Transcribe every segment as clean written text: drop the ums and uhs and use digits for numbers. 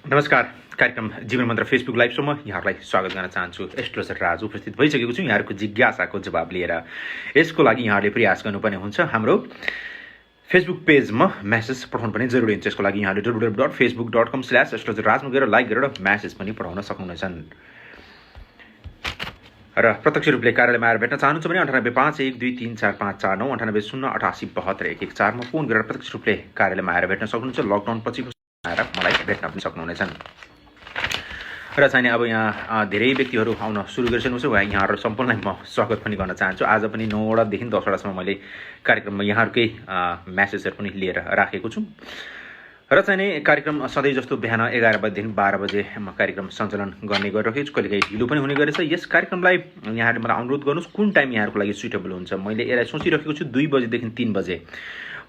नमस्कार। कार्यक्रम जीवन मन्त्र फेसबुक लाइभ सोमा यहाँहरूलाई स्वागत गर्न चाहन्छु। एस्ट्रोलजर राज उपस्थित भइसकेको छु यहाँहरूको जिज्ञासाको जवाब लिएर। यसको लागि यहाँहरूले प्रयास गर्नुपर्ने हुन्छ हाम्रो फेसबुक पेजमा मेसेज पठाउनु पनि जरुरी हुन्छ। यसको लागि यहाँले www.facebook.com/astrologerraj गएर लाइक गरेर मेसेज पनि पठाउन सक्नुहुनेछन्। र प्रत्यक्ष रूपले कार्यालयमा आएर भेट्न चाहनुहुन्छ भने 9851234549 9808087211 मा फोन गरेर प्रत्यक्ष रूपले कार्यालयमा आएर भेट्न सक्नुहुन्छ। लकडाउन पछिको आएर मलाई भेट्न पनि सक्नुहुनेछन्। र चाहिने अब यहाँ धेरै व्यक्तिहरू आउन सुरु गरिसक्नुहुन्छ। यहाँहरू सम्पूर्णलाई म स्वागत पनि गर्न चाहन्छु। आज पनि 9वटादेखि 10वटासम्म मैले कार्यक्रममा यहाँहरूकै मेसेजहरू पनि लिएर राखेको छु। र चाहिने कार्यक्रम सधैँ जस्तो बिहान 11 बजेदेखि 12 बजे म कार्यक्रम सञ्चालन गर्ने गरिरहेको छु। कहिलेकाहीँ ढिलो पनि हुने गरेछ। यस कार्यक्रमलाई यहाँहरूले मलाई अनुरोध गर्नुहोस् कुन टाइम यहाँहरूको लागि सुइटेबल हुन्छ। मैले यसलाई सोचिरहेको छु 2 बजेदेखि 3 बजे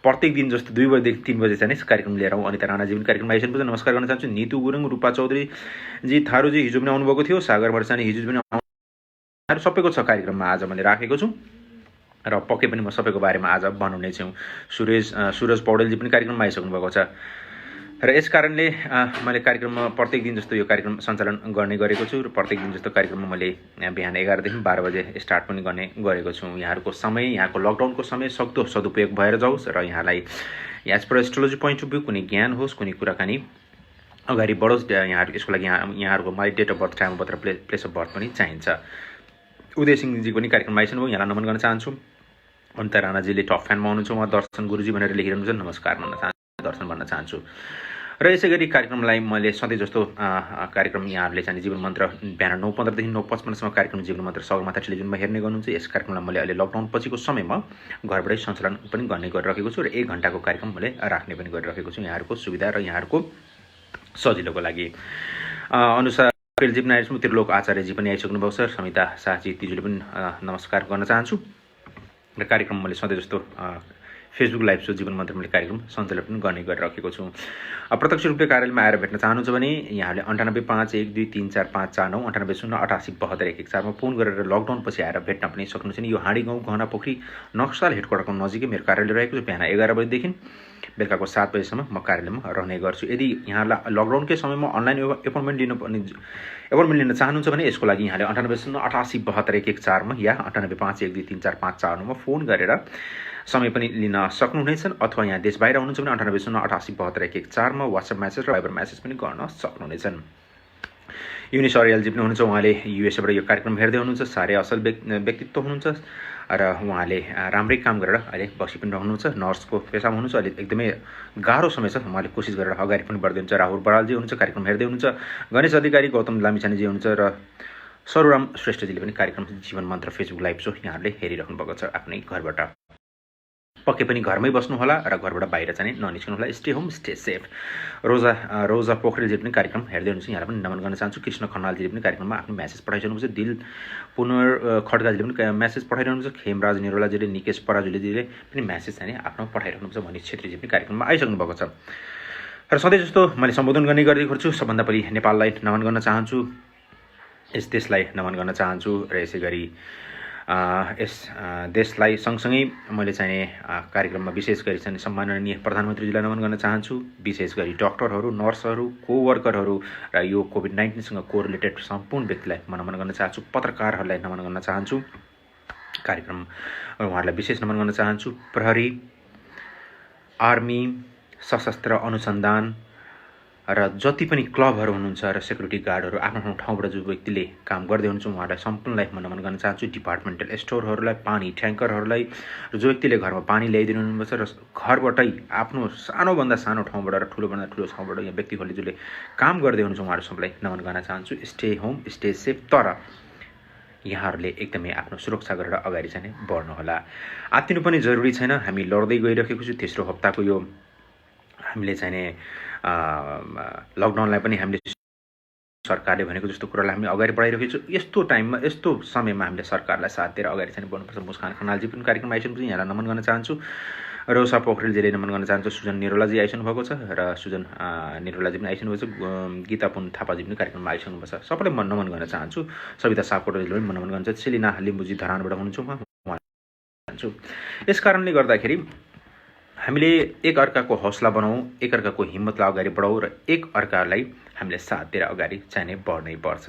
प्रत्येक दिन जस्तो 2 बजेदेखि 3 बजे चाहिँ कार्यक्रम लिएर आउँ। अनिता राणाजी पनि कार्यक्रममा आइसकेपछि नमस्कार गर्न चाहन्छु। नीतु गुरुङ, रूपा चौधरीजी, थारूजी हिजो पनि आउनुभएको थियो। सागर वर्षानी हिजो पनि आउनु सबैको छ कार्यक्रममा आज मैले राखेको छु र पक्कै पनि म सबैको बारेमा आज बनाउने छु। सुरज पौडेलजी पनि कार्यक्रममा आइसक्नु भएको छ र यस कारणले मैले कार्यक्रममा प्रत्येक दिन जस्तो यो कार्यक्रम सञ्चालन गर्ने गरेको छु र प्रत्येक दिन जस्तो कार्यक्रममा मैले बिहान 11 देखि 12 बजे स्टार्ट पनि गर्ने गरेको छु। यहाँहरूको समय, यहाँको लकडाउनको समय सक्दो सदुपयोग भएर जाओस् र यहाँलाई as per astrology point of view कुनै ज्ञान होस्, कुनै कुराकानी अगाडि बढोस्। यहाँहरू यसको लागि यहाँहरूको मलाई date of birth, time of birth र प्लेस अफ बर्थ पनि चाहिन्छ। उदय सिंहजी पनि कार्यक्रममा आइसक्नु भयो, यहाँलाई नमन गर्न चाहन्छु। अनिता राणाजीले टप फ्यानमा हुनुहुन्छ। उहाँ दर्शन गुरुजी भनेर लेखिरहनुहुन्छ। नमस्कार भन्न चाहन्छु, दर्शन भन्न चाहन्छु। र यसै गरी कार्यक्रमलाई मैले सधैँ जस्तो कार्यक्रम यहाँहरूले चाहिँ जीवन मन्त्र बिहान 9:15 देखि 9:55 कार्यक्रम जीवन मन्त्र सगरमाथा टेलिभिजनमा हेर्ने गर्नुहुन्छ। यस कार्यक्रमलाई मैले अहिले लकडाउन पछिको समयमा घरबाटै सञ्चालन पनि गर्ने गरिरहेको छु र 1 घण्टाको कार्यक्रम मैले राख्ने पनि गरिरहेको छु यहाँहरूको सुविधा र यहाँहरूको सजिलोको लागि। अनुसार पेलजी पनि आइसक्नु, त्रिलोक आचार्यजी पनि आइसक्नु भएको छ। समिता शाहजी तिजुले पनि नमस्कार गर्न चाहन्छु। र कार्यक्रम मैले सधैँ जस्तो फेसबुक लाइभ सो जीवन मन्त्र मैले कार्यक्रम सञ्चालन पनि गर्ने गरिराखेको छु। प्रत्यक्ष रूपले कार्यालयमा आएर भेट्न चाहनुहुन्छ भने यहाँले 9851234549 9808087211 मा फोन गरेर लकडाउन पछि आएर भेट्न पनि सक्नुहुन्छ। यो हाँडी गाउँ गहना पोखरी नक्सल हेडक्वार्टरको नजिकै मेरो कार्यालय रहेको छ। बिहान 11 बजेदेखि बेलुकाको 7 बजेसम्म म कार्यालयमा रहने गर्छु। यदि यहाँलाई लकडाउनकै समयमा अनलाइन एपोइन्टमेन्ट लिन चाहनुहुन्छ भने यसको लागि यहाँले 9808087211 मा या 9851234549 मा फोन गरेर समय पनि लिन सक्नुहुनेछन्। अथवा यहाँ देश बाहिर हुनुहुन्छ भने 9808087211 मा वाट्सएप मेसेज र भाइबर मेसेज पनि गर्न सक्नुहुनेछन्। युनिस अर्यालजी पनि हुनुहुन्छ। उहाँले युएसएबाट यो कार्यक्रम हेर्दै हुनुहुन्छ। साह्रै असल व्यक्तित्व हुनुहुन्छ र उहाँले राम्रै काम गरेर अहिले बसी पनि रहनुहुन्छ। नर्सको पेसामा हुनुहुन्छ। अहिले एकदमै गाह्रो समय छ। उहाँले कोसिस गरेर अगाडि पनि बढ्दै हुनुहुन्छ। राहुल बरालजी हुनुहुन्छ, कार्यक्रम हेर्दै हुनुहुन्छ। गणेश अधिकारी, गौतम लामिछानेजी हुनुहुन्छ र सरुराम श्रेष्ठजीले पनि कार्यक्रम जीवन मन्त्र फेसबुक लाइभ सो यहाँहरूले हेरिराख्नु भएको छ आफ्नै घरबाट। पक्कै पनि घरमै बस्नु होला र घरबाट बाहिर चाहिँ ननिस्कनु होला। Stay home, stay safe. रोजा पोखरेलजी पनि कार्यक्रम हेर्दै हुनुहुन्छ। यहाँलाई पनि नमन गर्न चाहन्छु। कृष्ण खनालजीले पनि कार्यक्रममा आफ्नो मेसेज पठाइसक्नुहुन्छ। दिल पुनर खड्काजीले पनि मेसेज पठाइरहनुहुन्छ। खेमराज निरोलाजीले, निकेश पराजुलीजीले पनि मेसेज चाहिँ आफ्नो पठाइरहनुहुन्छ। मनिष छेत्रीजी पनि कार्यक्रममा आइसक्नु भएको छ। र सधैँ जस्तो मैले सम्बोधन गर्ने गरेको छु। सबभन्दा पहिले नेपाललाई नमन गर्न चाहन्छु, यस देशलाई नमन गर्न चाहन्छु र यसै गरी यस देशलाई सँगसँगै मैले चाहिने कार्यक्रममा विशेष गरी चाहिँ सम्माननीय प्रधानमन्त्रीजीलाई नमन गर्न चाहन्छु। विशेष गरी डक्टरहरू, नर्सहरू, कोवर्करहरू र यो कोभिड-19 सँग कोरिलेटेड सम्पूर्ण व्यक्तिलाई म नमन गर्न चाहन्छु। पत्रकारहरूलाई नमन गर्न चाहन्छु। कार्यक्रम उहाँहरूलाई विशेष नमन गर्न चाहन्छु। प्रहरी, आर्मी, सशस्त्र अनुसन्धान र जति पनि क्लबहरू हुनुहुन्छ र सेक्युरिटी गार्डहरू आफ्नो ठाउँबाट जो व्यक्तिले काम गर्दै हुनुहुन्छ उहाँहरूलाई सम्पूर्णलाई म नमन गर्न चाहन्छु। डिपार्टमेन्टल स्टोरहरूलाई, पानी ट्याङ्करहरूलाई र जो व्यक्तिले घरमा पानी ल्याइदिनु हुनुहुन्छ र घरबाटै आफ्नो सानोभन्दा सानो ठाउँबाट र ठुलोभन्दा ठुलो ठाउँबाट यहाँ व्यक्तिहरूले जसले काम गर्दै हुनुहुन्छ उहाँहरू सबैलाई नमन गर्न चाहन्छु। Stay home, stay safe. तर यहाँहरूले एकदमै आफ्नो सुरक्षा गरेर अगाडि चाहिँ बढ्नु होला। आत्तिनु पनि जरुरी छैन। हामी लड्दै गइरहेको छु। तेस्रो हप्ताको यो हामीले चाहिने लकडाउनलाई पनि हामीले सरकारले भनेको जस्तो कुरालाई हामी अगाडि बढाइरहेको छु। यस्तो टाइममा, यस्तो समयमा हामीले सरकारलाई साथ दिएर अगाडि चाहिँ बढ्नुपर्छ। मुस्कान खनालजी पनि कार्यक्रममा आइसक्नुहुन्छ। यहाँलाई नमन गर्न चाहन्छु। रोसा पोखरेलजीले नमन गर्न चाहन्छु। सुजन निरोलाजी आइसक्नु भएको छ र सुजन निरोलाजी पनि आइसक्नु भएको छ। गीता पुन थापाजी पनि कार्यक्रममा आइसक्नु भएको छ। सबैलाई म नमन गर्न चाहन्छु। सविता सापकोटाजीले पनि म नमन गर्न चाहन्छु। सेलिना लिम्बुजी धरानबाट हुनुहुन्छ। उहाँ चाहन्छु। यस कारणले गर्दाखेरि हामीले एक अर्काको हौसला बनाऊ, एक अर्काको हिम्मतलाई अगाडि बढाऊ र एक अर्कालाई हामीले साथ दिएर अगाडि चाहिँ बढ्नै पर्छ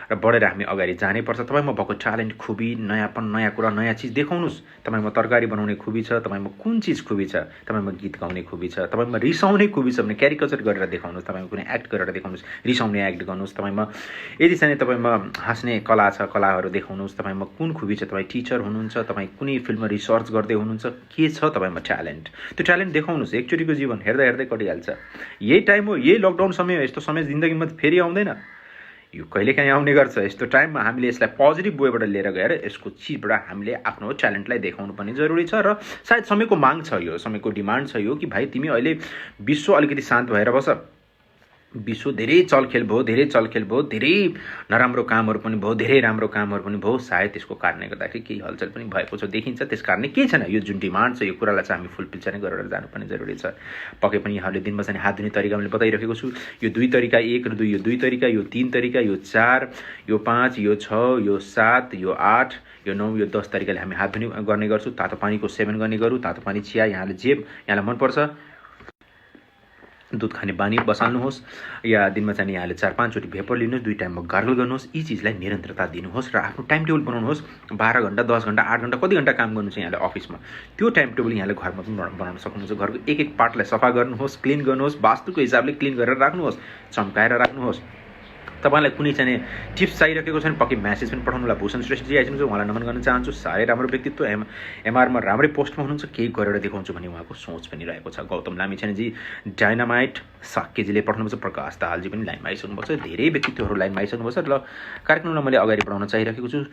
र बढेर हामी अगाडि जानै पर्छ। तपाईँमा भएको ट्यालेन्ट, खुबी, नयाँपन, नयाँ कुरा, नयाँ चिज देखाउनुहोस्। तपाईँमा तरकारी बनाउने खुबी छ, तपाईँमा कुन चिज खुबी छ, तपाईँमा गीत गाउने खुबी छ, तपाईँमा रिसाउने खुबी छ भने क्यारिकचर गरेर देखाउनुहोस्, तपाईँमा कुनै एक्ट गरेर देखाउनुहोस्, रिसाउने एक्ट गर्नुहोस्। तपाईँमा यदि चाहिँ तपाईँमा हाँस्ने कला छ, कलाहरू देखाउनुहोस्। तपाईँमा कुन खुबी छ, तपाईँ टिचर हुनुहुन्छ, तपाईँ कुनै फिल्डमा रिसर्च गर्दै हुनुहुन्छ, के छ तपाईँमा ट्यालेन्ट, त्यो ट्यालेन्ट देखाउनुहोस्। एकचोटिको जीवन हेर्दै हेर्दै कटिहाल्छ। यही टाइम हो, यही लकडाउन समय हो। यस्तो समय जिन्दगीमा फेरि आउँदैन, यो कहिलेकाहीँ आउने गर्छ। यस्तो टाइममा हामीले यसलाई पोजिटिभ वेबाट लिएर गएर यसको चिजबाट हामीले आफ्नो ट्यालेन्टलाई देखाउनु पनि जरुरी छ। र सायद समयको माग छ, यो समयको डिमान्ड छ यो कि भाइ तिमी अहिले विश्व अलिकति शान्त भएर बस। विश्व धेरै चलखेल भयो, धेरै नराम्रो कामहरू पनि भयो, धेरै राम्रो कामहरू पनि भयो। सायद त्यसको कारणले गर्दाखेरि केही हलचल पनि भएको छ, देखिन्छ। त्यस कारणले केही छैन, यो जुन डिमान्ड छ यो कुरालाई चाहिँ हामी फुलफिल चाहिँ गरेर जानुपर्ने जरुरी छ। पक्कै पनि यहाँले दिनमा चाहिँ हात धुने तरिका मैले बताइरहेको छु। यो 2 तरिका, 1 र 2, यो 2 तरिका, यो 3 तरिका, यो 4, यो 5, यो 6, यो 7, यो 8, यो 9, यो 10 तरिकाले हामी हात धुने गर्ने गर्छौँ। तातो पानीको सेवन गर्ने गरौँ। तातो पानी, चिया, यहाँले जे यहाँलाई मनपर्छ, दुध खाने बानी बसाल्नुहोस्, या दिनमा चाहिँ यहाँले 4-5 चोटि भेपर लिनुहोस्, 2 टाइममा गार्गल गर्नुहोस्। यी चिजलाई निरन्तरता दिनुहोस् र आफ्नो टाइम टेबल बनाउनुहोस्। 12 घण्टा, 10 घण्टा, 8 घण्टा, कति घण्टा काम गर्नु छ यहाँले अफिसमा, त्यो टाइम टेबल यहाँले घरमा पनि बनाउन सक्नुहुन्छ। घरको एक एक पार्टलाई सफा गर्नुहोस्, क्लिन गर्नुहोस्, वास्तुको हिसाबले क्लिन गरेर राख्नुहोस्, चम्काएर राख्नुहोस्। तपाईँलाई कुनै चाहिँ टिप्स चाहिरहेको छ भने पक्कै म्यासेज पनि पठाउनुलाई। भूषण श्रेष्ठजी आइसक्नुहुन्छ, उहाँलाई नमन गर्न चाहन्छु। साह्रै राम्रो व्यक्तित्व, एमआरमा राम्रै पोस्टमा हुनुहुन्छ, केही गरेर देखाउँछु भन्ने उहाँको सोच पनि रहेको छ। गौतम लामिछानेजी, डाइनामाइट साक्यजीले पठाउनुपर्छ। प्रकाश दाहालजी पनि लाइनमा आइसक्नुपर्छ। धेरै व्यक्तित्वहरू लाइनमा आइसक्नुपर्छ र कार्यक्रमलाई मैले अगाडि बढाउन चाहिरहेको छु।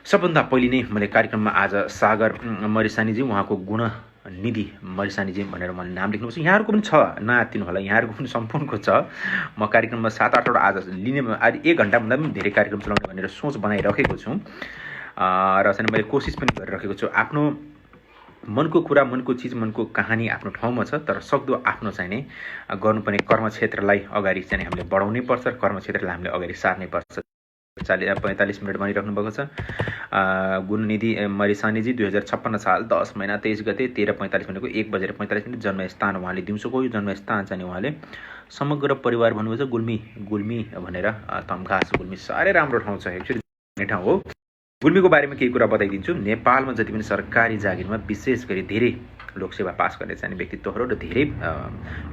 सबभन्दा पहिले नै मैले कार्यक्रममा आज सागर मरिसानीजी, उहाँको गुणनिधि मरिसानीजी भनेर मैले नाम लेख्नुपर्छ। यहाँहरूको पनि छ, नआत्तिनु होला, यहाँहरूको पनि सम्पूर्णको छ। म कार्यक्रममा 7-8वटा आज लिने, आज 1 घण्टाभन्दा पनि धेरै कार्यक्रम चलाउने भनेर सोच बनाइरहेको छु र चाहिँ मैले कोसिस पनि गरिरहेको छु। आफ्नो मनको कुरा, मनको चिज, मनको कहानी आफ्नो ठाउँमा छ, तर सक्दो आफ्नो चाहिँ नै गर्नुपर्ने कर्मक्षेत्रलाई अगाडि चाहिँ हामीले बढाउनै पर्छ, कर्मक्षेत्रलाई हामीले अगाडि सार्नै पर्छ। 45 मिनट भनिराख्नु भएको छ। गुणनिधि मरिसानीजी 2056 साल 10 महिना 23 गते 13:45 मिनटको 1:45 जन्मस्थान उहाँले दिउँसोको, यो जन्मस्थान चाहिँ उहाँले समग्र परिवार भन्नुभएको छ। गुल्मी भनेर तम्घास गुल्मी साह्रै राम्रो ठाउँ छ, एक्चुअली ठाउँ हो। गुल्मीको बारेमा केही कुरा बताइदिन्छु। नेपालमा जति पनि सरकारी जागिरमा विशेष गरी धेरै लोकसेवा पास गर्ने चाहिँ व्यक्तित्वहरू र धेरै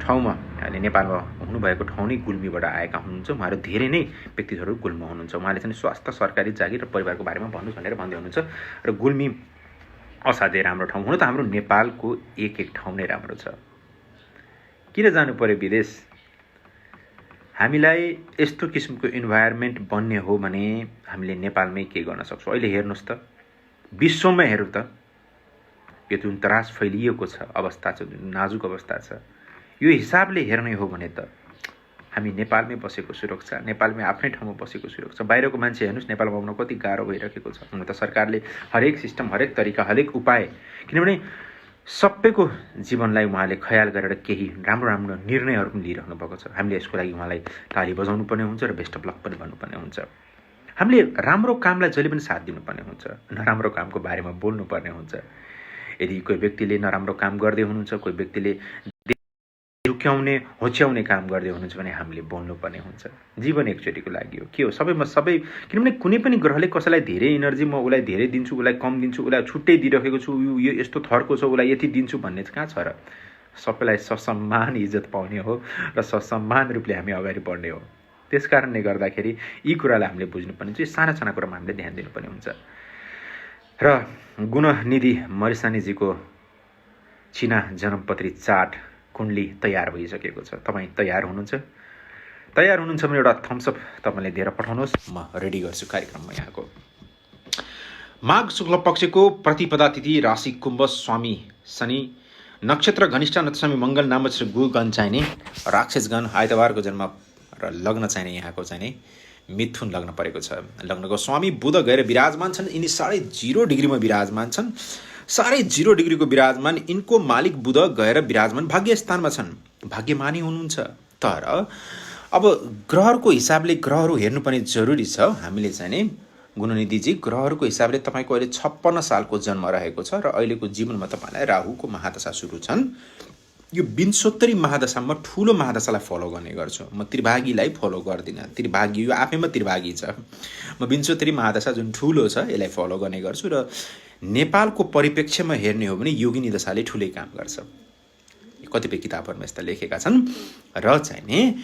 ठाउँमा अहिले नेपालमा हुनुभएको ठाउँ नै गुल्मीबाट आएका हुनुहुन्छ। उहाँहरू धेरै नै व्यक्तित्वहरू गुल्मीमा हुनुहुन्छ। उहाँले चाहिँ स्वास्थ्य, सरकारी जागिर र परिवारको बारेमा भन्नुहोस् भनेर भन्दै हुनुहुन्छ। र गुल्मी असाध्यै राम्रो ठाउँ। हुन त हाम्रो नेपालको एक ठाउँ नै राम्रो छ, किन जानु पर्यो विदेश? हामीलाई यस्तो किसिमको इन्भाइरोमेन्ट बन्ने हो भने हामीले नेपालमै के गर्न सक्छौँ? अहिले हेर्नुहोस् त, विश्वमा हेरौँ त, यो जुन त्रास फैलिएको छ, अवस्था छ, जुन नाजुक अवस्था छ, यो हिसाबले हेर्ने हो भने त हामी नेपालमै बसेको सुरक्षा, नेपालमै आफ्नै ठाउँमा बसेको सुरक्षा। बाहिरको मान्छे हेर्नुहोस् नेपालमा आउन कति गाह्रो भइरहेको छ। हुन त सरकारले हरेक सिस्टम, हरेक तरिका, हरेक उपाय, किनभने सबैको जीवनलाई उहाँले ख्याल गरेर केही राम्रो राम्रो निर्णयहरू पनि लिइराख्नु भएको छ। हामीले यसको लागि उहाँलाई ताली बजाउनु पर्ने हुन्छ र बेस्ट अफ लक पनि भन्नुपर्ने हुन्छ। हामीले राम्रो कामलाई जहिले पनि साथ दिनुपर्ने हुन्छ, नराम्रो कामको बारेमा बोल्नुपर्ने हुन्छ। यदि कोही व्यक्तिले नराम्रो काम गर्दै हुनुहुन्छ, कोही व्यक्तिले झुक्याउने, होच्याउने काम गर्दै हुनुहुन्छ भने हामीले बोल्नुपर्ने हुन्छ। जीवन एकचोटिको लागि हो, के हो सबैमा सबै, किनभने कुनै पनि ग्रहले कसैलाई धेरै एनर्जी, म उसलाई धेरै दिन्छु, उसलाई कम दिन्छु, उसलाई छुट्टै दिइरहेको छु, यो यस्तो थरको छ, उसलाई यति दिन्छु भन्ने चाहिँ कहाँ छ र? सबैलाई ससम्मान इज्जत पाउने हो र ससम्मान रूपले हामी अगाडि बढ्ने हो। त्यस कारणले गर्दाखेरि यी कुरालाई हामीले बुझ्नुपर्ने हुन्छ। साना साना कुरामा हामीले ध्यान दिनुपर्ने हुन्छ। र गुणनिधि मरिसानीजीको चिना जन्मपत्री चार्ट कुण्डली तयार भइसकेको छ। तपाईँ तयार हुनुहुन्छ? तयार हुनुहुन्छ भने एउटा थम्सअप तपाईँले दिएर पठाउनुहोस्, म रेडी गर्छु कार्यक्रममा। यहाँको माघ शुक्ल पक्षको प्रतिपदा तिथि, राशि कुम्भ, स्वामी शनि, नक्षत्र घनिष्ठ, नक्षत्र मङ्गल, नामश्री गुगन चाहिने, राक्षसगण, आइतबारको जन्म र लग्न चाहिने यहाँको चाहिने मिथुन लग्न परेको छ। लग्नको स्वामी बुध गएर विराजमान छन्। यिनी 0.5 डिग्रीमा विराजमान छन्। 0.5 डिग्रीको विराजमान, यिनको मालिक बुध गएर विराजमान भाग्य स्थानमा छन्। भाग्यमानी हुनुहुन्छ। तर अब ग्रहहरूको हिसाबले ग्रहहरू हेर्नुपर्ने जरुरी छ। हामीले चाहिँ नि गुणनिधिजी ग्रहहरूको हिसाबले तपाईँको अहिले 56 सालको जन्म रहेको छ र अहिलेको जीवनमा तपाईँलाई राहुको महादशा सुरु छन्। यो विंशोत्तरी महादशामा ठुलो महादशालाई फलो गर्ने गर्छु म, त्रिभागीलाई फलो गर्दिनँ। त्रिभागी यो आफैमा त्रिभागी छ। म विंशोत्तरी महादशा जुन ठुलो छ यसलाई फलो गर्ने गर्छु र नेपालको परिप्रेक्ष्यमा हेर्ने हो भने योगिनी दशाले ठुलै काम गर्छ। कतिपय किताबहरूमा यस्ता लेखेका छन् र चाहिँ नि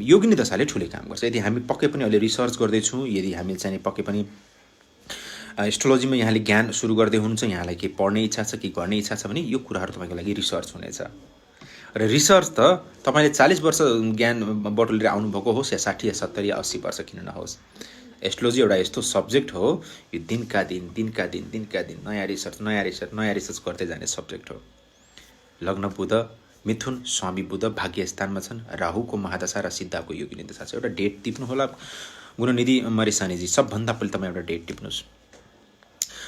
योगिनी दशाले ठुलै काम गर्छ। यदि हामी पक्कै पनि अहिले रिसर्च गर्दैछौँ, यदि हामी चाहिँ पक्कै पनि एस्ट्रोलोजीमा यहाँले ज्ञान सुरु गर्दै हुनुहुन्छ, यहाँलाई के पढ्ने इच्छा छ कि गर्ने इच्छा छ भने यो कुराहरू तपाईँको लागि रिसर्च हुनेछ। र रिसर्च त तपाईँले 40 वर्ष ज्ञान बटुलेर आउनुभएको होस् या 60 या 70 या 80 वर्ष किन नहोस्, एस्ट्रोलोजी एउटा यस्तो सब्जेक्ट हो, यो दिनका दिन नयाँ रिसर्च गर्दै जाने सब्जेक्ट हो। लग्न बुध मिथुन, स्वामी बुध भाग्य स्थानमा छन्, राहुको महादशा र सिद्धाको योगिनी दशा छ। एउटा डेट टिप्नु होला गुणनिधि मरिसानीजी, सबभन्दा पहिले तपाईँ एउटा डेट टिप्नुहोस्।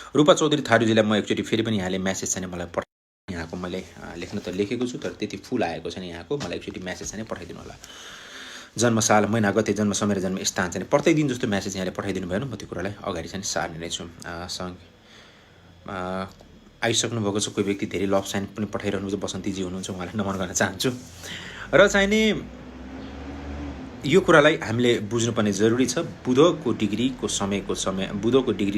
रूपा चौधरी थारूजीलाई म एकचोटि फेरि पनि यहाँले म्यासेज चाहिँ मलाई यहाँको मैले लेख्न त लेखेको छु तर त्यति फुल आएको छैन यहाँको, मलाई एकचोटि म्यासेज चाहिँ पठाइदिनु होला। जन्मसाल, महिना गते, जन्म समय र जन्म स्थान चाहिँ प्रत्येक दिन जस्तो म्यासेज यहाँले पठाइदिनु भयो भने म त्यो कुरालाई अगाडि चाहिँ सार्ने नै छु। आइसक्नु भएको छ कोही व्यक्ति, धेरै लभ साइन पनि पठाइरहनु छ, बसन्तीजी हुनुहुन्छ, उहाँलाई नमन गर्न चाहन्छु। र चाहिँ नि यो कुरालाई हामीले बुझ्नुपर्ने जरुरी छ। बुधको डिग्री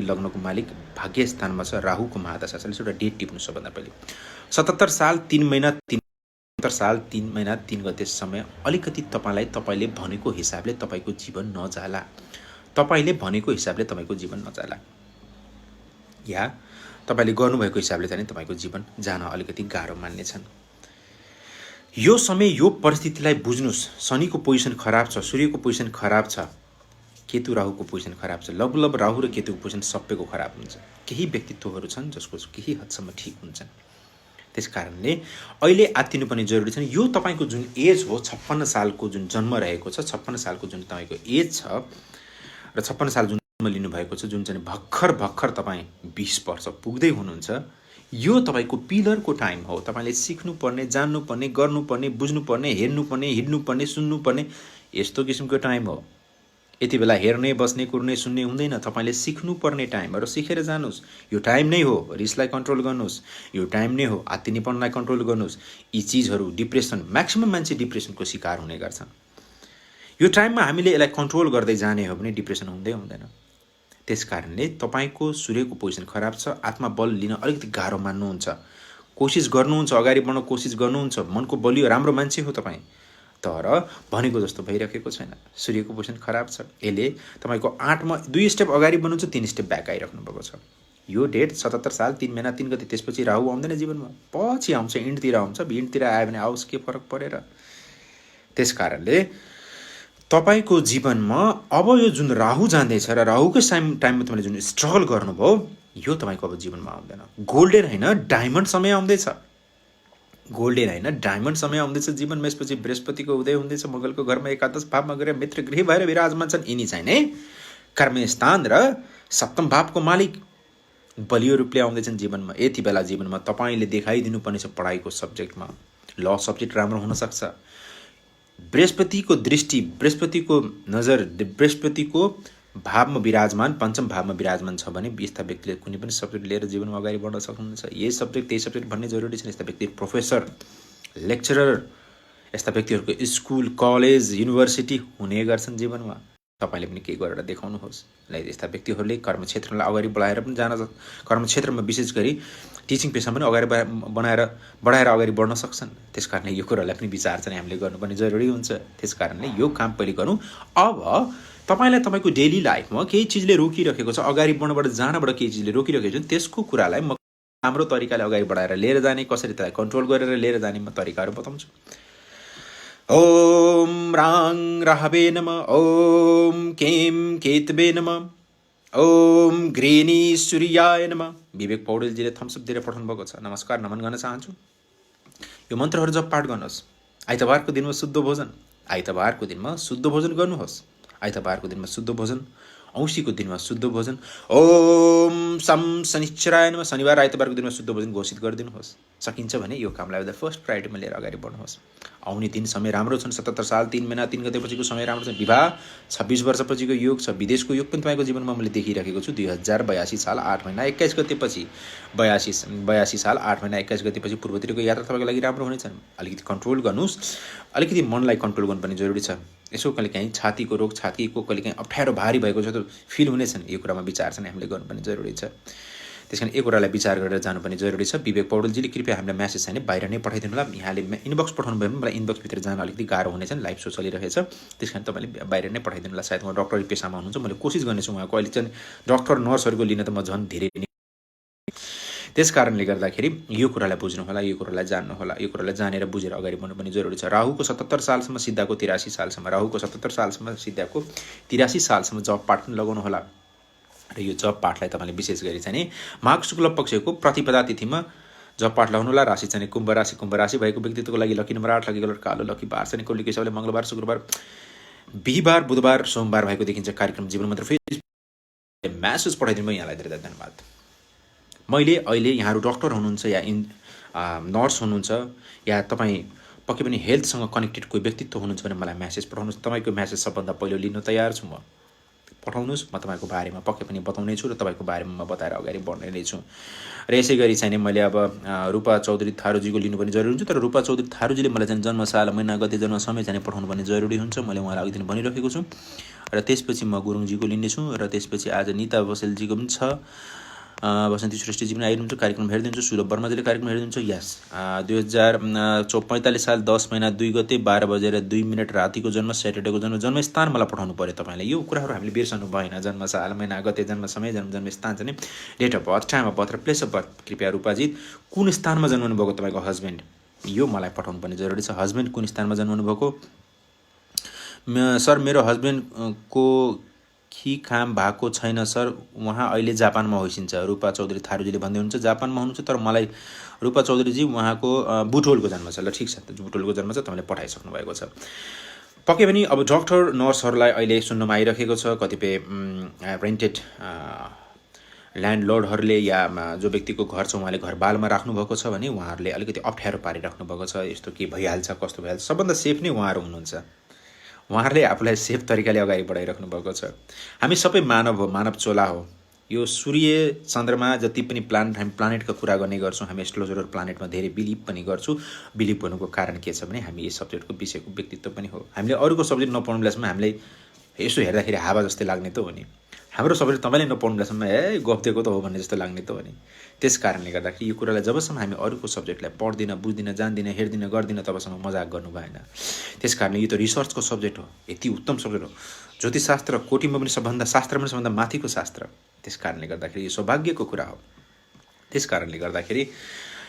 लग्नको मालिक भाग्य स्थानमा छ, राहुको महादशा छ। एउटा डेट टिप्नु सबभन्दा पहिले 77 साल 3 महिना 3 गते समय अलिकति तपाईँले भनेको हिसाबले तपाईँको जीवन नजाला, या तपाईँले गर्नुभएको हिसाबले चाहिँ तपाईँको जीवन जान अलिकति गाह्रो मान्नेछन्। यो समय यो परिस्थितिलाई बुझ्नुस्। शनिको पोजिसन खराब छ, सूर्यको पोजिसन खराब छ, केतु राहुको पोजिसन खराब छ। लगभग राहु र केतुको पोजिसन सबैको खराब हुन्छ। केही व्यक्तित्वहरू छन् जसको केही हदसम्म ठिक हुन्छन्। त्यस कारणले अहिले आत्तिनुपर्ने जरुरी छ। यो तपाईँको जुन एज हो, 56 सालको जुन जन्म रहेको छ, 56 सालको जुन तपाईँको एज छ र 56 साल जुन लिनुभएको छ, जुन चाहिँ भर्खर तपाईँ 20 वर्ष पुग्दै हुनुहुन्छ, यो तपाईँको पिलरको टाइम हो। तपाईँले सिक्नुपर्ने, जान्नुपर्ने, गर्नुपर्ने, बुझ्नुपर्ने, हेर्नुपर्ने, हिँड्नुपर्ने, सुन्नुपर्ने यस्तो किसिमको टाइम हो। यति बेला हेर्ने, बस्ने, कुर्ने, सुन्ने हुँदैन। तपाईँले सिक्नुपर्ने टाइम र सिकेर जानुहोस्। यो टाइम नै हो रिसलाई कन्ट्रोल गर्नुहोस्, यो टाइम नै हो आत्तिनेपनलाई कन्ट्रोल गर्नुहोस्। यी चिजहरू, डिप्रेसन, म्याक्सिमम मान्छे डिप्रेसनको शिकार हुने गर्छन्। यो टाइममा हामीले यसलाई कन्ट्रोल गर्दै जाने हो भने डिप्रेसन हुँदैन। त्यस कारणले तपाईँको सूर्यको पोजिसन खराब छ, आत्मा बल लिन अलिकति गाह्रो मान्नुहुन्छ, कोसिस गर्नुहुन्छ, अगाडि बढ्न कोसिस गर्नुहुन्छ, मनको बलियो राम्रो मान्छे हो तपाईँ, तर भनेको जस्तो भइरहेको छैन। सूर्यको पोजिसन खराब छ, यसले तपाईँको 8मा 2 स्टेप अगाडि बढ्नुहुन्छ, 3 स्टेप ब्याक आइराख्नु भएको छ। यो डेट 77 साल 3 महिना 3 गते, त्यसपछि राहु आउँदैन जीवनमा, पछि आउँछ, इन्डतिर आउँछ। इन्डतिर आयो भने आओस्, के फरक परेर। त्यस कारणले तपाईको जीवनमा अब यो जुन राहु जाँदैछ र राहुकै टाइममा तपाईँले जुन स्ट्रगल गर्नुभयो, यो तपाईँको अब जीवनमा आउँदैन। गोल्डन होइन डायमन्ड समय आउँदैछ, जीवनमा। यसपछि बृहस्पतिको उदय हुँदैछ, मङ्गलको घरमा एकादश भावमा गएर मित्र गृह भएर विराजमान छन्। यिनी चाहिँ नै कर्मस्थान र सप्तम भावको मालिक बलियो रूपले आउँदैछन् जीवनमा। यति बेला जीवनमा तपाईँले देखाइदिनु पर्ने छ पढाइको सब्जेक्टमा, ल सब्जेक्ट राम्रो हुनसक्छ। बृहस्पतिको दृष्टि, बृहस्पतिको नजर, बृहस्पतिको भावमा विराजमान, पञ्चम भावमा विराजमान छ भने यस्ता व्यक्तिले कुनै पनि सब्जेक्ट लिएर जीवनमा अगाडि बढ्न सक्नुहुन्छ। यही सब्जेक्ट त्यही सब्जेक्ट भन्ने जरुरी छैन। यस्ता व्यक्ति प्रोफेसर, लेक्चरर, यस्ता व्यक्तिहरूको स्कुल, कलेज, युनिभर्सिटी हुने गर्छन् जीवनमा। तपाईँले पनि केही गरेर देखाउनुहोस्। यस्ता व्यक्तिहरूले कर्मक्षेत्रलाई अगाडि बढाएर पनि कर्मक्षेत्रमा विशेष गरी टिचिङ पेसा पनि अगाडि बढाएर अगाडि बढ्न सक्छन्। त्यस कारणले यो कुरालाई पनि विचार चाहिँ हामीले गर्नुपर्ने जरुरी हुन्छ। त्यस कारणले यो काम पहिले गरौँ। अब तपाईँलाई तपाईँको डेली लाइफमा केही चिजले रोकिरहेको छ, अगाडि बढ्नबाट जानबाट केही चिजले रोकिरहेको छ, त्यसको कुरालाई म राम्रो तरिकाले अगाडि बढाएर लिएर जाने, कसरी त्यसलाई कन्ट्रोल गरेर लिएर जाने म तरिकाहरू बताउँछु। ओम राङ राहवे नमः, ओम केम केतवे नमः, ओम ग्रेनी सूर्याय नमः। विवेक पौडेलजीले थम्सअप दिएर पठाउनु भएको छ। नमस्कार, नमन गर्न चाहन्छु। यो मन्त्रहरू जप पाठ गर्नुहोस्। आइतबारको दिनमा शुद्ध भोजन, आइतबारको दिनमा शुद्ध भोजन गर्नुहोस्। आइतबारको दिनमा शुद्ध भोजन औँसीको दिनमा शुद्ध भोजन, ओम सम शनिश्चराय नमः, शनिबार आइतबारको दिनमा शुद्ध भोजन घोषित गरिदिनुहोस्। सकिन्छ भने यो कामलाई फर्स्ट प्रायोरिटीमा लिएर अगाडि बढ्नुहोस्। आउने दिन समय राम्रो छन्। 77 साल 3 महिना 3 गतेपछिको समय राम्रो छ। विवाह 26 वर्षपछिको योग छ। विदेशको योग पनि तपाईँको जीवनमा मैले देखिरहेको छु। 2082 साल 8 महिना 21 गतेपछि 82 साल 8 महिना 21 गतेपछि पूर्वतिरको यात्रा तपाईँको लागि राम्रो हुनेछ। अलिकति कन्ट्रोल गर्नुहोस्। अलिकति मनलाई कन्ट्रोल गर्नु पनि जरुरी छ। यसो कहिलेकाहीँ छातीको रोग, छातीको कहिलेकाहीँ अप्ठ्यारो भारी भएको छ त फिल हुनेछन्। यो कुरामा विचार चाहिँ हामीले गर्नु पनि जरुरी छ। त्यस कारण यो कुरालाई विचार गरेर जानु पनि जरुरी छ। विवेक पौडेलजीले कृपया हामीलाई म्यासेज चाहिँ बाहिर नै पठाइदिनु होला। यहाँले इनबक्स पठाउनु भयो भने मलाई इनबक्सभित्र जान अलिकति गाह्रो हुनेछ। लाइभ सो चलिरहेछ, त्यस कारण तपाईँले बाहिर नै पठाइदिनु होला। सायद उहाँ डक्टरी पेसामा हुनुहुन्छ। मैले कोसिस गर्नेछु उहाँको अहिले चाहिँ डक्टर नर्सहरूको लिन त म झन् धेरै नै। त्यस कारणले गर्दाखेरि यो कुरालाई बुझ्नु होला, यो कुरालाई जान्नु होला, यो कुरालाई जानेर बुझेर अगाडि बढ्नु पनि जरुरी छ। राहुको 77 सालसम्म, सिद्धाको 83 सालसम्म, राहुको 77 सालसम्म, सिद्धाको 83 सालसम्म जब पाठ पनि लगाउनु होला। र यो जब पाठलाई तपाईँले विशेष गरी चाहिँ नि माघ शुक्ल पक्षको प्रतिपदा तिथिमा जब पाठ लगाउनु होला। राशि चाहिँ कुम्भ राशि भएको व्यक्तित्वको लागि लकी नम्बर 8, लकी कलर कालो, लकी बार चाहिँ कौलिक हिसाबले मङ्गलबार, शुक्रबार, बिहिबार, बुधबार, सोमबार भएको देखिन्छ। कार्यक्रम जीवन मन्त्र फेरि म्यासेज पठाइदिनु भयो। यहाँलाई धेरै धन्यवाद। मैले अहिले यहाँहरू डक्टर हुनुहुन्छ या नर्स हुनुहुन्छ या तपाईँ पक्कै पनि हेल्थसँग कनेक्टेड कोही व्यक्तित्व हुनुहुन्छ भने मलाई म्यासेज पठाउनुहोस्। तपाईँको म्यासेज सबभन्दा पहिलो लिन तयार छु म। पठाउनुहोस्, म तपाईँको बारेमा पक्कै पनि बताउने छु र तपाईँको बारेमा म बताएर अगाडि बढ्ने नै छु। र यसै गरी चाहिँ मैले अब रूपा चौधरी थारूजीको लिनु पनि जरुरी हुन्छ। तर रूपा चौधरी थारूजीले मलाई चाहिँ जन्मसाल, महिना, गते, जन्म समय चाहिँ पठाउनु पनि जरुरी हुन्छ। मैले उहाँलाई अघि दिन भनिरहेको छु। र त्यसपछि म गुरुङजीको लिनेछु। र त्यसपछि आज निता बसेलजीको पनि छ। बसन्ती श्रेष्ठजी पनि आइरहन्छ। कार्यक्रम हेरिदिन्छु। सुलभ वर्माजीले कार्यक्रम हेरिदिन्छ। यस 2045 साल 10 महिना 2 गते 12 बजेर 2 मिनट रातिको जन्म, स्याटरडेको जन्मस्थान मलाई पठाउनु पर्यो तपाईँले। यो कुराहरू हामीले बिर्सनु भएन। जन्म साल, महिना, गते, जन्म समय, जन्मस्थान चाहिँ date of birth, time of birth र प्लेस अफ बर्थ। कृपया रूपाजी कुन स्थानमा जन्मनु भएको तपाईँको हस्बेन्ड, यो मलाई पठाउनु पनि जरुरी छ। हस्बेन्ड कुन स्थानमा जन्मनु भएको? सर मेरो हस्बेन्डको काम भएको छैन सर, उहाँ अहिले जापानमा होइसिन्छ। रूपा चौधरी थारूजीले भन्दै हुनुहुन्छ जापानमा हुनुहुन्छ। तर मलाई रूपा चौधरीजी उहाँको बुटोलको जन्म छ। ल ठिक छ, बुटोलको जन्म छ, तपाईँले पठाइसक्नु भएको छ। पक्कै पनि अब डक्टर नर्सहरूलाई अहिले सुन्नमा आइरहेको छ। कतिपय रेन्टेड ल्यान्डलर्डहरूले या जो व्यक्तिको घर छ उहाँले घर बालमा राख्नुभएको छ भने उहाँहरूले अलिकति अप्ठ्यारो पारिराख्नु भएको छ। यस्तो के भइहाल्छ, कस्तो भइहाल्छ, सबभन्दा सेफ नै उहाँहरू हुनुहुन्छ। उहाँहरूले आफूलाई सेफ तरिकाले अगाडि बढाइराख्नु भएको छ। हामी सबै मानव हो, मानव चोला हो। यो सूर्य, चन्द्रमा जति पनि हामी प्लानेटको कुरा गर्ने गर्छौँ। हामी एस्ट्रोलोजर प्लानेटमा धेरै बिलिभ पनि गर्छौँ। बिलिभ गर्नुको कारण के छ भने हामी यस सब्जेक्टको विषयको व्यक्तित्व पनि हो। हामीले अरूको सब्जेक्ट नपढ्नु बेलासम्म हामीलाई यसो हेर्दाखेरि हावा जस्तै लाग्ने त हो नि। हाम्रो सब्जेक्ट तपाईँले नपढ्नु बेलासम्म गफ दिएको त हो भन्ने जस्तो लाग्ने त हो नि। त्यस कारणले गर्दाखेरि यो कुरालाई जबसम्म हामी अरूको सब्जेक्टलाई पढ्दिनँ, बुझ्दिनँ, जान्दिनँ, हेर्दिनँ, गर्दिनँ तबसम्म मजाक गर्नु भएन। त्यस कारणले यो त रिसर्चको सब्जेक्ट हो। यति उत्तम सब्जेक्ट हो। ज्योतिषशास्त्र कोटिमा पनि शास्त्रमा सबभन्दा माथिको शास्त्र। त्यस कारणले गर्दाखेरि यो सौभाग्यको कुरा हो। त्यस कारणले गर्दाखेरि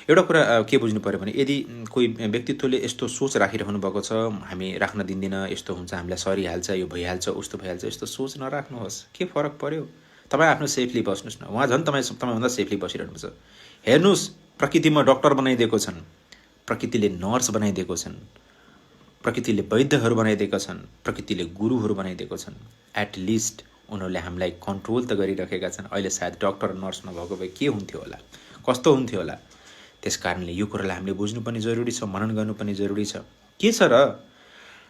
एउटा कुरा के बुझ्नु पर्यो भने यदि कोही व्यक्तित्वले यस्तो सोच राखिरहनु भएको छ, हामी राख्न दिँदैन, यस्तो हुन्छ, हामीलाई सरिहाल्छ, यो भइहाल्छ, उस्तो भइहाल्छ, यस्तो सोच नराख्नुहोस्। के फरक पर्यो? तपाईँ आफ्नो सेफली बस्नुहोस् न। उहाँ झन् तपाईँभन्दा सेफली बसिरहनुहुन्छ। हेर्नुहोस्, प्रकृतिमा डक्टर बनाइदिएको छन्, प्रकृतिले नर्स बनाइदिएको छन्, प्रकृतिले वैद्यहरू बनाइदिएका छन्, प्रकृतिले गुरुहरू बनाइदिएको छन्। एटलिस्ट उनीहरूले हामीलाई कन्ट्रोल त गरिरहेका छन्। अहिले सायद डक्टर नर्स नभएको भए के हुन्थ्यो होला, कस्तो हुन्थ्यो होला। त्यस कारणले यो कुरालाई हामीले बुझ्नु पनि जरुरी छ, मनन गर्नु पनि जरुरी छ। के छ र,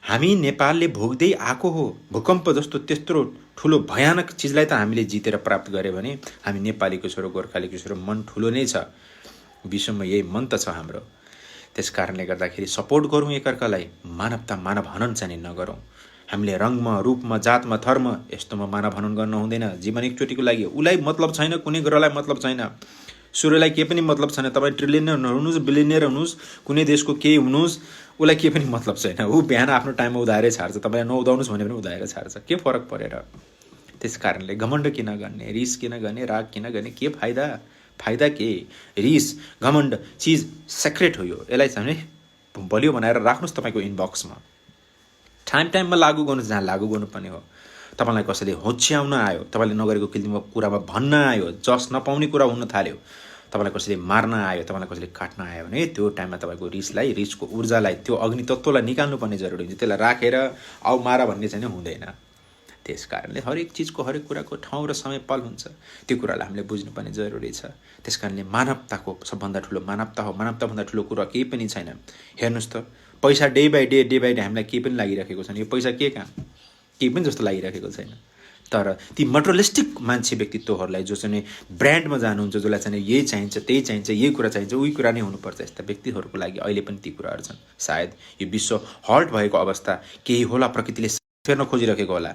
हामी नेपालले भोग्दै आएको हो भूकम्प जस्तो त्यत्रो ठुलो भयानक चिजलाई त हामीले जितेर प्राप्त गऱ्यो भने हामी नेपालीको छोरो, गोर्खालीको छोरो मन ठुलो नै छ। विश्वमा यही मन त छ हाम्रो। त्यस कारणले गर्दाखेरि सपोर्ट गरौँ एकअर्कालाई। मानवता, मानव हनन चाहिँ नगरौँ। हामीले रङमा, रूपमा, जातमा, धर्म यस्तोमा मानव हनन गर्न हुँदैन। जीवन एकचोटिको लागि। उसलाई मतलब छैन, कुनै ग्रहलाई मतलब छैन, सूर्यलाई केही पनि मतलब छैन। तपाईँ ट्रिलियनर हुनुहोस्, बिलियनियर हुनुहोस्, कुनै देशको केही हुनुहोस्, उसलाई केही पनि मतलब छैन। ऊ बिहान आफ्नो टाइममा उदाएरै छाड्छ। तपाईँलाई नउदाउनुहोस् भने पनि उदाएर छाड्छ। के फरक परेर? त्यस कारणले घमण्ड किन गर्ने, रिस किन गर्ने, राग किन गर्ने, के फाइदा? फाइदा के? रिस, घमण्ड चिज सेक्रेट हो। यसलाई चाहिँ बलियो बनाएर राख्नुहोस् तपाईँको इनबक्समा। टाइममा लागू गर्नुहोस् जहाँ लागू गर्नुपर्ने हो। तपाईँलाई कसैले होच्याउन आयो, तपाईँले नगरेको कुरामा भन्न आयो, जस नपाउने कुरा हुन थाल्यो, तपाईँलाई कसैले मार्न आयो, तपाईँलाई कसैले काट्न आयो भने त्यो टाइममा तपाईँको रिसको ऊर्जालाई, त्यो अग्नि तत्त्वलाई निकाल्नुपर्ने जरुरी हुन्छ। त्यसलाई राखेर आउ मार भन्ने चाहिँ हुँदैन। त्यस कारणले हरेक चिजको हरेक कुराको ठाउँ र समय पल हुन्छ, त्यो कुरालाई हामीले बुझ्नुपर्ने जरुरी छ। त्यस कारणले मानवताको सबभन्दा ठुलो मानवता हो, मानवताभन्दा ठुलो कुरा केही पनि छैन। हेर्नुहोस् त, पैसा डे बाई डे हामीलाई केही पनि लागिरहेको छैन। यो पैसा के काम, केही पनि जस्तो लागिरहेको छैन। तर ती मटेरियलिस्टिक मान्छे व्यक्तित्वहरूलाई जो चाहिँ ब्रान्डमा जानुहुन्छ, जसलाई चाहिँ यही चाहिन्छ, त्यही चाहिन्छ, यही कुरा चाहिन्छ, उही कुरा नै हुनुपर्छ, यस्ता व्यक्तिहरूको लागि अहिले पनि ती कुराहरू छन्। सायद यो विश्व हल्ट भएको अवस्था केही होला, प्रकृतिले फेर्न खोजिरहेको होला,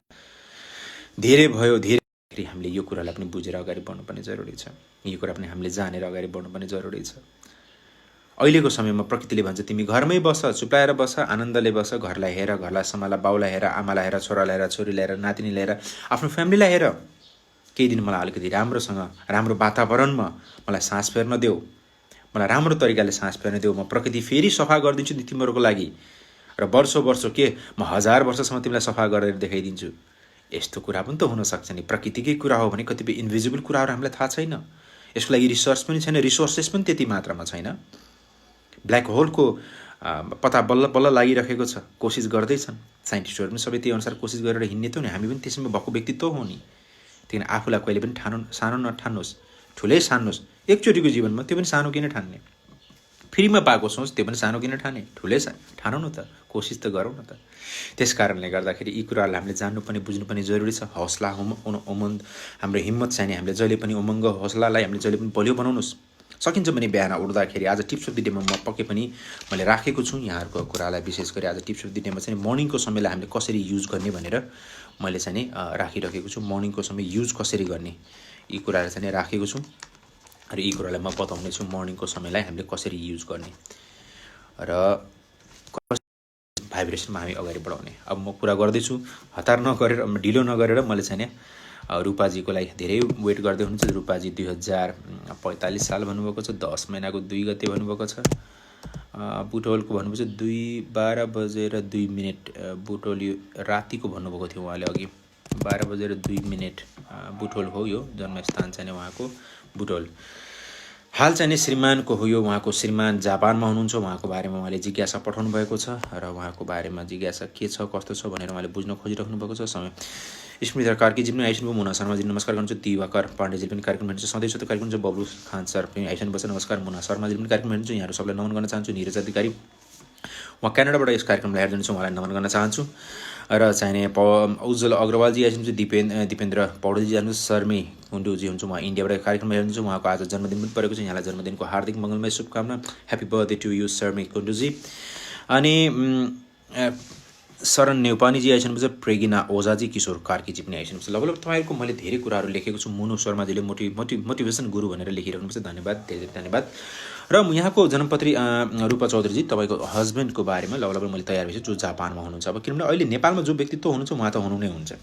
धेरै भयो, धेरै। हामीले यो कुरालाई पनि बुझेर अगाडि बढ्नुपर्ने जरुरी छ। यो कुरा पनि हामीले जानेर अगाडि बढ्नुपर्ने जरुरी छ। अहिलेको समयमा प्रकृतिले भन्छ तिमी घरमै बस, चुप्लाएर बस, आनन्दले बस, घरलाई हेर, घरलाई सम्हाल, बाउलाई हेर, आमालाई हेर, छोरालाई हेर, छोरीलाई हेर, नातिनीलाई हेर, आफ्नो फ्यामिलीलाई हेर। केही दिन मलाई अलिकति राम्रोसँग राम्रो वातावरणमा मलाई सास फेर्न देऊ, मलाई राम्रो तरिकाले सास फेर्न देऊ, म प्रकृति फेरि सफा गरिदिन्छु नि तिमीहरूको लागि, र वर्षौँ के म 1000 वर्षसम्म तिमीलाई सफा गरेर देखाइदिन्छु। यस्तो कुरा पनि त हुनसक्छ नि। प्रकृतिकै कुरा हो भने कतिपय इन्भिजिबल कुराहरू हामीलाई थाहा छैन, यसको लागि रिसर्च पनि छैन, रिसोर्सेस पनि त्यति मात्रामा छैन। ब्ल्याक होलको पत्ता बल्ल बल्ल लागिरहेको छ, कोसिस गर्दैछन् साइन्टिस्टहरू पनि, सबै त्यही अनुसार कोसिस गरेर हिँड्ने त नि। हामी पनि त्यसैमा भएको व्यक्तित्व हो नि। त्यही आफूलाई कहिले पनि सानो नठान्नुहोस्, ठुलै ठान्नुहोस्। एकचोटिको जीवनमा त्यो पनि सानो किन ठान्ने, फ्रीमा पाएको सोच त्यो पनि सानो किन ठान्ने, ठुलै ठानौँ न त, कोसिस त गरौँ न त। त्यस कारणले गर्दाखेरि यी कुराहरूलाई हामीले जान्नुपर्ने बुझ्नुपर्ने जरुरी छ। हौसला उमङ्ग हाम्रो हिम्मत चाहिने, हामीले जहिले पनि उमङ्ग हौसलालाई हामीले जहिले पनि बलियो बनाउनुहोस्। सकिन्छ भने बिहान उठ्दाखेरि आज टिप्स अफ द डेमा म पक्कै पनि मैले राखेको छु यहाँहरूको कुरालाई। विशेष गरी आज टिप्स अफ द डेमा चाहिँ मर्निङको समयलाई हामीले कसरी युज गर्ने भनेर मैले चाहिँ राखिरहेको छु। मर्निङको समय युज कसरी गर्ने यी कुराहरू चाहिँ राखेको छु, र यी कुरालाई म बताउने छु मर्निङको समयलाई हामीले कसरी युज गर्ने र भाइब्रेसनमा हामी अगाडि बढाउने। अब म कुरा गर्दैछु, हतार नगरेर, ढिलो नगरेर मैले चाहिँ रूपाजीको लागि धेरै वेट गर्दै हुनुहुन्छ। रूपाजी 2045 साल भन्नुभएको छ, 10 महिनाको 2 गते भन्नुभएको छ। बुटोलको भन्नुभएको छ 12:02 बुटोल यो रातिको भन्नुभएको थियो उहाँले अघि, 12:02 बुटोल हो यो जन्मस्थान चाहिँ उहाँको बुटोल। हाल चाहिँ श्रीमानको हो यो, उहाँको श्रीमान जापानमा हुनुहुन्छ। उहाँको बारेमा उहाँले जिज्ञासा पठाउनु भएको छ र उहाँको बारेमा जिज्ञासा के छ कस्तो छ भनेर उहाँले बुझ्न खोजिराख्नु भएको छ। समय स्मृति कार्कीजी पनि आइसक्नु भयो, मुना शर्माजी नमस्कार गर्नुहुन्छ, दिवाकर पाण्डेजी पनि कार्यक्रम हेर्नुहुन्छ, सधैँ सधैँ कार्यक्रम छ, बब्लु खान सर पनि आइसक्नु भएको छ, नमस्कार। मुना शर्माजी पनि कार्यक्रम हेर्नुहुन्छ, यहाँहरू सबलाई नमन गर्न चाहन्छु। निरज अधिकारी उहाँ क्यानाडाबाट यस कार्यक्रमलाई हेर्दै हुनुहुन्छ, उहाँलाई नमन गर्न चाहन्छु। र चाहिने उज्जवल अग्रवालजी आइसक्नुहुन्छ, दिपेन्द्र पौडेलजी जानुहुन्छ, शर्मी कुण्डुजी हुन्छ, उहाँ इन्डियाबाट कार्यक्रम हेर्नुहुन्छ। उहाँको आज जन्मदिन पनि परेको छ, यहाँलाई जन्मदिनको हार्दिक मङ्गलमय शुभकामना, ह्याप्पी बर्थडे टु यु शर्मी कुण्डुजी। अनि शरण नेउपानीजी आइसक्नुहुन्छ, प्रेगिना ओझाजी, किशोर कार्कीजी पनि आइसक्नुहुन्छ। लगभग तपाईँहरूको मैले धेरै कुराहरू लेखेको छु। मुनु शर्माजीले मोटिभेसन गुरु भनेर लेखिराख्नुहुन्छ, धन्यवाद, धेरै धन्यवाद। र यहाँको जन्मपत्री रूपा चौधरीजी, तपाईँको हस्बेन्डको बारेमा लगभग मैले तयार भएछु, जो जापानमा हुनुहुन्छ। अब किनभने अहिले नेपालमा जो व्यक्तित्व हुनुहुन्छ उहाँ त हुनु नै हुन्छ,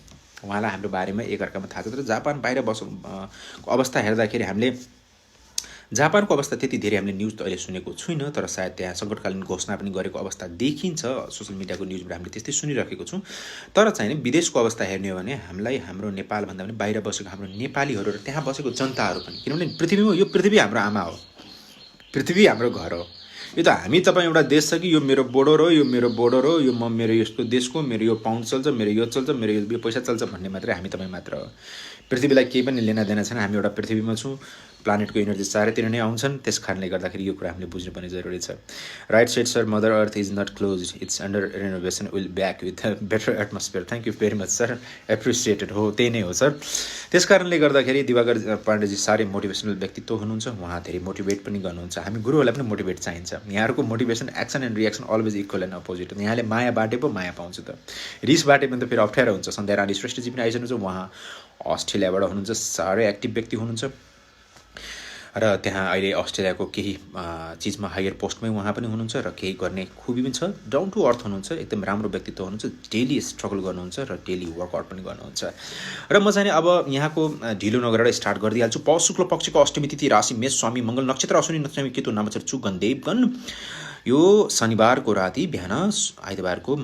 उहाँलाई हाम्रो बारेमा एकअर्कामा थाहा छ। तर जापान बाहिर अवस्था हेर्दाखेरि हामीले जापानको अवस्था त्यति धेरै हामीले न्युज त अहिले सुनेको छैन, तर सायद त्यहाँ सङ्कटकालीन घोषणा पनि गरेको अवस्था देखिन्छ, सोसियल मिडियाको न्युजबाट हामीले त्यस्तै सुनिरहेको छौँ। तर चाहिँ विदेशको अवस्था हेर्ने हो भने हामीलाई हाम्रो नेपालभन्दा पनि बाहिर बसेको हाम्रो नेपालीहरू र त्यहाँ बसेको जनताहरू पनि, किनभने पृथ्वीमा यो पृथ्वी हाम्रो आमा हो, पृथ्वी हाम्रो घर हो। यो त हामी तपाईँ एउटा देश छ कि यो मेरो बोर्डर हो, यो मेरो बोर्डर हो, यो म मेरो यस्तो देशको, मेरो यो पाउन्ड चल्छ, मेरो यो चल्छ, मेरो यो पैसा चल्छ भन्ने मात्रै हामी तपाईँ मात्र हो। पृथ्वीलाई केही पनि लेना देना छैन, हामी एउटा पृथ्वीमा छौँ, प्लानेटको इनर्जी चारैतिर नै आउँछन्। त्यस कारणले गर्दाखेरि यो कुरा हामीले बुझ्नुपर्ने जरुरी छ। Right set sir, mother earth is not close, it's under renovation, will back with better atmosphere. Thank you very much sir, appreciated हो, त्यही नै हो सर। त्यस कारणले गर्दाखेरि दिवाकर पाण्डेजी साह्रै मोटिभेसनल व्यक्तित्व हुनुहुन्छ, उहाँ धेरै मोटिभेट पनि गर्नुहुन्छ। हामी गुरुहरूलाई पनि मोटिभेट चाहिन्छ। यहाँहरूको motivation, action and reaction always equal and opposite. यहाँले माया बाटे पो माया पाउँछ त, रिस बाटे पनि त फेरि अप्ठ्यारो हुन्छ। सन्ध्या रानी श्रेष्ठजी पनि आइसक्नुहुन्छ, उहाँ अस्ट्रेलियाबाट हुनुहुन्छ, साह्रै एक्टिभ व्यक्ति हुनुहुन्छ र त्यहाँ अहिले अस्ट्रेलियाको केही चिजमा हायर पोस्टमै उहाँ पनि हुनुहुन्छ र केही गर्ने खुबी पनि छ। डाउन टु अर्थ हुनुहुन्छ, एकदम राम्रो व्यक्तित्व हुनुहुन्छ, डेली स्ट्रगल गर्नुहुन्छ र डेली वर्कआउट पनि गर्नुहुन्छ। र म चाहिँ अब यहाँको ढिलो नगरेर स्टार्ट गरिदिइहाल्छु। पौष शुक्ल पक्षको अष्टमी तिथि, राशि मेष, स्वामी मङ्गल, नक्षत्र अश्विनी, नक्षत्र केतु, नक्षत्र चुगन देवगन। यो शनिबारको राति बिहान आइतबारको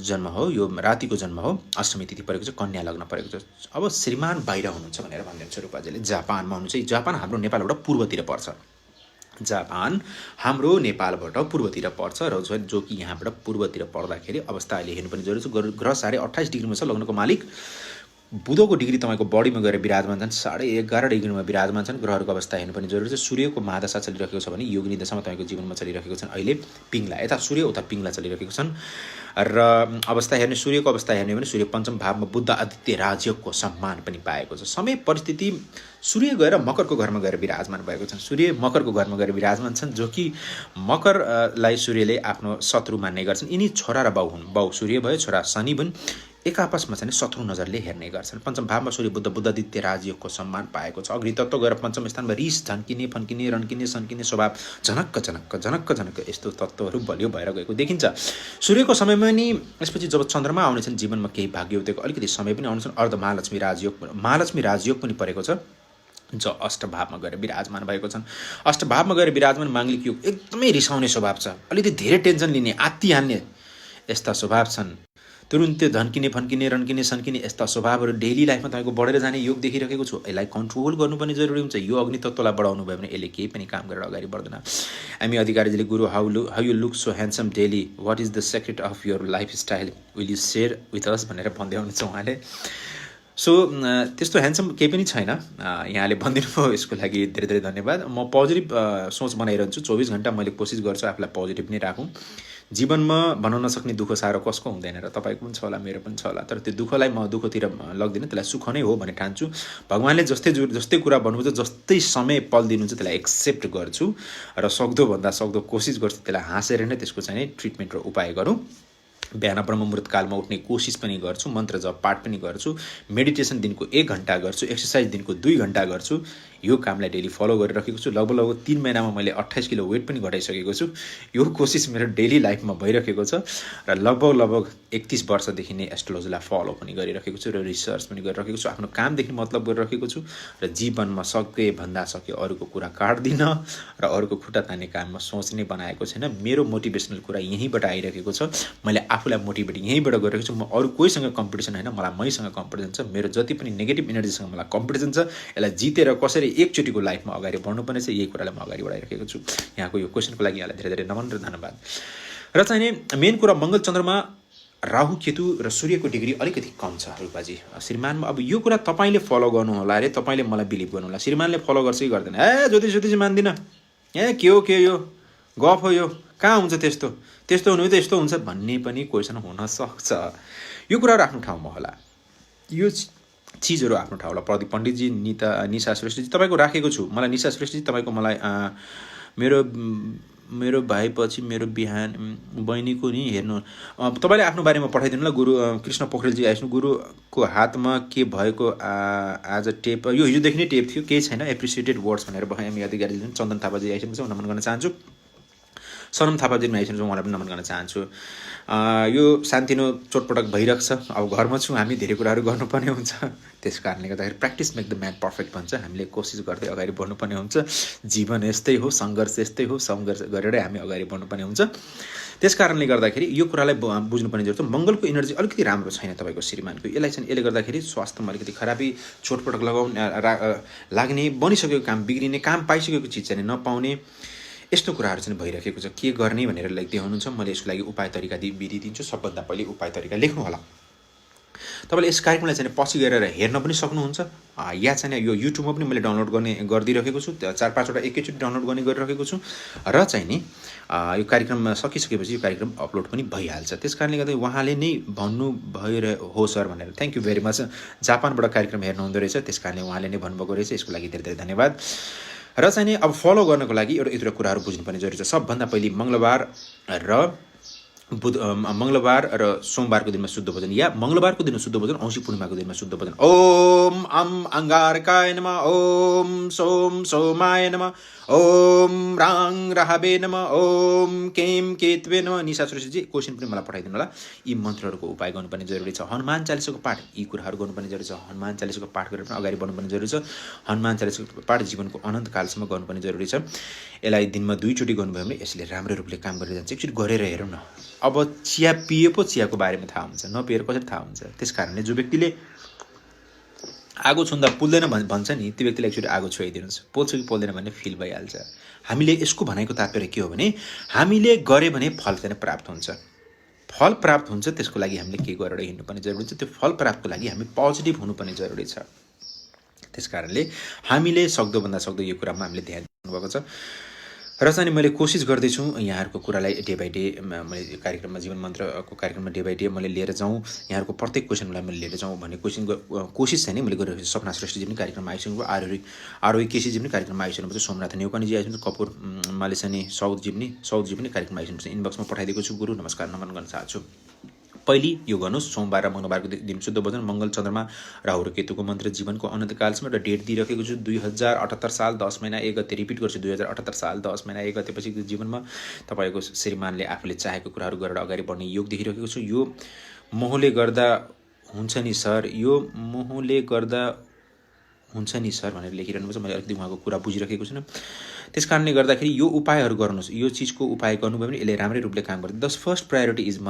जन्म हो, यो रातिको जन्म हो, अष्टमी तिथि परेको छ, कन्या लग्न परेको छ। अब श्रीमान बाहिर हुनुहुन्छ भनेर भनिदिन्छ रूपाजीले, जापानमा हुनुहुन्छ। जापान हाम्रो नेपालबाट पूर्वतिर पर्छ, जापान हाम्रो नेपालबाट पूर्वतिर पर्छ र जो कि यहाँबाट पूर्वतिर पर्दाखेरि अवस्था अहिले हेर्नुपर्ने जरुरी छ। ग्रह साढे 28 डिग्रीमा छ, लग्नको मालिक बुधको डिग्री तपाईँको बडीमा गएर विराजमान छन्, 11.5 डिग्रीमा विराजमान छन्। ग्रहहरूको अवस्था हेर्नुपर्ने जरुरी छ। सूर्यको महादशा चलिरहेको छ भने योगिनी दशामा तपाईँको जीवनमा चलिरहेको छन् अहिले पिङ्ला, यता सूर्य उता पिङ्ला चलिरहेको छन्। र अवस्था हेर्ने, सूर्यको अवस्था हेर्ने भने सूर्य पञ्चम भावमा बुध आदित्य राजयोगको सम्मान पनि पाएको छ। समय परिस्थिति सूर्य गएर मकरको घरमा गएर विराजमान भएको छन्। सूर्य मकरको घरमा गएर विराजमान छन्, जो कि मकरलाई सूर्यले आफ्नो शत्रु मान्ने गर्छन्। यिनी छोरा र बाउ हुन्। बाउ सूर्य भयो, छोरा शनि भन्, एक आपसमा चाहिँ शत्रु नजरले हेर्ने गर्छन्। पञ्चम भावमा सूर्य बुधादित्य राजयोगको सम्मान पाएको छ। अग्नि तत्त्व गएर पञ्चम स्थानमा रिस, झन्किने, फन्किने, रन्किने, सन्किने स्वभाव, झनक्क झनक्क झनक्क झनक्क यस्तो तत्त्वहरू बलियो भएर गएको देखिन्छ। सूर्यको समयमा नि यसपछि जब चन्द्रमा आउनेछन् जीवनमा केही भाग्यवतीको अलिकति समय पनि आउनेछन्। अर्ध महालक्ष्मी राजयोग, महालक्ष्मी राजयोग पनि परेको छ, जो अष्टभावमा गएर विराजमान भएको छन्। अष्टभावमा गएर विराजमान माङ्गलिक योग एकदमै रिसाउने स्वभाव छ, अलिकति धेरै टेन्सन लिने, आत्ती हान्ने यस्ता स्वभाव छन्। तुरुन्तै झन्किने, फन्किने, रन्किने, सन्किने यस्ता स्वभावहरू डेली लाइफमा तपाईँको बढेर जाने योग देखिरहेको छु। यसलाई कन्ट्रोल गर्नुपर्ने जरुरी हुन्छ। यो अग्नि तत्त्वलाई बढाउनु भयो भने यसले केही पनि काम गरेर अगाडि बढ्दैन। हामी अधिकारीजीले गुरु how you look so handsome daily, what is the secret of your lifestyle, will you share with us भनेर भन्दै हुनुहुन्छ उहाँले। सो त्यस्तो ह्यान्डसम केही पनि छैन, यहाँले भनिदिनु भयो, यसको लागि धेरै धेरै धन्यवाद। म पोजिटिभ सोच बनाइरहन्छु। 24 घन्टा मैले कोसिस गर्छु आफूलाई पोजिटिभ नै राखौँ। जीवनमा भन्न नसक्ने दुःख साह्रो कसको हुँदैन र, तपाईँको पनि छ होला, मेरो पनि छ होला, तर त्यो दुःखलाई म दुःखतिर लग्दिनँ, त्यसलाई सुख नै हो भन्ने ठान्छु। भगवान्ले जस्तै कुरा भन्नुहुन्छ, जस्तै समय पल दिनुहुन्छ त्यसलाई एक्सेप्ट गर्छु र सक्दोभन्दा सक्दो कोसिस गर्छु त्यसलाई हाँसेर नै त्यसको चाहिँ ट्रिटमेन्ट र उपाय गरौँ। बिहान ब्रह्ममुहुर्त कालमा उठ्ने कोसिस पनि गर्छु, मन्त्र जप पाठ पनि गर्छु, मेडिटेसन दिनको 1 घन्टा गर्छु, एक्सर्साइज दिनको 2 घन्टा गर्छु। यो कामलाई डेली फलो गरिरहेको छु। लगभग 3 महिनामा मैले 28 किलो वेट पनि घटाइसकेको छु। यो कोसिस मेरो डेली लाइफमा भइरहेको छ र लगभग 31 वर्षदेखि नै एस्ट्रोलोजीलाई फलो पनि गरिरहेको छु र रिसर्च पनि गरिरहेको छु। आफ्नो कामदेखि मतलब गरिरहेको छु र जीवनमा सकेभन्दा सके अरूको कुरा काट्दिनँ र अरूको खुट्टा तान्ने काममा सोच नै बनाएको छैन। मेरो मोटिभेसनल कुरा यहीँबाट आइरहेको छ। मैले आफूलाई मोटिभेट यहीँबाट गरिरहेको छु। म अरू कोहीसँग कम्पिटिसन होइन, मलाई मैसँग कम्पिटिसन छ। मेरो जति पनि नेगेटिभ एनर्जीसँग मलाई कम्पिटिसन छ, यसलाई जितेर कसरी एकचोटिको लाइफमा अगाडि बढ्नुपर्ने छ, यही कुरालाई म अगाडि बढाइरहेको छु। यहाँको यो क्वेसनको लागि यहाँलाई धेरै धेरै नमन र धन्यवाद। र चाहिँ नि मेन कुरा, मङ्गल चन्द्रमा राहु केतु र सूर्यको डिग्री अलिकति कम छ रूपाजी श्रीमानमा। अब यो कुरा तपाईँले फलो गर्नु होला अरे, तपाईँले मलाई बिलिभ गर्नु होला। श्रीमानले फलो गर्छ कि गर्दैन, ज्योतिष मान्दिनँ, के हो यो गफ हो, यो कहाँ हुन्छ त्यस्तो हुनु त यस्तो हुन्छ भन्ने पनि क्वेसन हुनसक्छ। यो कुराहरू आफ्नो ठाउँमा होला, यो चिजहरू आफ्नो ठाउँमा। प्रदीप पण्डितजी, निशा श्रेष्ठजी तपाईँको राखेको छु। मलाई निशा श्रेष्ठजी तपाईँको मलाई मेरो भाइपछि मेरो बिहान बहिनीको नि हेर्नु, तपाईँले आफ्नो बारेमा पठाइदिनु ल। गुरु कृष्ण पोखरेलजी आइसक्नु। गुरुको हातमा के भएको आज टेप, यो हिजोदेखि नै टेप थियो, केही छैन, एप्रिसिएटेड वर्ड्स भनेर हामी अधिकारीले चन्दन थापाजी आइसक्नु छ, नमन गर्न चाहन्छु। सनम थापाजीमा आइसक्नु छ, उहाँलाई पनि नमन गर्न चाहन्छु। यो सानोतिनो चोटपटक भइरहेको छ, अब घरमा छौँ हामी, धेरै कुराहरू गर्नुपर्ने हुन्छ। त्यस कारणले गर्दाखेरि practice make the man perfect भन्छ। हामीले कोसिस गर्दै अगाडि बढ्नुपर्ने हुन्छ। जीवन यस्तै हो, सङ्घर्ष यस्तै हो, सङ्घर्ष गरेरै हामी अगाडि बढ्नुपर्ने हुन्छ। त्यस कारणले गर्दाखेरि यो कुरालाई बुझ्नुपर्ने जरुरत छ। मङ्गलको एनर्जी अलिकति राम्रो छैन तपाईँको श्रीमानको, यसलाई चाहिँ यसले गर्दाखेरि स्वास्थ्यमा अलिकति खराबी, चोटपटक लाग्ने, बनिसकेको काम बिग्रिने, काम पाइसकेको चिज चाहिँ नपाउने, यस्तो कुराहरू चाहिँ भइरहेको छ। के गर्ने भनेर लेख्दै हुनुहुन्छ, मैले यसको लागि उपाय तरिका विधि दिन्छु। सबभन्दा पहिले उपाय तरिका लेख्नु होला। तपाईँले यस कार्यक्रमलाई चाहिँ पछि गएर हेर्न पनि सक्नुहुन्छ, या चाहिँ यो युट्युबमा पनि मैले डाउनलोड गरिदिइरहेको छु। 4-5वटा एकैचोटि डाउनलोड गर्ने गरिरहेको छु र चाहिँ नि यो कार्यक्रम सकिसकेपछि यो कार्यक्रम अपलोड पनि भइहाल्छ। त्यस कारणले गर्दा उहाँले नै भन्नु हो सर भनेर, थ्याङ्क यू भेरी मच। जापानबाट कार्यक्रम हेर्नुहुँदो रहेछ, त्यस कारणले उहाँले नै भन्नुभएको रहेछ, यसको लागि धेरै धेरै धन्यवाद। र चाहिँ नि अब फलो गर्नको लागि एउटा कुराहरू बुझ्नुपर्ने जरुरी छ। सबभन्दा पहिले मङ्गलबार र सोमबारको दिनमा शुद्ध भोजन, या मङ्गलबारको दिन शुद्ध भोजन, औँसी पूर्णिमाको दिनमा शुद्ध भोजन। ओम अङ्गारकाय नमः, ओम सोमाय नमः, ओम राङ राहवे नमः, ओम केम केतवे नमः। निशा सुरेशजी क्वेसन पनि मलाई पठाइदिनु होला। यी मन्त्रहरूको उपाय गर्नुपर्ने जरुरी छ। हनुमान चालिसाको पाठ, यी कुराहरू गर्नुपर्ने जरुरी छ। हनुमान चालिसाको पाठ गरेर पनि अगाडि बढ्नुपर्ने जरुरी छ। हनुमान चालिसाको पाठ जीवनको अनन्त कालसम्म गर्नुपर्ने जरुरी छ। यसलाई दिनमा 2 चोटि गर्नुभयो भने यसले राम्रो रूपले काम गरेर जान्छ। एकचोटि गरेर हेरौँ न। अब चिया पिए पो चियाको बारेमा थाहा हुन्छ, नपिएर कसरी थाहा हुन्छ। त्यस कारणले जो व्यक्तिले आगो छुन्दा पुल्दैन भन्छ नि, त्यो व्यक्तिलाई एकचोटि आगो छोइदिनुहोस्, पोल्छ कि पोल्दैन भन्ने फिल भइहाल्छ। हामीले यसको भनेको तात्पर्य के हो भने, हामीले गरे भने फल चाहिँ प्राप्त हुन्छ। फल प्राप्त हुन्छ त्यसको लागि हामीले के गरेर हिँड्नुपर्ने जरुरी छ। त्यो फल प्राप्तको लागि हामी पोजिटिभ हुनुपर्ने जरुरी छ। त्यसकारणले हामीले सक्दोभन्दा सक्दो यो कुरामा हामीले ध्यान दिनुभएको छ र चाहिँ मैले कोसिस गर्दैछु यहाँहरूको कुरालाई डे बाई डे मैले कार्यक्रममा जीवन मन्त्रको कार्यक्रममा डे बाई डे मैले लिएर जाउँ, यहाँहरूको प्रत्येक क्वेसनलाई मैले लिएर जाउँ भन्ने कोसिस चाहिँ नि मैले गरिरहेको छु। सपना श्रेष्ठजी पनि कार्यक्रममा आइसक्नुभयो, आरोही केसीजी पनि कार्यक्रममा आइसक्नुभएको छ, सोमनाथ नेउपानेजी आइसक्नु, कपुर मालेसानी साउदजी पनि कार्यक्रममा आइसक्नु छ। इनबक्समा पठाइदिएको छु। गुरु नमस्कार नमन गर्न चाहन्छु। पहिले यो गर्नुहोस्, सोमबार र मङ्गलबारको दिन शुद्ध भोजन, मङ्गल चन्द्रमा राहु र केतुको मन्त्र जीवनको अनन्तकालसम्म र डेट दिइराखेको छु 2078 साल 10 महिना 1 गते। रिपिट गर्छु, 2078 साल 10 महिना 1 गतेपछि जीवनमा तपाईँको श्रीमानले आफूले चाहेको कुराहरू गरेर अगाडि बढ्ने योग देखिरहेको छु। यो मोहले गर्दा हुन्छ नि सर, यो मोहले गर्दा हुन्छ नि सर भनेर लेखिरहनु पर्छ। मैले अलिकति उहाँको कुरा बुझिरहेको छु। त्यस कारणले गर्दाखेरि यो उपायहरू गर्नुहोस्। यो चिजको उपाय गर्नुभयो भने यसले राम्रै रूपले काम गर्छ। द फर्स्ट प्रायोरिटी इज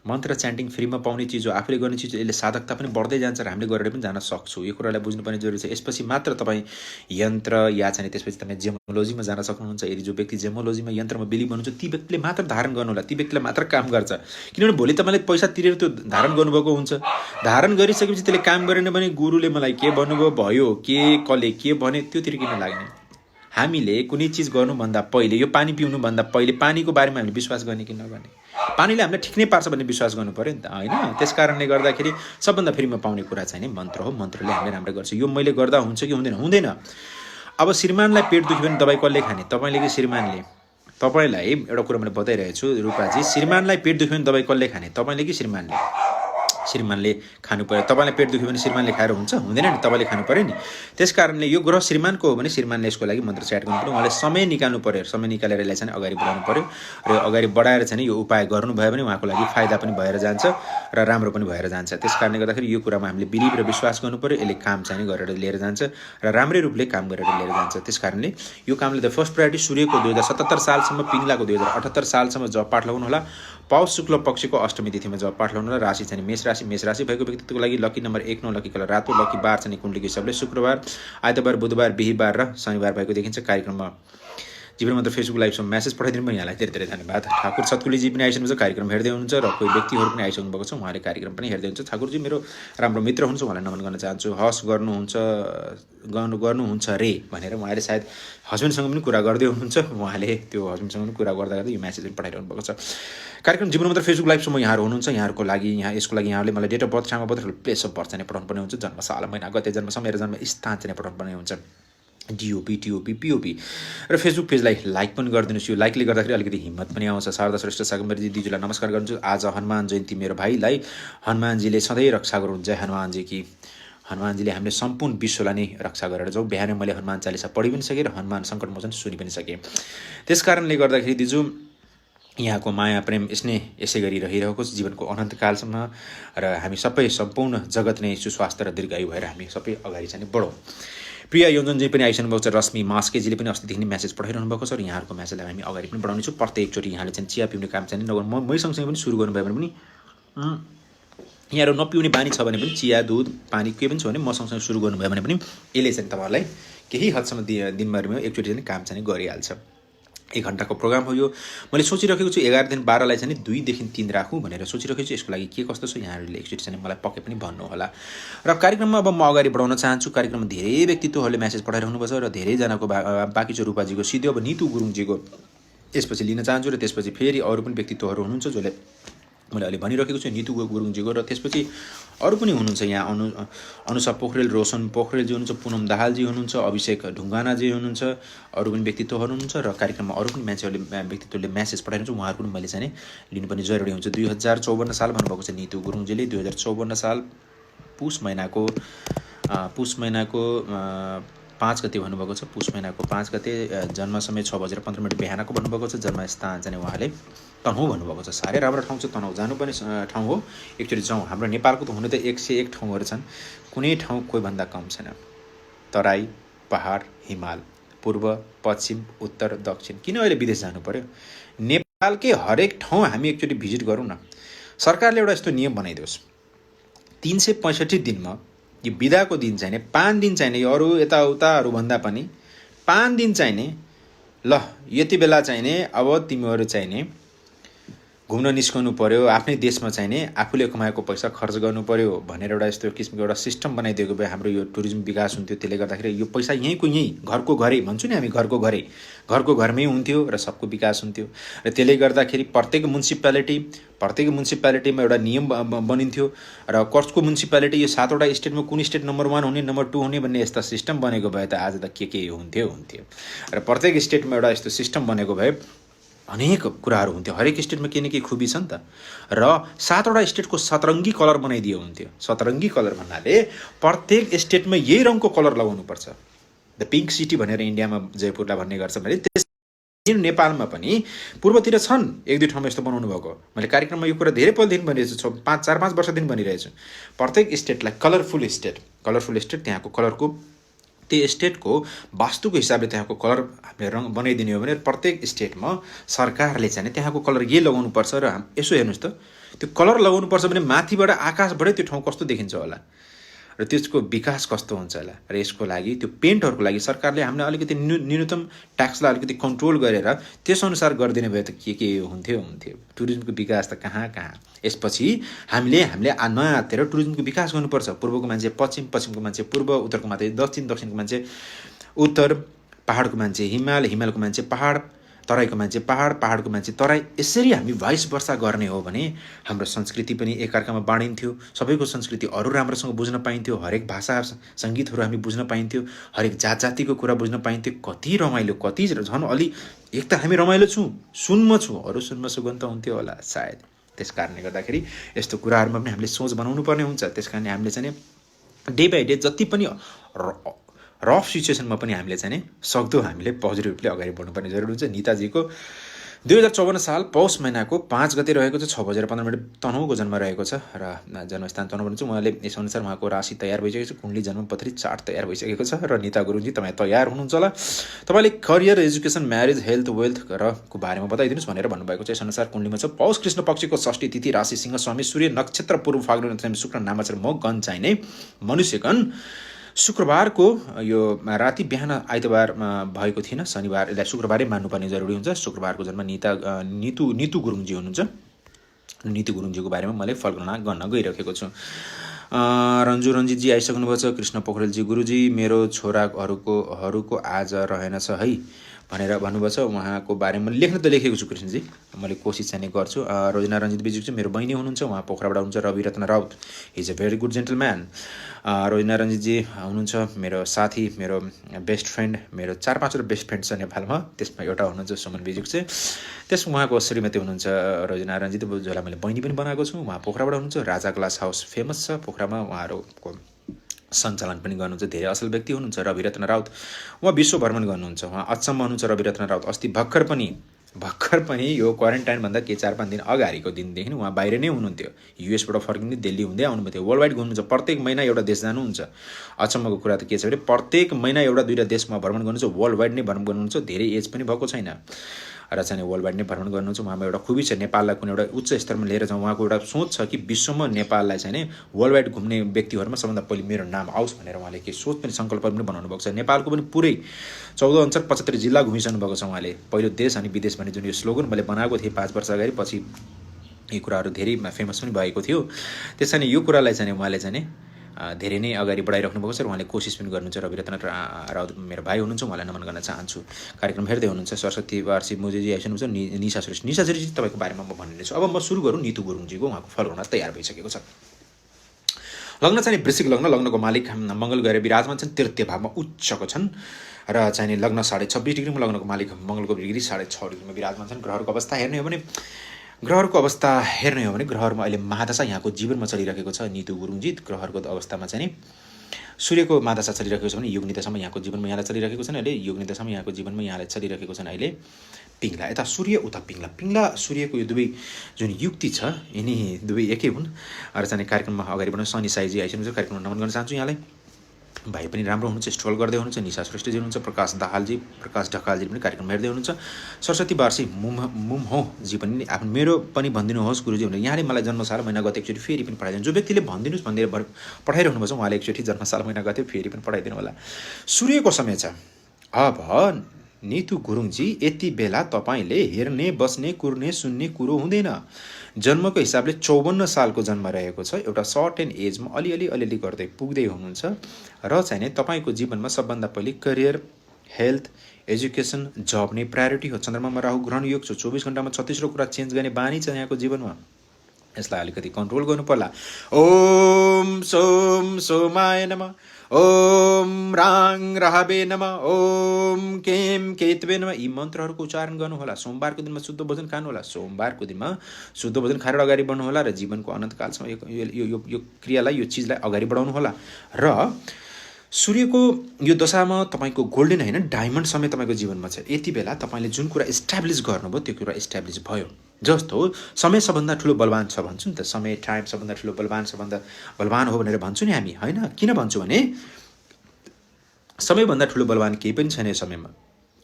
मन्त्र च्यान्टिङ फ्रीमा पाउने चिज हो। आफूले गर्ने चिज यसले साधकता पनि बढ्दै जान्छ र हामीले गरेर पनि जान सक्छौँ। यो कुरालाई बुझ्नुपर्ने जरुरी छ। यसपछि मात्र तपाईँ यन्त्र या चाहिँ त्यसपछि तपाईँ जेमोलोजीमा जान सक्नुहुन्छ। यदि जो व्यक्ति जेमोलोजीमा यन्त्रमा बिलिभ गर्नुहुन्छ ती व्यक्तिले मात्र धारण गर्नु होला, ती व्यक्तिले मात्र काम गर्छ। किनभने भोलि तपाईँले पैसा तिरेर त्यो धारण गर्नुभएको हुन्छ। धारण गरिसकेपछि त्यसले काम गरेन भने गुरुले मलाई के भन्नुभयो भयो, के कसले के भने त्योतिर किन लाग्ने। हामीले कुनै चिज गर्नुभन्दा पहिले, यो पानी पिउनुभन्दा पहिले पानीको बारेमा हामीले विश्वास गर्ने कि नगर्ने, पानीले हामीलाई ठिक नै पार्छ भन्ने विश्वास गर्नु पर्यो नि त, होइन। त्यस कारणले गर्दाखेरि सबभन्दा फ्रीमा पाउने कुरा चाहिँ नि मन्त्र हो। मन्त्रले हामीले राम्रो गर्छ। यो मैले गर्दा हुन्छ कि हुँदैन? हुँदैन। अब श्रीमानलाई पेट दुख्यो भने दबाई कसले खाने? तपाईँले कि श्रीमानले? तपाईँलाई एउटा कुरा मैले बताइरहेको छु रूपाजी, श्रीमानलाई पेट दुख्यो भने दबाई कसले खाने? तपाईँले कि श्रीमानले? श्रीमानले खानु पर्यो। तपाईँलाई पेट दुख्यो भने श्रीमानले खाएर हुन्छ? हुँदैन नि, तपाईँले खानु पर्यो नि। त्यस कारणले यो ग्रह श्रीमानको हो भने श्रीमानले यसको लागि मन्त्र च्याट गर्नु पर्यो। उहाँले समय निकाल्नु पर्यो। समय निकालेर यसलाई चाहिँ अगाडि बढाउनु पर्यो र अगाडि बढाएर चाहिँ यो उपाय गर्नुभयो भने उहाँको लागि फाइदा पनि भएर जान्छ र राम्रो पनि भएर जान्छ। त्यस कारणले गर्दाखेरि यो कुरामा हामीले बिलिभ र विश्वास गर्नु पर्यो। यसले काम चाहिँ गरेर लिएर जान्छ र राम्रै रूपले काम गरेर लिएर जान्छ। त्यस कारणले यो कामले द फर्स्ट प्रायोरिटी सूर्यको 2077 सालसम्म, पिङ्गलाको 2078 सालसम्म जप पाठ लगाउनु होला। पौष शुक्ल पक्षको अष्टमी तिथिमा जप पाठ लगाउनु होला। राशि चाहिँ मेष राशि भएको व्यक्तित्वको लागि लकी नम्बर 1 9, लकी कलर रातो, लकी बार चाहिँ कुण्डलीको हिसाबले शुक्रबार, आइतबार, बुधबार, बिहीबार र शनिबार भएको देखिन्छ। कार्यक्रममा जीवन मन्त्र फेसबुक लाइभसम्म मेसेज पठाइदिनु भयो। यहाँलाई धेरै धेरै धन्यवाद। ठाकुर सतकुलीजी पनि आइसक्नुहुन्छ, कार्यक्रम हेर्दै हुनुहुन्छ र कोही व्यक्तिहरू पनि आइसक्नु भएको छ, उहाँले कार्यक्रम पनि हेर्दै हुन्छ। ठाकुरजी मेरो राम्रो मित्र हुनुहुन्छ, उहाँलाई नमन गर्न चाहन्छु। हस् गर्नुहुन्छ रे भनेर उहाँले सायद हस्बेन्डसँग पनि कुरा गर्दै हुनुहुन्छ। उहाँले त्यो हस्बेन्डसँग पनि कुरा गर्दा गर्दै यो मेसेज पनि पठाइरहनु भएको छ। कार्यक्रम जीवन मन्त्र फेसबुक लाइभसम्म यहाँहरू हुनुहुन्छ। यहाँहरूको लागि यसको लागि यहाँले मलाई date of birth, time of birth, place of birth चाहिँ पठाउनु पर्ने हुन्छ। जन्म साल, महिना, गते, जन्म समय र जन्म स्थान चाहिँ पठाउनु पर्ने हुन्छ। डिओपी, टिओपी, पिओपी र फेसबुक पेजलाई लाइक पनि गरिदिनुहोस्। यो लाइकले गर्दाखेरि अलिकति हिम्मत पनि आउँछ। शारदा श्रेष्ठ सागम्बरी दिदीलाई नमस्कार गर्छु। आज हनुमान जयन्ती, मेरो भाइलाई हनुमानजीले सधैँ रक्षा गर्नुहुन्छ। जय हनुमानजी की। हनुमानजीले हामीले सम्पूर्ण विश्वलाई नै रक्षा गरेर जाउँ। बिहानै मैले हनुमान चालिसा पढि पनि सकेँ र हनुमान सङ्कट मोचन सुनि पनि सकेँ। त्यस कारणले गर्दाखेरि दिजु यहाँको माया प्रेम यसै गरी रहिरहेको छ जीवनको अनन्तकालसम्म र हामी सबै सम्पूर्ण जगत नै सुस्वास्थ्य र दीर्घायु भएर हामी सबै अगाडि चाहिँ बढौँ। प्रिया योजनजी पनि आइसक्नु भएको छ। रश्मि मास्केजीले पनि अस्तिदेखि नै मेसेज पठाइरहनु भएको छ र यहाँहरूको मेसेजलाई हामी अगाडि पनि बढाउने छौँ। प्रत्येकचोटि यहाँले चाहिँ चिया पिउने काम चाहिँ नगर्नु। मै सँगसँगै पनि सुरु गर्नुभयो भने पनि यहाँहरू नपिउने बानी छ भने पनि चिया, दुध, पानी के पनि छ भने म सँगसँगै सुरु गर्नुभयो भने पनि यसले चाहिँ तपाईँहरूलाई केही हदसम्म दिनभरिमा एकचोटि चाहिँ काम चाहिँ गरिहाल्छ। 1 घन्टाको प्रोग्राम हो यो। मैले सोचिरहेको छु 11 दिन 12लाई चाहिँ 2 देखि 3 राखौँ भनेर सोचिरहेको छु। यसको लागि के कस्तो छ यहाँहरूले एकचोटि चाहिँ मलाई पक्कै पनि भन्नुहोला। र कार्यक्रममा अब म अगाडि बढाउन चाहन्छु। कार्यक्रममा धेरै व्यक्तित्वहरूले मेसेज पठाइरहनु भएको छ र धेरैजनाको बाँकी छ। रूपाजीको सिधो अब नितु गुरुङजीको यसपछि लिन चाहन्छु र त्यसपछि फेरि अरू पनि व्यक्तित्वहरू हुनुहुन्छ जसले मैले अहिले भनिरहेको छु। नितु गुरुङजीको र त्यसपछि अरू पनि हुनुहुन्छ। यहाँ अनुषा पोखरेल, रोशन पोखरेलजी हुनुहुन्छ, पुनम दाहालजी हुनुहुन्छ, अभिषेक ढुङ्गानाजी हुनुहुन्छ, अरू पनि व्यक्तित्वहरू हुनुहुन्छ र कार्यक्रममा अरू पनि व्यक्तित्वले मेसेज पठाइनुहुन्छ। उहाँहरू पनि मैले चाहिँ लिनुपर्ने जरुरी हुन्छ। 2054 साल भन्नुभएको छ नितु गुरुङजीले। 2054 साल पुष महिनाको 5 गते भन्नुभएको छ। पुष महिनाको 5 गते, जन्म समय 6:15 बिहानको भन्नुभएको छ। जन्मस्थान चाहिँ उहाँले तनहुँ भन्नुभएको छ। साह्रै राम्रो ठाउँ छ तनहुँ, जानुपर्ने ठाउँ हो। एकचोटि जाउँ। हाम्रो नेपालको त हुनु त 101 ठाउँहरू छन्, कुनै ठाउँ कोहीभन्दा कम छैन। तराई, पहाड, हिमाल, पूर्व, पश्चिम, उत्तर, दक्षिण। किन अहिले विदेश जानु पर्यो? नेपालकै हरेक ठाउँ हामी एकचोटि भिजिट गरौँ न। सरकारले एउटा यस्तो नियम बनाइदियोस्, 365 दिनमा यो बिदाको दिन चाहिने 5 दिन चाहिने, अरू यताउताहरू भन्दा पनि 5 दिन चाहिने। ल यति बेला चाहिने अब तिमीहरू चाहिने घुम्न निस्कनु पर्यो, आफ्नै देशमा चाहिँ नि आफूले कमाएको पैसा खर्च गर्नु पर्यो भनेर एउटा यस्तो किसिमको एउटा सिस्टम बनाइदिएको भए हाम्रो यो टुरिज्म विकास हुन्थ्यो। त्यसले गर्दाखेरि यो पैसा यहीँको यहीँ घरको घरै भन्छु नि हामी, घरको घरमै हुन्थ्यो र सबको विकास हुन्थ्यो। र त्यसले गर्दाखेरि प्रत्येक म्युनिसिपालिटीमा एउटा नियम बनिन्थ्यो र कसको म्युनिसिपालिटी यो 7वटा स्टेटमा कुन स्टेट नम्बर 1 हुने, नम्बर 2 हुने भन्ने यस्ता सिस्टम बनेको भए त आज त के हुन्थ्यो। र प्रत्येक स्टेटमा एउटा यस्तो सिस्टम बनेको भए अनेक कुराहरू हुन्थ्यो। हरेक स्टेटमा के न के खुबी छ नि त। र 7वटा स्टेटको सतरङ्गी कलर बनाइदियो हुन्थ्यो। सतरङ्गी कलर भन्नाले प्रत्येक स्टेटमा यही रङको कलर लगाउनुपर्छ। द पिङ्क सिटी भनेर इन्डियामा जयपुरलाई भन्ने गर्छ भने त्यस नेपालमा पनि पूर्वतिर छन् 1-2 ठाउँमा यस्तो बनाउनु भएको। मैले कार्यक्रममा यो कुरा धेरै पहिलेदेखि भनिरहेको छु, 4-5 वर्षदेखि भनिरहेको छु। प्रत्येक स्टेटलाई कलरफुल स्टेट त्यहाँको कलरको त्यो स्टेटको वास्तुको हिसाबले त्यहाँको कलर हामीले रङ बनाइदिने हो भने प्रत्येक स्टेटमा सरकारले चाहिँ त्यहाँको कलर यही लगाउनुपर्छ। र यसो हेर्नुहोस् त, त्यो कलर लगाउनुपर्छ भने माथिबाट आकाशबाटै त्यो ठाउँ कस्तो देखिन्छ होला र त्यसको विकास कस्तो हुन्छ होला। र यसको लागि त्यो पेन्टहरूको लागि सरकारले हामीलाई अलिकति न्यूनतम ट्याक्सलाई अलिकति कन्ट्रोल गरेर त्यसअनुसार गरिदिने भए त के हुन्थ्यो। टुरिज्मको विकास त कहाँ। यसपछि हामीले नयाँ हातेर टुरिज्मको विकास गर्नुपर्छ। पूर्वको मान्छे पश्चिम, पश्चिमको मान्छे पूर्व, उत्तरको मान्छे दक्षिण, दक्षिणको मान्छे उत्तर, पहाडको मान्छे हिमाल, हिमालको मान्छे पहाड, तराईको मान्छे पहाड, पहाडको मान्छे तराई। यसरी हामी वाइस वर्षा गर्ने हो भने हाम्रो संस्कृति पनि एकअर्कामा बाँडिन्थ्यो। सबैको संस्कृति अरू राम्रोसँग बुझ्न पाइन्थ्यो। हरेक भाषा सङ्गीतहरू हामी बुझ्न पाइन्थ्यो। हरेक जातिको कुरा बुझ्न पाइन्थ्यो। कति रमाइलो, कति झन् अलि एक त हामी रमाइलो छौँ, सुनमा छौँ, अरू सुनमा सुगन्ध हुन्थ्यो होला सायद। त्यस कारणले गर्दाखेरि यस्तो कुराहरूमा पनि हामीले सोच बनाउनु पर्ने हुन्छ। त्यस कारण हामीले चाहिँ डे बाई डे जति पनि रफ सिचुएसनमा पनि हामीले चाहिँ सक्दो हामीले पोजिटिभ रूपले अगाडि बढ्नुपर्ने जरुरी हुन्छ। नेताजीको 2054 साल पौष महिनाको 5 गते रहेको छ, 6:15 तनहुँको जन्म रहेको छ र जन्मस्थान तनहुँ भन्छ। उहाँले यसअनुसार उहाँको राशि तयार भइसकेको छ, कुण्डली जन्मपत्री चार्ट तयार भइसकेको छ। र नीता गुरुङजी तपाईँ तयार हुनुहुन्छ होला। तपाईँले career, education, marriage, health, wealth को बारेमा बताइदिनुहोस् भनेर भन्नुभएको छ। यसअनुसार कुण्डलीमा छ पौष कृष्ण पक्षको षष्ठी तिथि, राशि सिंह, स्वामी सूर्य, नक्षत्र पूर्व फाल्गुन, शुक्र, नामाक्षर म, गण चाहिने मनुष्यगण। शुक्रबारको यो राति बिहान आइतबारमा भएको थिएन, शनिबार, यसलाई शुक्रबारै मान्नुपर्ने जरुरी हुन्छ। शुक्रबारको जन्म नितु गुरुङजी हुनुहुन्छ। नितु गुरुङजीको बारेमा मैले फलगणना गर्न गइरहेको छु। रन्जितजी आइसक्नुभएको छ। कृष्ण पोखरेलजी, गुरुजी मेरो छोराहरूको आज रहेनछ है भनेर भन्नुभएको छ। उहाँको बारेमा लेख्न त लेखेको छु कृष्णजी, मैले कोसिस चाहिँ गर्छु। रोजना रञ्जित बिजी चाहिँ मेरो बहिनी हुनुहुन्छ, उहाँ पोखराबाट हुनुहुन्छ। Ravi Ratna Raut, is a very good gentleman. Rojana Ranjitji हुनुहुन्छ मेरो साथी, मेरो बेस्ट फ्रेन्ड, मेरो 4-5 बेस्ट फ्रेन्ड छ नेपालमा, त्यसमा एउटा हुनुहुन्छ सुमन बिजुक चाहिँ। त्यस उहाँको श्रीमती हुनुहुन्छ रोजना रञ्जित, जसलाई मैले बहिनी पनि बनाएको छु। उहाँ पोखराबाट हुनुहुन्छ। राजा ग्लास हाउस फेमस छ पोखरामा, उहाँहरूको सञ्चालन पनि गर्नुहुन्छ। धेरै असल व्यक्ति हुनुहुन्छ। रविरत्न राउत, उहाँ विश्व भ्रमण गर्नुहुन्छ, उहाँ अचम्म हुनुहुन्छ। रविरत्न राउत अस्ति भर्खर पनि यो क्वारेन्टाइनभन्दा 4-5 दिन अगाडिको दिनदेखि उहाँ बाहिर नै हुनुहुन्थ्यो। युएसबाट फर्किँदै दिल्ली हुँदै आउनुभएको थियो। वर्ल्ड वाइड घुम्नुहुन्छ, प्रत्येक महिना एउटा देश जानुहुन्छ। अचम्मको कुरा त के छ भने प्रत्येक महिना एउटा 2टा देशमा भ्रमण गर्नुहुन्छ। वर्ल्ड वाइड नै भ्रमण गर्नुहुन्छ। धेरै एज पनि भएको छैन र चाहिँ वर्ल्ड वाइड नै भ्रमण गर्नुहुन्छ। उहाँमा एउटा खुबी छ, नेपाललाई कुनै एउटा उच्च स्तरमा लिएर जाउँ। उहाँको एउटा सोच छ कि विश्वमा नेपाललाई चाहिँ वर्ल्ड वाइड घुम्ने व्यक्तिहरूमा सबभन्दा पहिले मेरो नाम आओस् भनेर उहाँले के सोच पनि सङ्कल्प पनि बनाउनु भएको छ। नेपालको पनि पुरै 14 अञ्चल 75 जिल्ला घुमिसक्नु भएको छ उहाँले। पहिलो देश अनि विदेश भन्ने जुन यो स्लोगन मैले बनाएको थिएँ 5 वर्ष अगाडि, पछि यी कुराहरू धेरै फेमस पनि भएको थियो। त्यस कारण यो कुरालाई चाहिँ उहाँले चाहिँ धेरै नै अगाडि बढाइराख्नु भएको छ र उहाँले कोसिस पनि गर्नुहुन्छ। रविरत्न राउत मेरो भाइ हुनुहुन्छ, उहाँलाई नमन गर्न चाहन्छु। कार्यक्रम हेर्दै हुनुहुन्छ। सरस्वती वार्षिक मुजेजी आइसक्नुहुन्छ। निशा श्रेष्ठी तपाईँको बारेमा म भनिदिन्छु। अब म सुरु गरौँ नितु गुरुङजीको। उहाँको फलगणना तयार भइसकेको छ। लग्न चाहिँ वृश्चिक लग्न, लग्नको मालिक मङ्गल गएर विराजमान छन्, तृतीय भावमा उच्चको छन् र चाहिँ लग्न 26.5 डिग्रीमा, लग्नको मालिक मङ्गलको डिग्री 6.5 डिग्रीमा विराजमान छन्। ग्रहहरूको अवस्था हेर्ने हो भने ग्रहहरूमा अहिले महादशा यहाँको जीवनमा चलिरहेको छ। नितु गुरुङजी ग्रहहरूको अवस्थामा चाहिँ सूर्यको महादशा चलिरहेको छ भने योगनिदशामा यहाँको जीवनमा यहाँलाई चलिरहेको छन्। अहिले योगनिदशामा यहाँको जीवनमा यहाँलाई चलिरहेको छन् अहिले पिङ्ला। यता सूर्य उता पिङ्ला सूर्यको यो दुवै जुन युक्ति छ, यिनी दुवै एकै हुन्। र चाहिँ कार्यक्रममा अगाडि बढ्नु। सनी साईजी आइसक्नुहुन्छ, कार्यक्रममा नमन गर्न चाहन्छु यहाँलाई। भाइ पनि राम्रो हुनुहुन्छ, स्ट्रल गर्दै हुनुहुन्छ। निशा श्रेष्ठजी हुनुहुन्छ। प्रकाश ढकालजी पनि कार्यक्रम हेर्दै हुनुहुन्छ। सरस्वती वार्षिक मुमहोजी पनि मेरो पनि भनिदिनुहोस् गुरुजी भनेर यहाँले मलाई जन्मसाल महिना गते एकचोटि फेरि पनि पठाइदिनु। जो व्यक्तिले भनिदिनुहोस् भनेर पठाइरहनु भएको छ उहाँले एकचोटि जन्मसाल महिना गते फेरि पनि पठाइदिनु होला। सूर्यको समय छ अब नितु गुरुङजी, यति बेला तपाईँले हेर्ने, बस्ने, कुर्ने, सुन्ने कुरो हुँदैन। जन्मको हिसाबले 54 सालको जन्म रहेको छ। एउटा सर्ट एन्ड एजमा अलिअलि गर्दै पुग्दै हुनुहुन्छ र चाहिँ नि तपाईँको जीवनमा सबभन्दा पहिले करियर, हेल्थ, एजुकेसन, जब नै प्रायोरिटी हो। चन्द्रमामा राहु ग्रहण योग छ। 24 घण्टामा 36 कुरा चेन्ज गर्ने बानी छ यहाँको जीवनमा। यसलाई अलिकति कन्ट्रोल गर्नु पर्ला। ओम सोम सोमाय नमः, ओम राङ राहवे नमः, ओम केम केतवे नमः। यी मन्त्रहरूको उच्चारण गर्नुहोला। सोमबारको दिनमा शुद्ध भोजन खानुहोला। सोमबारको दिनमा शुद्ध भोजन खाएर अगाडि बढ्नुहोला र जीवनको अनन्तकालसम्म यो क्रियालाई, यो चिजलाई अगाडि बढाउनु होला। र सूर्यको यो दशामा तपाईँको गोल्डन होइन, डायमन्ड समय तपाईँको जीवनमा छ। यति बेला तपाईँले जुन कुरा इस्टाब्लिस गर्नुभयो त्यो कुरा इस्टाब्लिस भयो। जस्तो समय सबभन्दा ठुलो बलवान छ भन्छु नि त। समय, टाइम सबभन्दा ठुलो बलवान, सबभन्दा बलवान हो भनेर भन्छु नि हामी, होइन? किन भन्छु भने समयभन्दा ठुलो बलवान केही पनि छैन यो समयमा,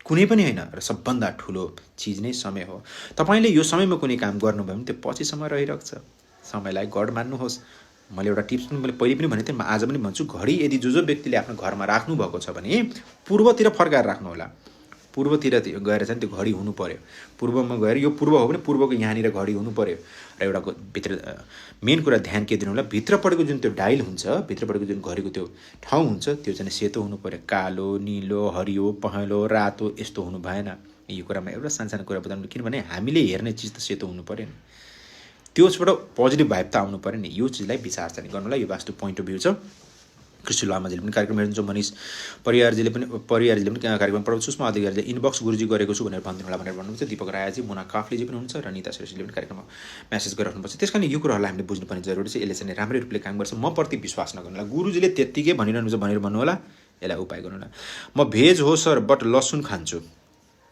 कुनै पनि होइन। र सबभन्दा ठुलो चिज नै समय हो। तपाईँले यो समयमा कुनै काम गर्नुभयो भने त्यो पछिसम्म रहिरहेको छ। समयलाई गड मान्नुहोस्। मैले एउटा टिप्स पनि मैले पहिले पनि भनेको थिएँ, म आज पनि भन्छु। घडी यदि जो व्यक्तिले आफ्नो घरमा राख्नुभएको छ भने पूर्वतिर फर्काएर राख्नु होला। पूर्वतिर गएर चाहिँ त्यो घडी हुनु पर्यो। पूर्वमा गएर, यो पूर्व हो भने पूर्वको यहाँनिर घडी हुनु पर्यो। र एउटा भित्र मेन कुरा ध्यान के दिनु होला, भित्रपट्टिको जुन त्यो डायल हुन्छ, भित्रपट्टिको जुन घडीको त्यो ठाउँ हुन्छ, त्यो चाहिँ सेतो हुनु पर्यो। कालो, निलो, हरियो, पहेँलो, रातो यस्तो हुनु भएन। यो कुरामा एउटा सानसानो कुरा बताउनु, किनभने हामीले हेर्ने चिज त सेतो हुनु पर्यो नि। त्यसबाट पोजिटिभ भाइब त आउनु पर्यो नि। यो चिजलाई विचार चाहिँ गर्नुलाई यो वास्तु पोइन्ट अफ भ्यू छ। कृष्ण लामाजीले पनि कार्यक्रम हेर्नुहुन्छ, मनिष परियारजीले पनि कार्यक्रम पढाउँछु, सुषमा अधिकारीले इनबक्स गुरुजी गरेको छु भनेर भनिदिनु होला भनेर भन्नुहुन्छ। दीपक रायजी, मुना काफ्लेजी पनि हुनुहुन्छ र निता श्रेष्ठीले पनि कार्यक्रममा मेसेज गरिराख्नुपर्छ। त्यस कारण यो कुराहरूलाई हामीले बुझ्नुपर्ने जरुरी छ। यसले चाहिँ राम्रै रूपले काम गर्छ। म प्रति विश्वास नगर्नु होला। गुरुजीले त्यत्तिकै भनिरहनुहुन्छ भनेर भन्नु होला, यसलाई उपाय गर्नु होला। म भेज हो सर, बट लसुन खान्छु।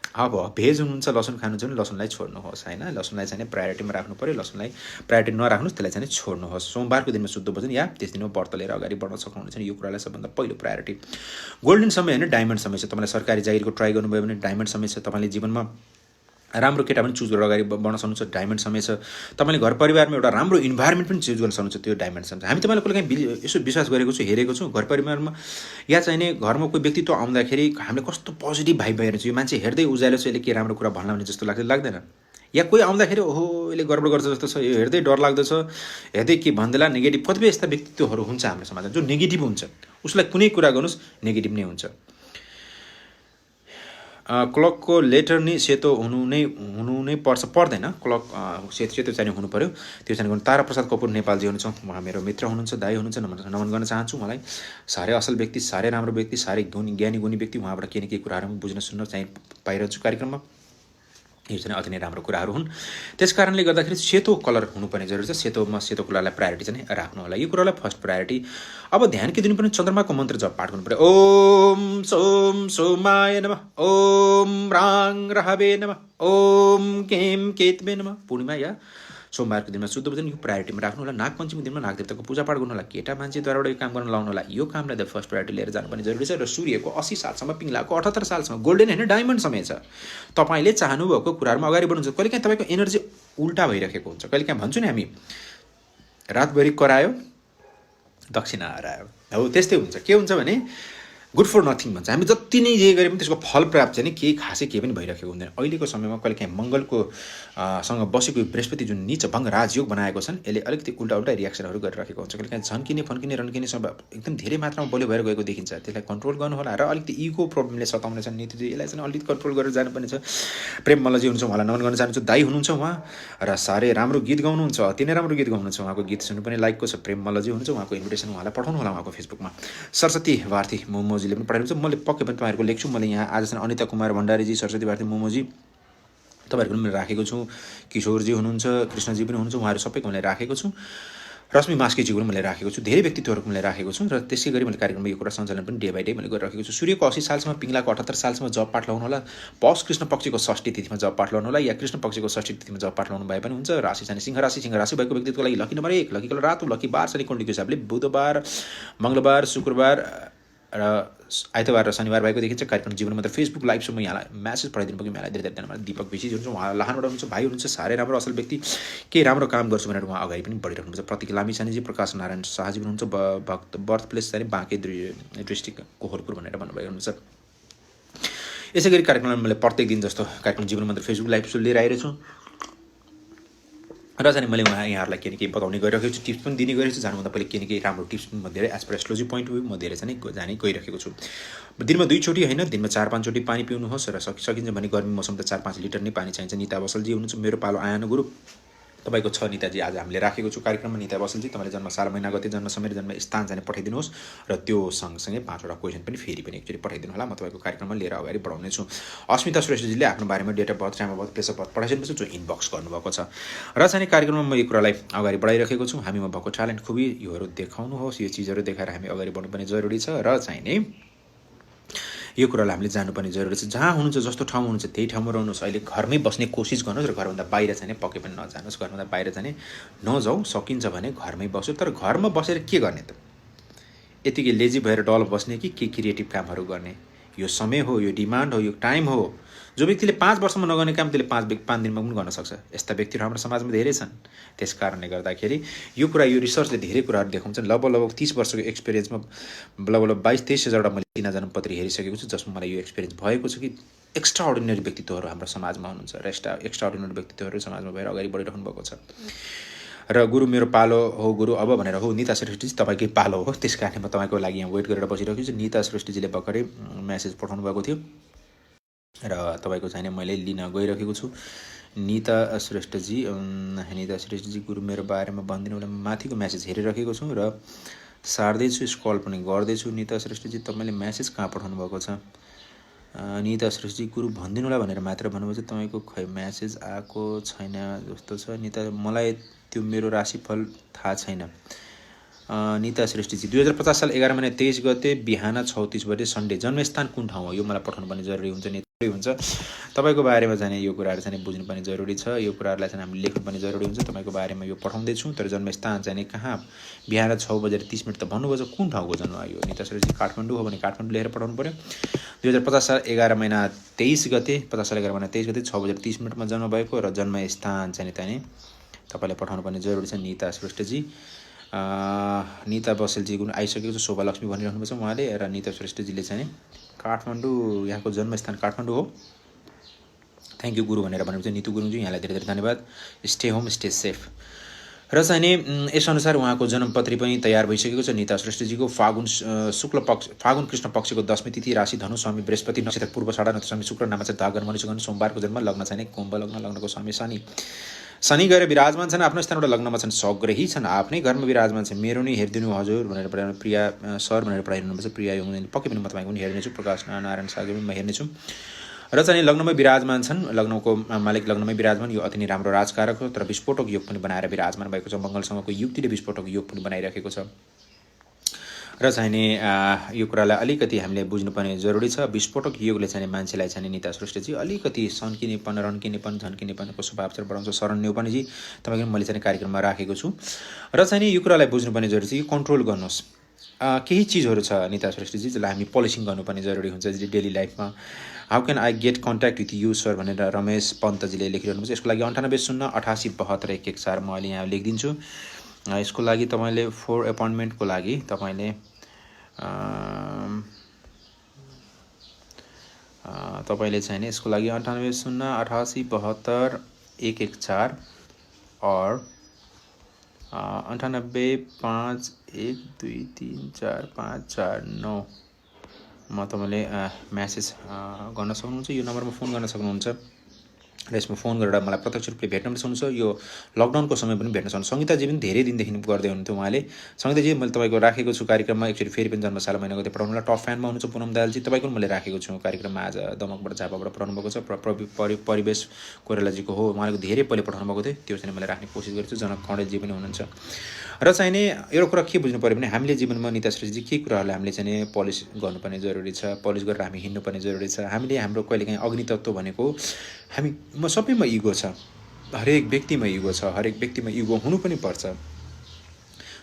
अब भेज हुनुहुन्छ, लसुन खानुहुन्छ भने लसुनलाई छोड्नुहोस्, होइन? लसुनलाई चाहिँ प्रायोरिटीमा राख्नु पऱ्यो। लसुनलाई प्रायोरिटी नराख्नुहोस्, त्यसलाई चाहिँ छोड्नुहोस्। सोमबारको दिनमा शुद्ध भोजन या त्यस दिनमा व्रत लिएर अगाडि बढ्न सक्नुहुनेछ। यो कुरालाई सबभन्दा पहिलो प्रायोरिटी। गोल्डन समय होइन, डायमन्ड समय छ। तपाईँलाई सरकारी जागिरको ट्राई गर्नुभयो भने डायमन्ड समय छ। तपाईँले जीवनमा राम्रो केटा पनि चुज गरेर अगाडि बढ्न सक्नुहुन्छ, डायमन्ड समय छ। तपाईँले घर परिवारमा एउटा राम्रो इन्भाइरोमेन्ट पनि चुज गर्न सक्नुहुन्छ, त्यो डायमन्ड समय छ। हामी तपाईँलाई कहिले काहीँ यसो विश्वास गरेको छु, हेरेको छु घर परिवारमा या चाहिँ घरमा कोही व्यक्तित्व आउँदाखेरि हामीले कस्तो पोजिटिभ भाइब भइरहेको छ। यो मान्छे हेर्दै उज्यालो छ, यसले के राम्रो कुरा भन्ला भने जस्तो लाग्दैन। या कोही आउँदाखेरि ओहो यसले गडबड गर्छ जस्तो छ, यो हेर्दै डर लाग्दछ, हेर्दै के भन्दैला, नेगेटिभ। कतिपय यस्ता व्यक्तित्वहरू हुन्छ हाम्रो समाजमा जो नेगेटिभ हुन्छ। उसलाई कुनै कुरा गर्नुहोस् नेगेटिभ नै हुन्छ। क्लकको लेटर नै सेतो हुनु नै पर्दैन। क्लक सेतो चाहिँ हुनु पर्यो। त्यो चाहिँ गर्नु। तारा प्रसाद कपुर नेपालजी हुनुहुन्छ, उहाँ मेरो मित्र हुनुहुन्छ, दाइ हुनुहुन्छ। नमन गर्न चाहन्छु। मलाई साह्रै असल व्यक्ति, साह्रै राम्रो व्यक्ति, साह्रै ज्ञानी गुणी व्यक्ति। उहाँबाट केही न केही कुराहरू बुझ्न सुन्न चाहिँ पाइरहन्छु कार्यक्रममा। यो चाहिँ अति नै राम्रो कुराहरू हुन्। त्यस कारणले गर्दाखेरि सेतो कलर हुनुपर्ने जरुरी छ। सेतोमा सेतो कलरलाई प्रायोरिटी चाहिँ राख्नु होला। यो कुरालाई फर्स्ट प्रायोरिटी। अब ध्यान के दिनु पर्ने, चन्द्रमाको मन्त्र जप पाठ गर्नु पर्यो। ओम सोम सोमाय नमः, ओम राङ राहवे नमः, ओम केम केतवे नमः। पूर्णिमा या सोमबारको दिनमा शुद्ध भोजन यो प्रायोरिटीमा राख्नु होला। नागपञ्चमीको दिनमा नागदेवताको पूजापाठ गर्नु होला। केटा मान्छेद्वाराबाट यो काम गर्न लाउनु होला। यो कामलाई त फर्स्ट प्रायोरिटी लिएर जानुपर्ने जरुरी छ। र सूर्यको 80 सालसम्म, पिङ्गलाको 78 सालसम्म गोल्डन होइन डायमन्ड समय छ। तपाईँले चाहनुभएको कुराहरूमा अगाडि बढ्नुहुन्छ। कहिलेकाहीँ तपाईँको एनर्जी उल्टा भइरहेको हुन्छ। कहिलेकाहीँ भन्छु नि हामी, रातभरि करायो दक्षिणा हरायो, हो त्यस्तै हुन्छ। के हुन्छ भने गुड फर नथिङ भन्छ। हामी जति नै जे गरे पनि त्यसको फल प्राप्त चाहिँ केही खासै केही पनि भइरहेको हुँदैन। अहिलेको समयमा कहिलेकाहीँ मङ्गलको सँग बसेको बृहस्पति जुन नीच भङ्ग राजयोग बनाएको छन्, यसले अलिकति उल्टा रियाक्सनहरू गरिरहेको हुन्छ। कहिलेकाहीँ झन्किने फन्किने रन्किने स्वभाव एकदम धेरै मात्रामा बलियो भएर गएको देखिन्छ। त्यसलाई कन्ट्रोल गर्नु होला। र अलिकति इगो प्रब्लमले सताउने छन् नीतिजी, यसलाई चाहिँ अलिकति कन्ट्रोल गरेर जानुपर्ने छ। प्रेम मल्लजी हुनुहुन्छ, उहाँलाई नमन गर्न चाहन्छु। दाई हुनुहुन्छ उहाँ, र साह्रै राम्रो गीत गाउनुहुन्छ, अति नै राम्रो गीत गाउनुहुन्छ। उहाँको गीत सुन्नु पनि लाइकको छ। प्रेम मल्लजी हुनुहुन्छ, उहाँको इन्भिटेसन उहाँलाई पठाउनु होला उहाँको फेसबुकमा। सरस्वती भारती मोमोजीले पनि पठाइदिनुहुन्छ। मैले पक्कै पनि तपाईँहरूको लेख्छु। मैले यहाँ आजसम्म अनिता कुमार भण्डारीजी, सरस्वती भारती मोमोजी तपाईँहरूको पनि मैले राखेको छु। किशोरजी हुनुहुन्छ, कृष्णजी पनि हुनुहुन्छ, उहाँहरू सबैको मैले राखेको छु। रश्मि मास्केजीको पनि मैले राखेको छु। धेरै व्यक्तित्वहरूको मैले राखेको छु। र त्यसै गरी मैले कार्यक्रममा यो कुरा सञ्चालन पनि डे बाई डे मैले गरिराखेको छु। सूर्यको 80 सालसम्म, पिङ्गलाको 78 सालसम्म जप पाठ लाउनु होला। पौष कृष्ण पक्षको षष्ठी तिथिमा जप पाठ लाउनु होला, या कृष्ण पक्षको षष्ठी तिथिमा जप पाठ लाउनु भए पनि हुन्छ। राशि चाहिँ सिंह राशि भएको व्यक्तित्वको लागि लकी नम्बर 1, लकी कलर रातो, लकी बार शनि कुण्डलीको हिसाबले बुधबार, मङ्गलबार, शुक्रबार र आइतबार र शनिबार भएको देखिन्छ। कार्यक्रम जीवन मात्र फेसबुक लाइभ छ। म यहाँलाई मेसेज पठाइदिनु पऱ्यो। यहाँलाई धेरै धन्यवाद। दीपक विशी हुनुहुन्छ, उहाँ लाहानबाट हुनुहुन्छ, भाइ हुनुहुन्छ, साह्रै राम्रो असल व्यक्ति, केही राम्रो काम गर्छु भनेर उहाँ अगाडि पनि बढिरहनुहुन्छ। प्रतीक लामिछानेजी, प्रकाश नारायण शाहजी हुनुहुन्छ, भक्त बर्थ प्लेस चाहिँ बाँके डिस्ट्रिक्ट कोहलपुर भनेर भन्नुभएको हुनुहुन्छ। यसै गरी कार्यक्रममा मैले प्रत्येक दिन जस्तो कार्यक्रम जीवन मन्त्र फेसबुक लाइभ सो लिएर आइरहेको छु र चाहिँ मैले यहाँहरूलाई केही न केही बताउने गरिरहेको छु, टिप्स पनि दिने गरेको छु। जानुभन्दा पहिले केही न केही राम्रो टिप्स पनि म धेरै as per astrology point of view म धेरै चाहिँ जाने गइरहेको छु। दिनमा 2 चोटि होइन, दिनमा 4-5 चोटि पानी पिउनुहोस् र सकिन्छ भने गर्मी मौसम त 4-5 लिटर नै पानी चाहिन्छ। निता बसलजी हुनुहुन्छ मेरो पालो आयान गुरु, तपाईँको छ निताजी आज हामीले राखेको छु कार्यक्रममा। निता बसलजी तपाईँले जन्म साल महिना गते जन्म समय र जन्म स्थान चाहिँ पठाइदिनुहोस् र त्यो सँगसँगै 5वटा क्वेसन पनि फेरि पनि एकचोटि पठाइदिनु होला, म तपाईँको कार्यक्रममा लिएर अगाडि बढाउने छु। अस्मिता श्रेष्ठजीले आफ्नो बारेमा date of birth, time of birth, place of birth पठाइसकेपछि जो इनबक्स गर्नुभएको छ र चाहिँ कार्यक्रममा म यो कुरालाई अगाडि बढाइरहेको छु। हामीमा भएको ट्यालेन्ट खुबी योहरू देखाउनुहोस्, यो चिजहरू देखाएर हामी अगाडि बढ्नुपर्ने जरुरी छ र चाहिँ नि यो कुरालाई हामीले जानुपर्ने जरुरी छ। जहाँ हुनुहुन्छ, जस्तो ठाउँमा हुनुहुन्छ त्यही ठाउँमा रहनुहोस्। अहिले घरमै बस्ने कोसिस गर्नुहोस् र घरभन्दा बाहिर चाहिँ पक्कै पनि नजानुहोस्। घरभन्दा बाहिर चाहिँ नजाऊ, सकिन्छ भने घरमै बस्यो। तर घरमा बसेर के गर्ने त? यतिकै लेजी भएर डल बस्ने कि के क्रिएटिभ कामहरू गर्ने? यो समय हो, यो डिमान्ड हो, यो टाइम हो। जो व्यक्तिले 5 वर्षमा नगर्ने काम त्यसले 5 दिनमा पनि गर्न सक्छ। यस्ता व्यक्तिहरू हाम्रो समाजमा धेरै छन्। त्यस कारणले गर्दाखेरि यो कुरा, यो रिसर्चले धेरै कुराहरू देखाउँछन्। लगभग 30 वर्षको एक्सपिरियन्समा लगभग 22-23 हजारवटा मैले चिना जन्मपत्री हेरिसकेको छु, जसमा मलाई यो एक्सपिरियन्स भएको छ कि एक्स्ट्रा अर्डिनरी व्यक्तित्वहरू हाम्रो समाजमा हुनुहुन्छ र एक्स्ट्रा अर्डिनरी व्यक्तित्वहरू समाजमा भएर अगाडि बढिरहनु भएको छ। र गुरु मेरो पालो हो गुरु अब भनेर हो निता श्रेष्ठजी तपाईँकै पालो हो, त्यस कारणले म तपाईँको लागि यहाँ वेट गरेर बसिरहेको छु। निता श्रेष्ठजीले भर्खरै मेसेज पठाउनु भएको थियो र तपाईँको चाहिँ मैले लिन गइरहेको छु। निता श्रेष्ठजी गुरु मेरो बारेमा भनिदिनु होला। माथिको मेसेज हेरिरहेको छु र सार्दैछु, स्क्रल पनि गर्दैछु। निता श्रेष्ठजी तपाईँले मेसेज कहाँ पठाउनु भएको छ? निता श्रेष्ठजी गुरु भनिदिनु होला भनेर मात्र भन्नुभएको छ। तपाईँको खै मेसेज आएको छैन जस्तो छ। निता मलाई त्यो मेरो राशिफल थाहा छैन। निता श्रेष्ठजी 2050 साल 11 महिना 23 गते बिहान 6:30 बजे सन्डे, जन्मस्थान कुन ठाउँ हो यो मलाई पठाउनु पर्ने जरुरी हुन्छ। हुन्छ तपाईँको बारेमा चाहिँ यो कुराहरू चाहिँ बुझ्नुपर्ने जरुरी छ। यो कुराहरूलाई चाहिँ हामीले लेख्नुपर्ने जरुरी हुन्छ। तपाईँको बारेमा यो पठाउँदैछु, तर जन्मस्थान चाहिँ कहाँ? बिहान 6:30 त भन्नुभएको छ। कुन ठाउँको जन्म यो? निता श्रेष्ठजी काठमाडौँ हो भने काठमाडौँ लेखेर पठाउनु पऱ्यो। 2050 साल 11 महिना 23 गते 50 साल 11 महिना 23 गते 6:30 जन्म भएको र जन्मस्थान चाहिँ तपाईँले पठाउनु पर्ने जरुरी छ। निता श्रेष्ठजी निता बसेलजी आइसकेको छ। शोभा लक्ष्मी भनिरहनु भएको छ उहाँले। र निता श्रेष्ठजीले चाहिँ काठमाडौँ, यहाँको जन्मस्थान काठमाडौँ हो। थ्याङ्क यू गुरु भनेर भनेपछि नितु गुरुङजी, यहाँलाई धेरै धेरै धन्यवाद। Stay home stay safe. र चाहिँ नि यसअनुसार उहाँको जन्मपत्री पनि तयार भइसकेको छ। निता श्रेष्ठजीको फागुन कृष्ण पक्षको 10वीं तिथि, राशि धनु, स्वामी बृहस्पति, नक्षत्र पूर्वाषाढा, स्वामी शुक्र, नामाक्षर धागन मनिसगन, सोमबारको जन्म, लग्न चाहिँ कुम्भ लग्न, लग्नको स्वामी शनि गएर विराजमान छन्। आफ्नो स्थानबाट लग्नमा छन्, सग्रही छन्, आफ्नै घरमा विराजमान छन्। मेरो नि हेरिदिनु हजुर भनेर पढाउनु प्रिया सर भनेर पढाइरहनु पर्छ। प्रिया पक्कै पनि म तपाईँको पनि हेर्नेछु। प्रकाश नारायण सागर पनि म हेर्नेछु। र चाहिँ लग्नमै विराजमान छन्। लग्नको मालिक लग्नमै विराजमान, यो अति नै राम्रो राजकारक हो। तर विस्फोटक योग पनि बनाएर विराजमान भएको छ। मङ्गलसँगको युक्तिले विस्फोटक योग पनि बनाइराखेको छ। र चाहिँ नि यो कुरालाई अलिकति हामीले बुझ्नुपर्ने जरुरी छ। विस्फोटक योगले चाहिँ मान्छेलाई चाहिँ निता श्रेष्ठजी अलिकति सन्किनेपन, रन्किनेपन, झन्किनेपनको स्वभाव चाहिँ बढाउँछ। शरण न्यौपानेजी तपाईँको मैले चाहिँ कार्यक्रममा राखेको छु। र चाहिँ नि यो कुरालाई बुझ्नुपर्ने जरुरी छ कि कन्ट्रोल गर्नुहोस्। केही चिजहरू छ निता श्रेष्ठजी जसलाई हामी पोलिसिङ गर्नुपर्ने जरुरी हुन्छ डेली लाइफमा। How can I get contact with you sir भनेर रमेश पन्तजीले लेखिरहनुहुन्छ। यसको लागि 98 0 88 72 114 म अहिले यहाँ लेखिदिन्छु। यसको लागि तपाईँले 4 एपोइन्टमेन्टको लागि तपाईँले चाहिँ यसको लागि 98 0 88 72 114 और 98 5 1 2 3 4 5 4 9 म तपाईँले मेसेज गर्न सक्नुहुन्छ। यो नम्बरमा फोन गर्न सक्नुहुन्छ र यसमा फोन गरेर मलाई प्रत्यक्ष रूपले भेट्न पनि सक्नुहुन्छ। यो लकडाउनको समय पनि भेट्न सक्नुहुन्छ। सङ्गीताजी पनि धेरै दिनदेखि गर्दै हुनुहुन्थ्यो उहाँले। सङ्गीताजी मैले तपाईँको राखेको छु कार्यक्रममा, एकचोटि फेरि पनि जन्मसाल महिना गते पढाउनु होला। टप फ्यानमा हुनुहुन्छ पुनम दालजी, तपाईँको पनि मैले राखेको छु कार्यक्रममा। आज दमकबाट झापाबाट पढाउनु भएको छ। परिवेश कोइरालाजीको हो, उहाँले धेरै पहिले पठाउनु भएको थियो, त्यो चाहिँ मैले राख्ने कोसिस गरेको छु। जनक कणेलजी पनि हुनुहुन्छ। र चाहिँ नि एउटा कुरा के बुझ्नु पऱ्यो भने हामीले जीवनमा निता श्रेष्ठजी के कुराहरूलाई हामीले चाहिँ पोलिस गर्नुपर्ने जरुरी छ, पोलिस गरेर हामी हिँड्नुपर्ने जरुरी छ। हामीले हाम्रो कहिलेकाहीँ अग्नितत्व भनेको म सबैमा इगो छ, हरेक व्यक्तिमा इगो छ, हरेक व्यक्तिमा इगो हुनु पनि पर्छ।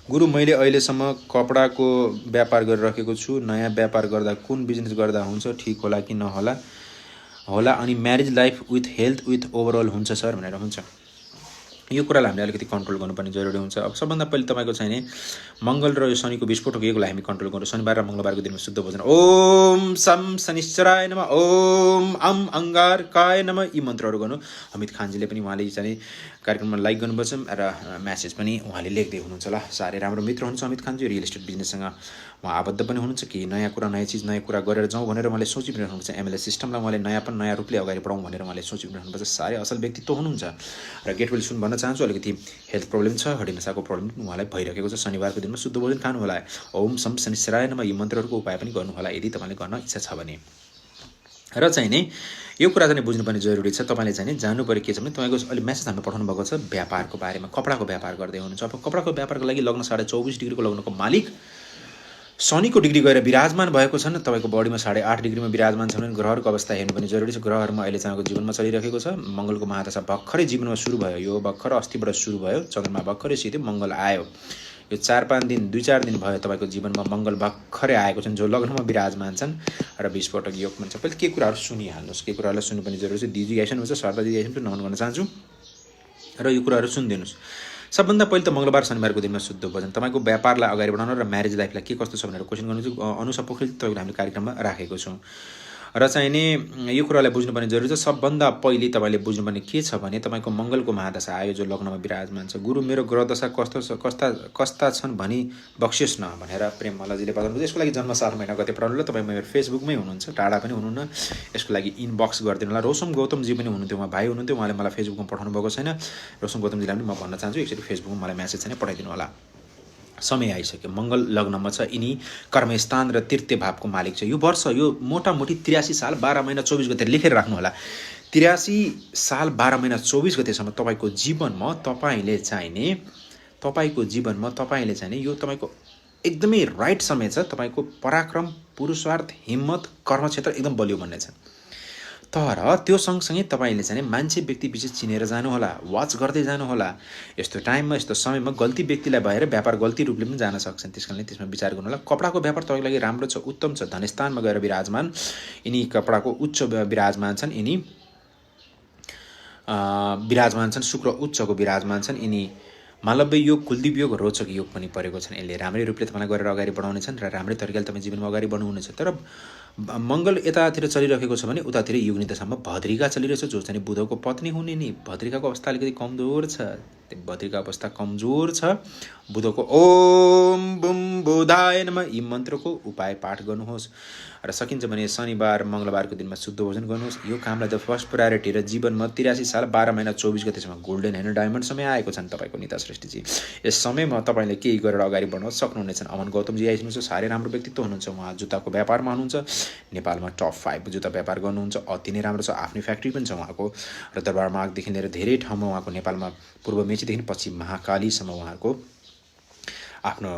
गुरु मैले अहिलेसम्म कपडाको व्यापार गरिराखेको छु। नयाँ व्यापार गर्दा कुन बिजनेस गर्दा हुन्छ, ठिक होला कि नहोला होला? अनि marriage life with health with overall हुन्छ सर भनेर। हुन्छ यो कुरालाई हामीले अलिकति कन्ट्रोल गर्नुपर्ने जरुरी हुन्छ। अब सबभन्दा पहिले तपाईँको चाहिँ नि मङ्गल र यो शनिको विस्फोटको योगलाई हामी कन्ट्रोल गर्छौँ। शनिबार र मङ्गलबारको दिनमा शुद्ध भोजन ओम सम शनिश्चराय नमः ओम अम अङ्गारकाय नमः यी मन्त्रहरू गर्नु। अमित खानजीले पनि उहाँले चाहिँ कार्यक्रममा लाइक गर्नुपर्छ र म्यासेज पनि उहाँले लेख्दै हुनुहुन्छ। ल साह्रै राम्रो मित्र हुनुहुन्छ अमित खानजी, रियल इस्टेट बिजनेससँग उहाँ आबद्ध पनि हुनुहुन्छ कि नयाँ कुरा नयाँ चिज नयाँ कुरा गरेर जाउँ भनेर उहाँले सोचिरहनुहुन्छ। एमएलए सिस्टमलाई उहाँले नयाँ रूपले अगाडि बढाउँ भनेर उहाँले सोचिरहनुपर्छ। साह्रै असल व्यक्तित्व हुनुहुन्छ र गेटवेल सुन भन्न चाहन्छु अलिकति हेल्थ प्रब्लम छ, हड्डी नसाको प्रब्लम उहाँलाई भइरहेको छ। शनिबारको दिनमा शुद्ध भोजन खानु होला। ओम सम शनिश्चराय नमः यी मन्त्रहरूको उपाय पनि गर्नु होला यदि तपाईँले गर्न इच्छा छ भने। र चाहिँ नि यो कुरा चाहिँ बुझ्नुपर्ने जरुरी छ। तपाईँले चाहिँ नि जान्नु पऱ्यो के छ भने तपाईँको अलि मेसेज हामी पठाउनु भएको छ व्यापारको बारेमा, कपडाको व्यापार गर्दै हुनुहुन्छ। अब कपडाको व्यापारको लागि लग्न 24.5 डिग्रीको लग्नको मालिक शनिको डिग्री गएर विराजमान भएको छन्। तपाईँको बडीमा 8.5 डिग्रीमा विराजमान छ भने ग्रहहरूको अवस्था हेर्नु पनि जरुरी छ। ग्रहहरूमा अहिले चाहिँ जीवनमा चलिरहेको छ। मङ्गलको महादशा भर्खरै जीवनमा सुरु भयो, यो भर्खर अस्तिबाट सुरु भयो। चन्द्रमा भर्खरै सिधै मङ्गल आयो, यो 4-5 दिन 2-4 दिन भयो तपाईँको जीवनमा मङ्गल भर्खरै आएको छन् जो लग्नमा विराजमान छन् र विस्फोटक योग भन्छ। पहिले के कुराहरू सुनिहाल्नुहोस्, के कुराहरूलाई सुन्नुपर्ने जरुरी छ। दिदी आइसन हुन्छ, शारदा दिदी आइसन नमन गर्न चाहन्छु र यो कुराहरू सुनिदिनुहोस्। सबभन्दा पहिले त मङ्गलबार शनिबारको दिनमा शुद्ध भोजन तपाईँको व्यापारलाई अगाडि बढाउन र म्यारेज लाइफलाई के कस्तो छ भनेर क्वेसन गर्नु चाहिँ अनुसा पोखरेल तपाईँको हामीले कार्यक्रममा राखेको छौँ। र चाहिँ नि यो कुरालाई बुझ्नुपर्ने जरुरी छ। सबभन्दा पहिले तपाईँले बुझ्नुपर्ने के छ भने तपाईँको मङ्गलको महादशा आयो जो लग्नमा विराजमान छ। गुरु मेरो ग्रहदशा कस्ता छन् भनी बक्सियोस् न भनेर प्रेम मल्लजीले बताउनु। यसको लागि जन्म साल महिना गते पढाउनु ल। तपाईँ मेरो फेसबुकमै हुनुहुन्छ, टाढा पनि हुनुहुन्न, यसको लागि इनबक्स गरिदिनु होला। रोशम गौतमजी पनि हुनुहुन्थ्यो, उहाँ भाइ हुनुहुन्थ्यो, उहाँले मलाई फेसबुकमा पठाउनु भएको छैन। रोशम गौतमजीलाई पनि म भन्न चाहन्छु एकचोटि फेसबुकमा मलाई म्यासेज चाहिँ पठाइदिनु होला। समय आइसक्यो। मङ्गल लग्नमा छ, यिनी कर्मस्थान र तृतीय भावको मालिक छ। यो वर्ष यो मोटामोटी 83 साल 12 महिना 24 गते लेखेर राख्नु होला। 83 साल 12 महिना 24 गतेसम्म तपाईँको जीवनमा तपाईँले चाहिने यो तपाईँको एकदमै राइट समय छ। तपाईँको पराक्रम, पुरुषार्थ, हिम्मत, कर्मक्षेत्र एकदम बलियो बन्ने छ। तर त्यो सँगसँगै तपाईँले चाहिँ मान्छे व्यक्ति विशेष चिनेर जानुहोला, वाच गर्दै जानुहोला। यस्तो टाइममा यस्तो समयमा गल्ती व्यक्तिलाई भएर व्यापार गल्ती रूपले पनि जान सक्छन्, त्यस कारणले त्यसमा विचार गर्नु होला। कपडाको व्यापार तपाईँको लागि राम्रो छ, उत्तम छ। धनस्थानमा गएर विराजमान यिनी कपडाको उच्च विराजमान छन्, यिनी विराजमान छन्, शुक्र उच्चको विराजमान छन्। यिनी मालव्य योग, कुलदीप योग, रोचक योग पनि परेको छन्। यसले राम्रै रूपले तपाईँलाई गरेर अगाडि बढाउनेछन् र राम्रै तरिकाले तपाईँ जीवनमा अगाडि बढ्नुहुनेछ। तर मङ्गल यतातिर चलिरहेको छ भने उतातिर युग्नि दशामा भद्रिका चलिरहेछ जो चाहिँ बुधको पत्नी हुने नि। भद्रिकाको अवस्था अलिकति कमजोर छ, भद्रिका अवस्था कमजोर छ। बुधको ओम बुम बुधाय नमः यी मन्त्रको उपाय पाठ गर्नुहोस् र सकिन्छ भने शनिबार मङ्गलबारको दिनमा शुद्ध भोजन गर्नुहोस्। यो कामलाई त फर्स्ट प्रायोरिटी र जीवनमा 83 साल 12 महिना 24 गतेसम्म गोल्डन हैन डायमन्ड समय आएको छन् तपाईँको निता श्रेष्ठजी। यस समयमा तपाईँले केही गरेर अगाडि बढ्न सक्नुहुनेछन्। अमन गौतमजी आइसक्नुहुन्छ, साह्रै राम्रो व्यक्तित्व हुनुहुन्छ। उहाँ जुत्ताको व्यापारमा हुनुहुन्छ, नेपालमा टप 5 जुत्ता व्यापार गर्नुहुन्छ, अति नै राम्रो छ। आफ्नै फ्याक्ट्री पनि छ उहाँको र दरबार मार्गदेखि लिएर धेरै ठाउँमा उहाँको नेपालमा पूर्व मेचीदेखि पश्चिम महाकालीसम्म उहाँको आफ्नो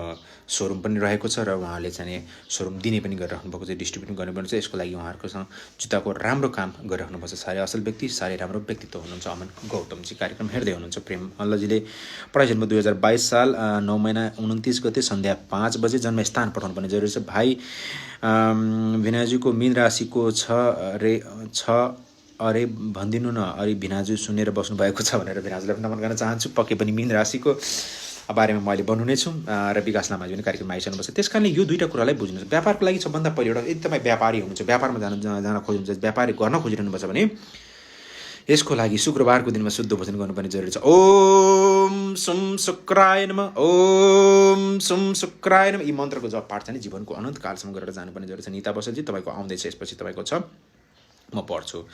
सोरुम पनि रहेको छ र उहाँले चाहिँ सोरुम दिने पनि गरिराख्नु भएको छ, डिस्ट्रिब्युट पनि गर्नुपर्छ। यसको लागि उहाँहरूकोसँग जुत्ताको राम्रो काम गरिराख्नुपर्छ। साह्रै असल व्यक्ति, साह्रै राम्रो व्यक्तित्व हुनुहुन्छ अमन गौतमजी। कार्यक्रम हेर्दै हुनुहुन्छ। प्रेम मल्लजीले पढाइजन्म 2022 साल 9 महिना 29 गते सन्ध्या 5 बजे जन्मस्थान पठाउनु पर्ने जरुरी छ। भाइ भिनाजुको मीन राशिको छ अरे भनिदिनु न। अरे भिनाजु सुनेर बस्नु भएको छ भनेर भिनाजुलाई पनि नमन गर्न चाहन्छु। पक्कै पनि मीन राशिको बारेमा मैले बनाउने छु र विकास लामाजी पनि कार्यक्रममा आइसक्नुपर्छ। त्यस कारणले यो दुईवटा कुरालाई बुझ्नुहोस्। व्यापारको लागि सबभन्दा पहिलो एउटा यदि तपाईँ व्यापारी हुनुहुन्छ, व्यापारमा जान खोज्नुहुन्छ, व्यापारी गर्न खोजिरहनुपर्छ भने यसको लागि शुक्रबारको दिनमा शुद्ध भोजन गर्नुपर्ने जरुरी छ। ओम सुम शुक्राय नमः ओम सुम शुक्राय नमः यी मन्त्रको जप पाठ चाहिँ जीवनको अनन्त कालसम्म गरेर जानुपर्ने जरुरी छ। निता बसलजी तपाईँको आउँदैछ, यसपछि तपाईँको छ, म पढ्छु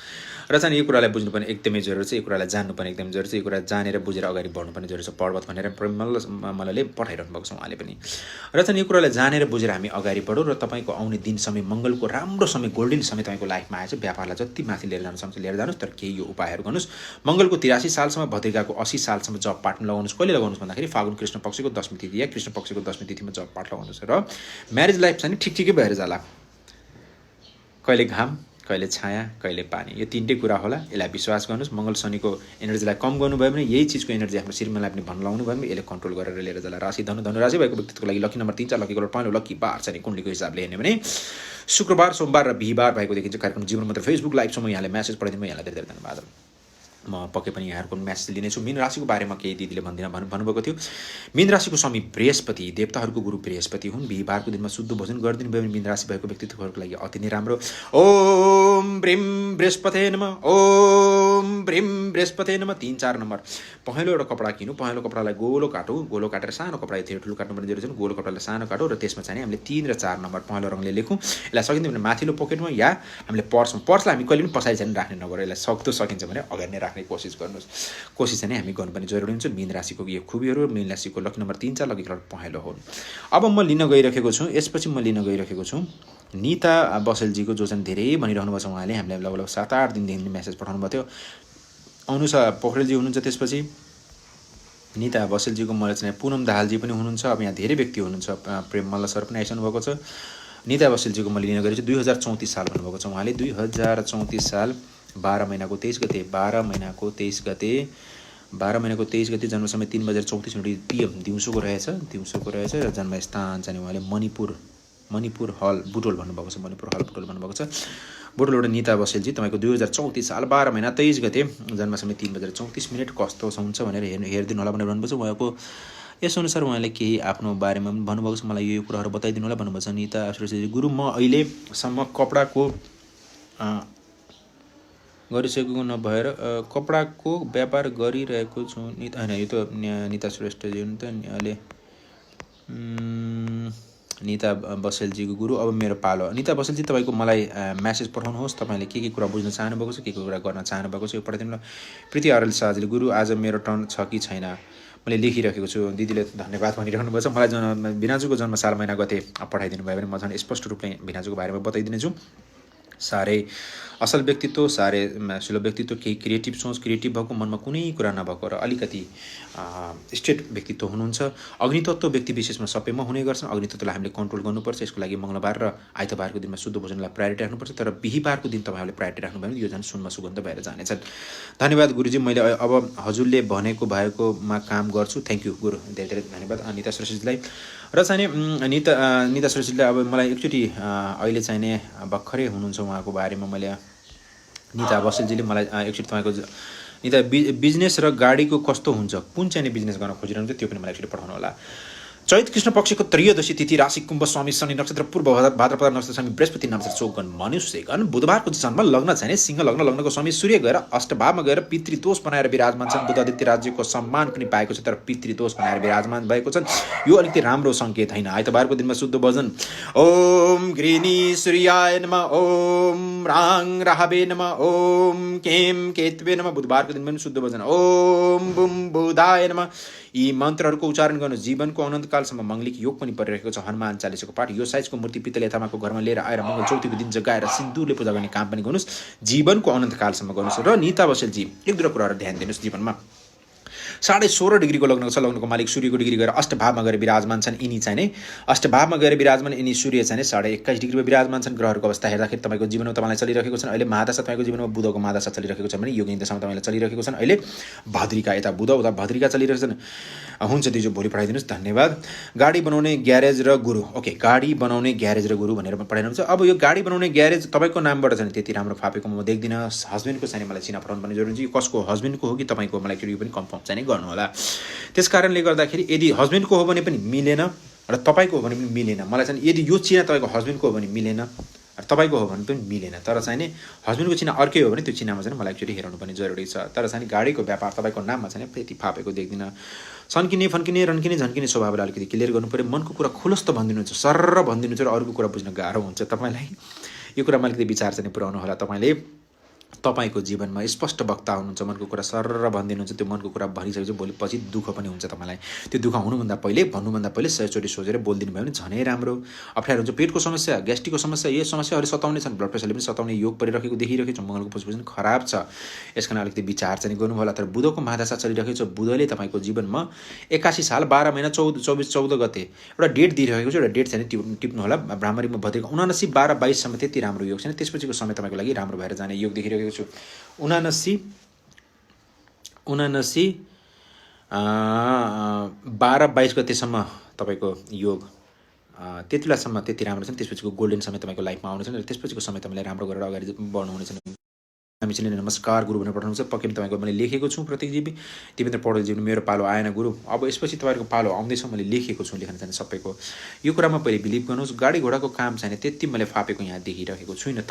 र चाहिँ यो कुरालाई बुझ्नुपर्ने एकदमै जरुरी छ। यो कुरालाई जान्नुपर्ने एकदमै जरुरी छ। यो कुरा जानेर बुझेर अगाडि बढ्नुपर्ने जरुरी छ। पर्वत भनेर मल्लले पठाइरहनु भएको छ उहाँले पनि। र चाहिँ यो कुरालाई जानेर बुझेर हामी अगाडि बढौँ र तपाईँको आउने दिन समय मङ्गलको राम्रो समय, गोल्डन समय तपाईँको लाइफमा आएछ। व्यापारलाई जति माथि लिएर जान सक्छ लिएर जानुहोस्, तर केही यो उपायहरू गर्नुहोस्। मङ्गलको 83 सालसम्म, भद्रिकाको 80 सालसम्म जब पाठ लगाउनुहोस्। कहिले लगाउनुहोस् भन्दाखेरि फागुन कृष्ण पक्षको 10वीं तिथि या कृष्ण पक्षको 10वीं तिथिमा जब पाठ लगाउनुहोस् र म्यारेज लाइफ चाहिँ ठिकै भएर जाला। कहिले घाम, कहिले छाया, कहिले पानी, यो तीनटै कुरा होला। यसलाई विश्वास गर्नुहोस्। मङ्गल शनिको एनर्जीलाई कम गर्नुभयो भने, यही चिजको एनर्जी आफ्नो श्रीमानलाई पनि भन्न लाउनु भयो भने यसले कन्ट्रोल गरेर लिएर जाला। राशि धनु राशि भएको व्यक्तित्वको लागि लकी नम्बर 3 4, लकी कलर पहेँलो, लकी बार चाहिँ कुण्डलीको हिसाबले हेर्ने भने शुक्रबार, सोमबार र बिहिबार भएको देखिन्छ। कार्यक्रम जीवन मात्र फेसबुक लाइभ सम्म यहाँले म्यासेज पठाइदिनु, यहाँलाई धेरै धेरै धन्यवाद। म पक्कै पनि यहाँहरूको म्यासेज लिनेछु। मीन राशिको बारेमा केही दिदीले भन्नुभएको थियो। मीन राशिको स्वामी बृहस्पति, देवताहरूको गुरु बृहस्पति हुन्। बिहीबारको दिनमा शुद्ध भोजन गरिदिनु भयो भने मीन राशि भएको व्यक्तित्वहरूको लागि अति नै राम्रो। ओम ब्रिम बृहस्पते नमः, ओम ब्रिम बृहस्पते नमः। 3-4 नम्बर पहेँलो एउटा कपडा किन्नु, पहेँलो कपडालाई गोलो काटौँ, गोलो काटेर सानो कपडा यति ठुलो काट्नुपर्ने जरुरी छैन, गोलो कपडालाई सानो काटौँ र त्यसमा चाहिँ हामीले 3 र 4 नम्बर पहेँलो रङले लेखौँ। यसलाई सकिन्छ भने माथिल्लो पोकेटमा या हामीले पर्सलाई हामी कहिले पनि पछाडि चाहिँ राख्ने नगरौँ। यसलाई सक्दो सकिन्छ भने अगाडि नै राख्ने कोसिस गर्नुहोस्। कोसिस चाहिँ हामी गर्नुपर्ने जरुरी हुन्छ। मीन राशिको यो खुबीहरू, मीन राशिको लकी नम्बर 3, 4 लकी कलर पहेँलो हुन्। अब म लिन गइरहेको छु, यसपछि म लिन गइरहेको छु निता बसेलजीको, जो चाहिँ धेरै भनिरहनु भएको छ। उहाँले हामीलाई लगभग 7-8 दिनदेखि मेसेज पठाउनु भएको थियो। अनुषा पोखरेलजी हुनुहुन्छ, त्यसपछि निता बसेलजीको मलाई चाहिँ पुनम दाहालजी पनि हुनुहुन्छ। अब यहाँ धेरै व्यक्ति हुनुहुन्छ। प्रेम मल्ल सर पनि आइसक्नु भएको छ। निता बसेलजीको मैले लिन गएको छु 2034 साल भन्नुभएको छ उहाँले। 2034 साल 12 महिनाको 23 गते, 12 महिनाको 23 गते जन्म समय 3:34 PM दिउँसोको रहेछ र जन्मस्थान चाहिँ उहाँले मणिपुर हल बुटोल भन्नुभएको छ। मणिपुर हल बुटोल भन्नुभएको छ। बुटोलबाट निता बसेलजी, तपाईँको 2034 साल 12 महिना 23 गते जन्म समय 3:34 कस्तो हुन्छ भनेर हेरिदिनु होला भनेर भन्नुभएको छ। उहाँको यसअनुसार उहाँले केही आफ्नो बारेमा पनि भन्नुभएको छ। मलाई यो कुराहरू बताइदिनु होला भन्नुभएको छ। निता बसेलजी, गुरु म अहिलेसम्म कपडाको गरिसकेको नभएर कपडाको व्यापार गरिरहेको छु। होइन, यो त निता श्रेष्ठजी हुनु त अहिले। निता बसेलजीको गुरु, अब मेरो पालो। निता बसेलजी, तपाईँको मलाई म्यासेज पठाउनुहोस्। तपाईँले के कुरा बुझ्न चाहनुभएको छ, के कुरा गर्न चाहनुभएको छ, यो पठाइदिनु। प्रीति आरएल शाहजीले, गुरु आज मेरो टर्न छ कि छैन, मैले लेखिरहेको छु। दिदीले धन्यवाद भनिरहनु भएको छ। मलाई भिनाजुको जन्म साल महिना गते पठाइदिनु भयो भने म झन् स्पष्ट रूपले भिनाजुको बारेमा बताइदिनेछु। साह्रै असल व्यक्तित्व, साह्रै सुलभ व्यक्तित्व, केही क्रिएटिभ सोच, क्रिएटिभ भएको, मनमा कुनै कुरा नभएको र अलिकति स्ट्रेट व्यक्तित्व हुनुहुन्छ। अग्नितत्व व्यक्ति विशेषमा सबैमा हुने गर्छन्। अग्नितत्वलाई हामीले कन्ट्रोल गर्नुपर्छ। यसको लागि मङ्गलबार र आइतबारको दिनमा शुद्ध भोजनलाई प्रायोरिटी राख्नुपर्छ। तर बिहीबारको दिन तपाईँहरूले प्रायोरिटी राख्नुभयो भने यो झन् सुनमा सुगन्ध भएर जानेछन्। धन्यवाद गुरुजी, मैले अब हजुरले भनेको भएकोमा काम गर्छु। थ्याङ्क यू गुरु, धेरै धेरै धन्यवाद निता श्रेष्ठजीलाई। र चाहिँ निता श्रेष्ठजीलाई अब मलाई एकचोटि अहिले चाहिने भर्खरै हुनुहुन्छ उहाँको बारेमा मैले, निता बसेलजीले मलाई एकचोटि तपाईँको निता बिजनेस र गाडीको कस्तो हुन्छ, कुन चाहिँ बिजनेस गर्न खोजिरहनुहुन्छ त्यो पनि मलाई एकचोटि पठाउनु होला। चैत कृष्ण पक्षको त्रयोदशी तिथि, राशि कुम्भ, स्वामी शनि नक्षत्र, पूर्व भाद्रपद नक्षत्र, स्वामी बृहस्पति नक्षत्र, चौगन मनुष्यगण, बुधबारको जन्म, लग्न छैन सिंह लग्न, लग्नको स्वामी सूर्य गएर अष्टभावमा गएर पितृदोष बनाएर विराजमान छन्। बुध आदित्य राज्यको सम्मान पनि पाएको छ, तर पितृदोष बनाएर विराजमान भएको छन्। यो अलिकति राम्रो सङ्केत होइन। आइतबारको दिनमा शुद्ध भोजन, ओम घृणी सूर्याय नमः, ओम राङ राहवे नमः, ओम केम केतवे नमः। बुधबारको दिनमा पनि शुद्ध भोजन, ओम बुम बुधाय नमः। यी मन्त्रहरूको उच्चारण गर्नु। जीवनको अनन्तकालसम्म मङ्गलिक योग पनि परिरहेको छ। हनुमान चालिसाको पाठ, यो साइजको मूर्ति पित्तले थामाको घरमा लिएर आएर मङ्गल चौथीको दिन जगाएर सिन्दुरले पूजा गर्ने काम पनि गर्नुहोस्। जीवनको अनन्तकालसम्म गर्नुहोस्। र निता बसेलजी, एक दुईवटा कुराहरू ध्यान दिनुहोस्। जीवनमा 16.5 डिग्रीको लग्नको छ। लग्नको मालिक सूर्यको डिग्री गएर अष्टभावमा गएर विराजमान छन्। यिनी चाहिँ नै अष्टभावमा गएर विराजमान, यिनी सूर्य चाहिँ 21.5 डिग्रीमा विराजमान छन्। ग्रहहरूको अवस्था हेर्दाखेरि तपाईँको जीवनमा तपाईँलाई चलिरहेको छन् अहिले महादशा, तपाईँको जीवनमा बुधको महादशा चलिरहेको छ भने योगिनी दशामा तपाईँलाई चलिरहेको छन् अहिले भद्रिका, यता बुध उता भद्रिका चलिरहेको छन्। हुन्छ दिजो, भोलि पठाइदिनुहोस्, धन्यवाद। गाडी बनाउने ग्यारेज र गुरु, ओके, गाडी बनाउने ग्यारेज र गुरु भनेर पठाइदिनुहुन्छ। अब यो गाडी बनाउने ग्यारेज तपाईँको नामबाट चाहिँ त्यति राम्रो फापेको म देख्दिनँ। हस्बेन्डको चाहिँ मलाई चिना पठाउनु पर्ने जरुरी, कसको हस्बेन्डको हो कि तपाईँको, मलाई यो पनि कन्फर्म चाहिँ गर्नु होला। त्यस कारणले गर्दाखेरि यदि हस्बेन्डको हो भने पनि मिलेन र तपाईँको हो भने पनि मिलेन। मलाई चाहिँ यदि यो चिना तपाईँको हस्बेन्डको हो भने मिलेन र तपाईँको हो भने पनि मिलेन। तर चाहिँ नि हस्बेन्डको चिना अर्कै हो भने त्यो चिनामा चाहिँ मलाई एकचोटि हेर्नु पर्ने जरुरी छ। तर चाहिँ गाडीको व्यापार तपाईँको नाममा चाहिँ त्यति फापेको देख्दिनँ। सन्किने फन्किने रन्किने झन्किने स्वभावलाई अलिकति क्लियर गर्नु पऱ्यो। मनको कुरा खुलस्त भनिदिनुहुन्छ, सरर भनिदिनुहुन्छ र अरूको कुरा बुझ्न गाह्रो हुन्छ तपाईँलाई। यो कुरामा अलिकति विचार चाहिँ पुऱ्याउनु होला। तपाईँको जीवनमा स्पष्ट वक्ता हुनुहुन्छ, मनको कुरा सरर भनिदिनुहुन्छ। त्यो मनको कुरा भनिसकेपछि भोलि पछि दुःख पनि हुन्छ तपाईँलाई। त्यो दुःख भन्नुभन्दा पहिले 100 चोटि सोचेर बोलिदिनु भयो भने झनै राम्रो। अप्ठ्यारो हुन्छ, पेटको समस्या, ग्यास्ट्रिकको समस्या, यो समस्याहरू सताउने छन्, ब्लड प्रेसरले पनि सताउने योग परिरहेको देखिरहेको छ, मङ्गलको पोजिसन खराब छ। यसकारण अलिकति विचार चाहिँ गर्नु होला। तर बुधको महादशा चलिरहेको छ। बुधले तपाईँको जीवनमा 81 साल 12 महिना 14 गते एउटा डेट दिइरहेको छ। एउटा डेट चाहिँ टिप्नु होला। ब्राह्मणीमा भद्रेको 79 12 22 सम्म त्यति राम्रो योग छैन। त्यसपछिको समय तपाईँको लागि राम्रो भएर जाने योग देखिरहेको छु। 79 12 22 गतेसम्म तपाईँको योग त्यति बेलासम्म त्यति राम्रो छ। त्यसपछिको गोल्डन समय तपाईँको लाइफमा आउनेछ र त्यसपछिको समय तपाईँले राम्रो गरेर अगाडि बढ्नुहुनेछ। मिसिनले नमस्कार गुरु भनेर पठाउनुहुन्छ। पक्कै पनि तपाईँको मैले लेखेको छु प्रतीकजी, देवेन्द्र पौडेलजी पनि मेरो पालो आएन गुरु, अब यसपछि तपाईँहरूको पालो आउँदैछ, मैले लेखेको छु, लेख्न चाहिँ सबैको। यो कुरामा पहिले बिलिभ गर्नुहोस्, गाडी घोडाको काम चाहिँ त्यति मैले फापेको यहाँ देखिरहेको छुइनँ।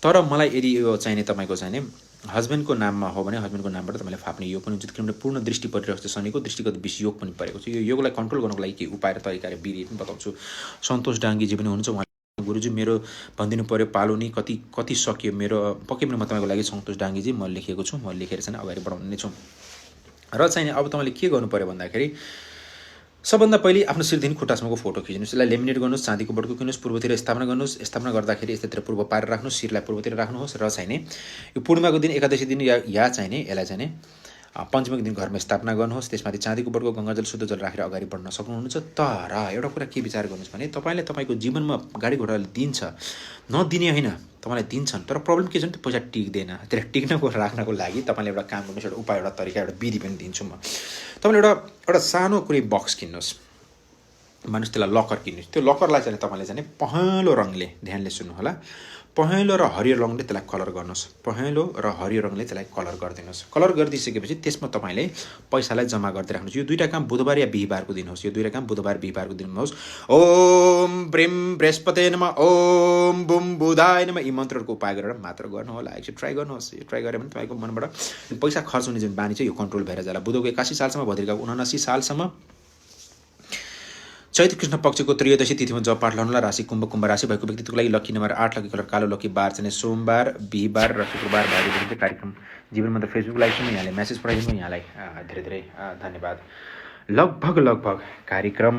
तर मलाई यदि यो चाहिने तपाईँको चाहिने हस्बेन्डको नाममा हो भने हस्बेन्डको नामबाट तपाईँले फाप्ने योग पनि हुन्छ, किनभने पूर्ण दृष्टि परिरहेको छ, शनिको दृष्टिगत विषयोग पनि परेको छ। यो योगलाई कन्ट्रोल गर्नको लागि के उपाय र तरिका र विधि पनि बताउँछु। सन्तोष डाङ्गीजी पनि हुनुहुन्छ, उहाँ गुरुजी मेरो भनिदिनु पऱ्यो पालो नि कति सक्यो मेरो, पक्कै पनि म तपाईँको लागि सन्तोष डाङ्गीजी म लेखेको छु, म लेखेर चाहिँ अगाडि बढाउने नै छु। र चाहिँ अब तपाईँले के गर्नु पऱ्यो भन्दाखेरि सबभन्दा पहिले आफ्नो शिरदेखि खुट्टासम्मको फोटो खिच्नुहोस्, यसलाई लेमिनेट गर्नुहोस्, चाँदीको बटुको किन्नुहोस्, पूर्वतिर स्थापना गर्नुहोस्। स्थापना गर्दाखेरि यस्तैतिर पूर्व पारेर राख्नुहोस्, शिरलाई पूर्वतिर राख्नुहोस्। र चाहिने यो पूर्णिमाको दिन एकादशी दिन या चाहिने यसलाई चाहिने पञ्चमीको दिन घरमा स्थापना गर्नुहोस्। त्यसमाथि चाँदीको बटुको गङ्गाजल शुद्ध जल राखेर अगाडि बढ्न सक्नुहुन्छ। तर एउटा कुरा के विचार गर्नुहोस् भने तपाईँले तपाईँको जीवनमा गाडी घोडाले दिन्छ, नदिने होइन, तपाईँलाई दिन्छन्, तर प्रब्लम के छ भने त्यो पैसा टिक्दैन। त्यसलाई टिक्नको राख्नको लागि तपाईँले एउटा काम गर्नुहोस्, एउटा उपाय, एउटा तरिका, एउटा विधि पनि दिन्छु म। तपाईँले एउटा सानो कुनै बक्स किन्नुहोस्, मानिस त्यसलाई लकर किन्नुहोस्। त्यो लकरलाई चाहिँ तपाईँले चाहिँ पहेँलो रङले, ध्यानले सुन्नु होला, पहेँलो र हरियो रङले त्यसलाई कलर गर्नुहोस्, पहेँलो र हरियो रङले त्यसलाई कलर गरिदिनुहोस्। कलर गरिदिइसकेपछि त्यसमा तपाईँले पैसालाई जम्मा गर्दै राख्नुहोस्। यो दुईवटा काम बुधबार या बिहिबारको दिन होस्, यो दुईवटा काम बुधबार बिहिबारको दिन होस्। ओम ब्रिम बृहस्पते नमः, ओम बुम बुधाय नमः, यी मन्त्रहरूको उपाय गरेर मात्र गर्नु होला। एकचोटि ट्राई गर्नुहोस्। यो ट्राई गऱ्यो भने तपाईँको मनबाट पैसा खर्च हुने जुन बानी छ यो कन्ट्रोल भएर जाला। बुधको 81 सालसम्म, भद्रिकाको 79 सालसम्म, चैत्र कृष्ण पक्षको त्रयोदशी तिथिमा जप पाठ लाउनुला। राशि कुम्भ राशि भएको व्यक्तित्वको लागि लकी नम्बर 8, लकी कलर कालो, लकी बार चाहिँ सोमबार, बिहिबार र शुक्रबार भएको कार्यक्रम जीवनमा त फेसबुक लाइभ पनि यहाँले मेसेज पठाइदिनु, यहाँलाई धेरै धेरै धन्यवाद। लगभग कार्यक्रम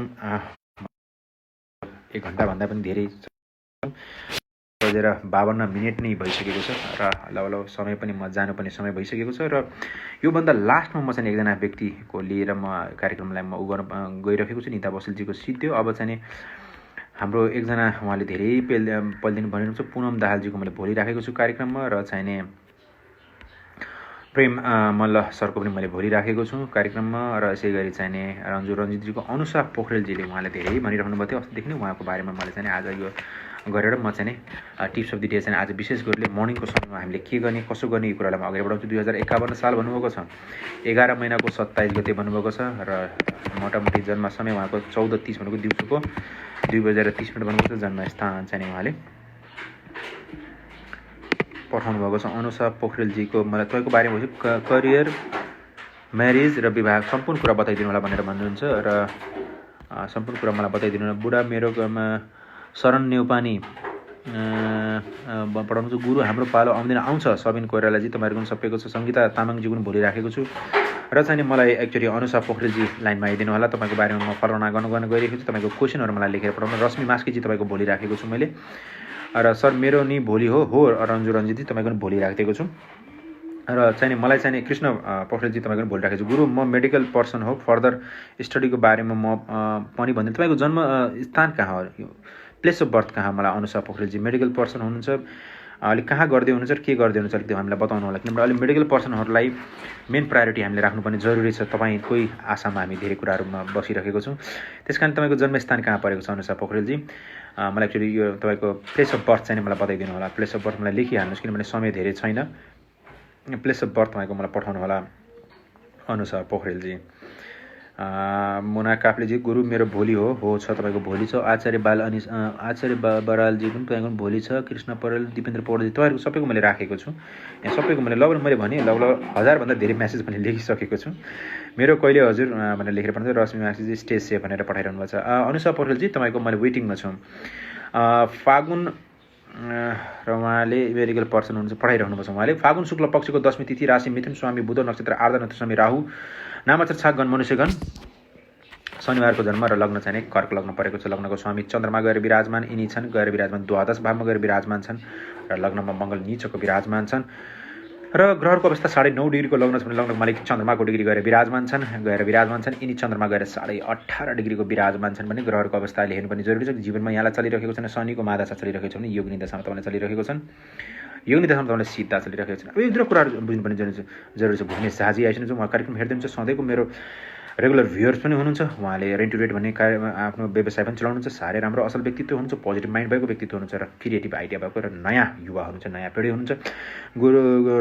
1 घन्टाभन्दा पनि धेरै 52 नै भइसकेको छ र ल समय पनि म जानुपर्ने समय भइसकेको छ। र योभन्दा लास्टमा म चाहिँ एकजना व्यक्तिको लिएर म कार्यक्रमलाई म गर्न गइरहेको छु। निता बसुलजीको सिद्धियो। अब चाहिँ हाम्रो एकजना उहाँले धेरै पहिलेदेखि भनिनुहुन्छ, पुनम दाहालजीको मैले भोलि राखेको छु कार्यक्रममा। र चाहिने प्रेम मल्ल सरको पनि मैले भोलि राखेको छु कार्यक्रममा। र यसै गरी चाहिने रञ्जितजीको अनुषा पोखरेलजीले उहाँले धेरै भनिराख्नु भएको थियो अस्तिदेखि नै, उहाँको बारेमा मैले चाहिँ आज यो गरेर म चाहिँ टिप्स अफ द डे चाहिँ आज विशेष गरी मर्निङको समयमा हामीले के गर्ने कसो गर्ने यो कुरालाई म अगाडि बढाउँछु। 2051 साल भन्नुभएको छ, 11 महिनाको 27 गते भन्नुभएको छ र मोटामोटी जन्म समय उहाँको 14:30 भनेको दिउँसोको 2:30 भन्नुभएको छ। जन्मस्थान चाहिँ उहाँले पठाउनु भएको छ। अनुषा पोखरेलजीको मलाई तपाईँको बारेमा करियर, म्यारिज र विवाह सम्पूर्ण कुरा बताइदिनु होला भनेर भन्नुहुन्छ र सम्पूर्ण कुरा मलाई बताइदिनु होला। बुढा मेरो घरमा शरण नेउपानी पढाउनु छ। गुरु हाम्रो पालो आउँदैन, आउँछ। सबिन कोइरालाजी तपाईँहरूको पनि सबैको छ। सङ्गीता तामाङजीको पनि भोलि राखेको छु। र चाहिँ मलाई एक्चुअली अनुषा पोखरेलजी लाइनमा आइदिनु होला। तपाईँको बारेमा म फलना गर्न गइरहेको छु। तपाईँको क्वेसनहरू मलाई लेखेर पठाउनु। रश्मि मास्केजी तपाईँको भोलि राखेको छु मैले। र सर मेरो नि भोलि हो रञ्जितजी तपाईँको पनि भोलि राखिदिएको छु। र चाहिँ मलाई चाहिँ कृष्ण पोखरेलजी तपाईँको पनि भोलि राखेको छु। गुरु म मेडिकल पर्सन हो, फर्दर स्टडीको बारेमा म पनि भनिदिनु। तपाईँको जन्म स्थान कहाँ हो, प्लेस अफ बर्थ कहाँ? मलाई अनुषा पोखरेलजी मेडिकल पर्सन हुनुहुन्छ, अलिक कहाँ गर्दै हुनुहुन्छ र के गर्दै हुनुहुन्छ अलिक हामीलाई बताउनु होला। किनभने अहिले मेडिकल पर्सनहरूलाई मेन प्रायोरिटी हामीले राख्नुपर्ने जरुरी छ। तपाईँकै आशामा हामी धेरै कुराहरूमा बसिरहेको छौँ। त्यस कारण तपाईँको जन्मस्थान कहाँ परेको छ अनुषा पोखरेलजी? मलाई एक्चुअली यो तपाईँको प्लेस अफ बर्थ चाहिँ मलाई बताइदिनु होला। प्लेस अफ बर्थ मलाई लेखिहाल्नुहोस् किनभने समय धेरै छैन। प्लेस अफ बर्थ तपाईँको मलाई पठाउनु होला अनुषा पोखरेलजी। मुना काफ्लेजी गुरु मेरो भोलि हो छ तपाईँको भोलि छ। आचार्य बरालजी पनि तपाईँको पनि भोलि छ। कृष्ण पौडेल, दिपेन्द्र पौडेलजी तपाईँहरूको सबैको मैले राखेको छु। यहाँ सबैको मैले मैले भने लगभग 1000भन्दा धेरै म्यासेज पनि लेखिसकेको छु। मेरो कहिले हजुर भनेर लेखेर पठाउँछ। रश्मि माक्सीजी स्टेज सेफ भनेर पठाइरहनु भएको छ। अनुषा पोखरेलजी तपाईँको मैले वेटिङमा छु। फागुन र उहाँले मेडिकल पर्सन हुनुहुन्छ, पठाइरहनु भएको छ उहाँले। फागुन शुक्ल पक्षको 10वीं तिथि, राशि मिथुन, स्वामी बुध, नक्षत्र आर्द्रा, नक्षत्र स्वामी राहु, नामाक्षर छागन मनुष्यगण, शनिबारको जन्म र लग्न चाहिँ कर्क लग्न परेको छ। लग्नको स्वामी चन्द्रमा गएर विराजमान यिनी छन्, गएर विराजमान द्वादश भावमा गएर विराजमान छन् र लग्नमा मङ्गल नीचको विराजमान छन्। र ग्रहको अवस्था 9.5 डिग्रीको लग्न छ भने लग्नको मालिक चन्द्रमाको डिग्री गएर विराजमान छन्, यिनी चन्द्रमा गएर 18.5 डिग्रीको विराजमान छन् भने ग्रहको अवस्थाले हेर्नुपर्ने जरुरी छ। जीवनमा यहाँलाई चलिरहेको छैन, शनिको महादशा चलिरहेको छ भने योगिनी दशामा तपाईँलाई चलिरहेको छन्, योगिनी दशामा तपाईँलाई सिद्धा चलिरहेको छ। अब यो दुई कुराहरू बुझ्नुपर्ने जरुरी छ। भुवनेश झाजी आइसक्नु छ, उहाँ कार्यक्रम हेर्दै हुन्छ। सधैँको मेरो रेगुलर भ्युअर्स पनि हुनुहुन्छ, उहाँले रेन्ट टु रेट भन्ने आफ्नो व्यवसाय पनि चलाउनुहुन्छ, साह्रै राम्रो असल व्यक्तित्व हुनुहुन्छ, पोजिटिभ माइन्ड भएको व्यक्तित्व हुनुहुन्छ र क्रिएटिभ आइडिया भएको र नयाँ युवा हुनुहुन्छ, नयाँ पिँढी हुनुहुन्छ।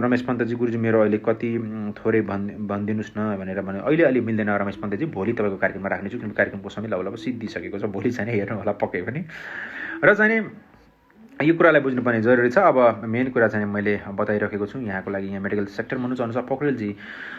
रमेश पन्तजी, गुरुजी मेरो अहिले कति थोरै भनिदिनुहोस् न भनेर भने अहिले मिल्दैन रमेश पन्तजी, भोलि तपाईँको कार्यक्रममा राख्नेछु, किनकि कार्यक्रमको समय लगभग सिद्धिसकेको छ, भोलि चाहिँ हेर्नु होला पक्कै पनि। र चाहिँ यो कुरालाई बुझ्नुपर्ने जरुरी छ। अब मेन कुरा चाहिँ मैले बताइरहेको छु यहाँको लागि। यहाँ मेडिकल सेक्टरमा हुनुहुन्छ अनुसार पोखरेलजी,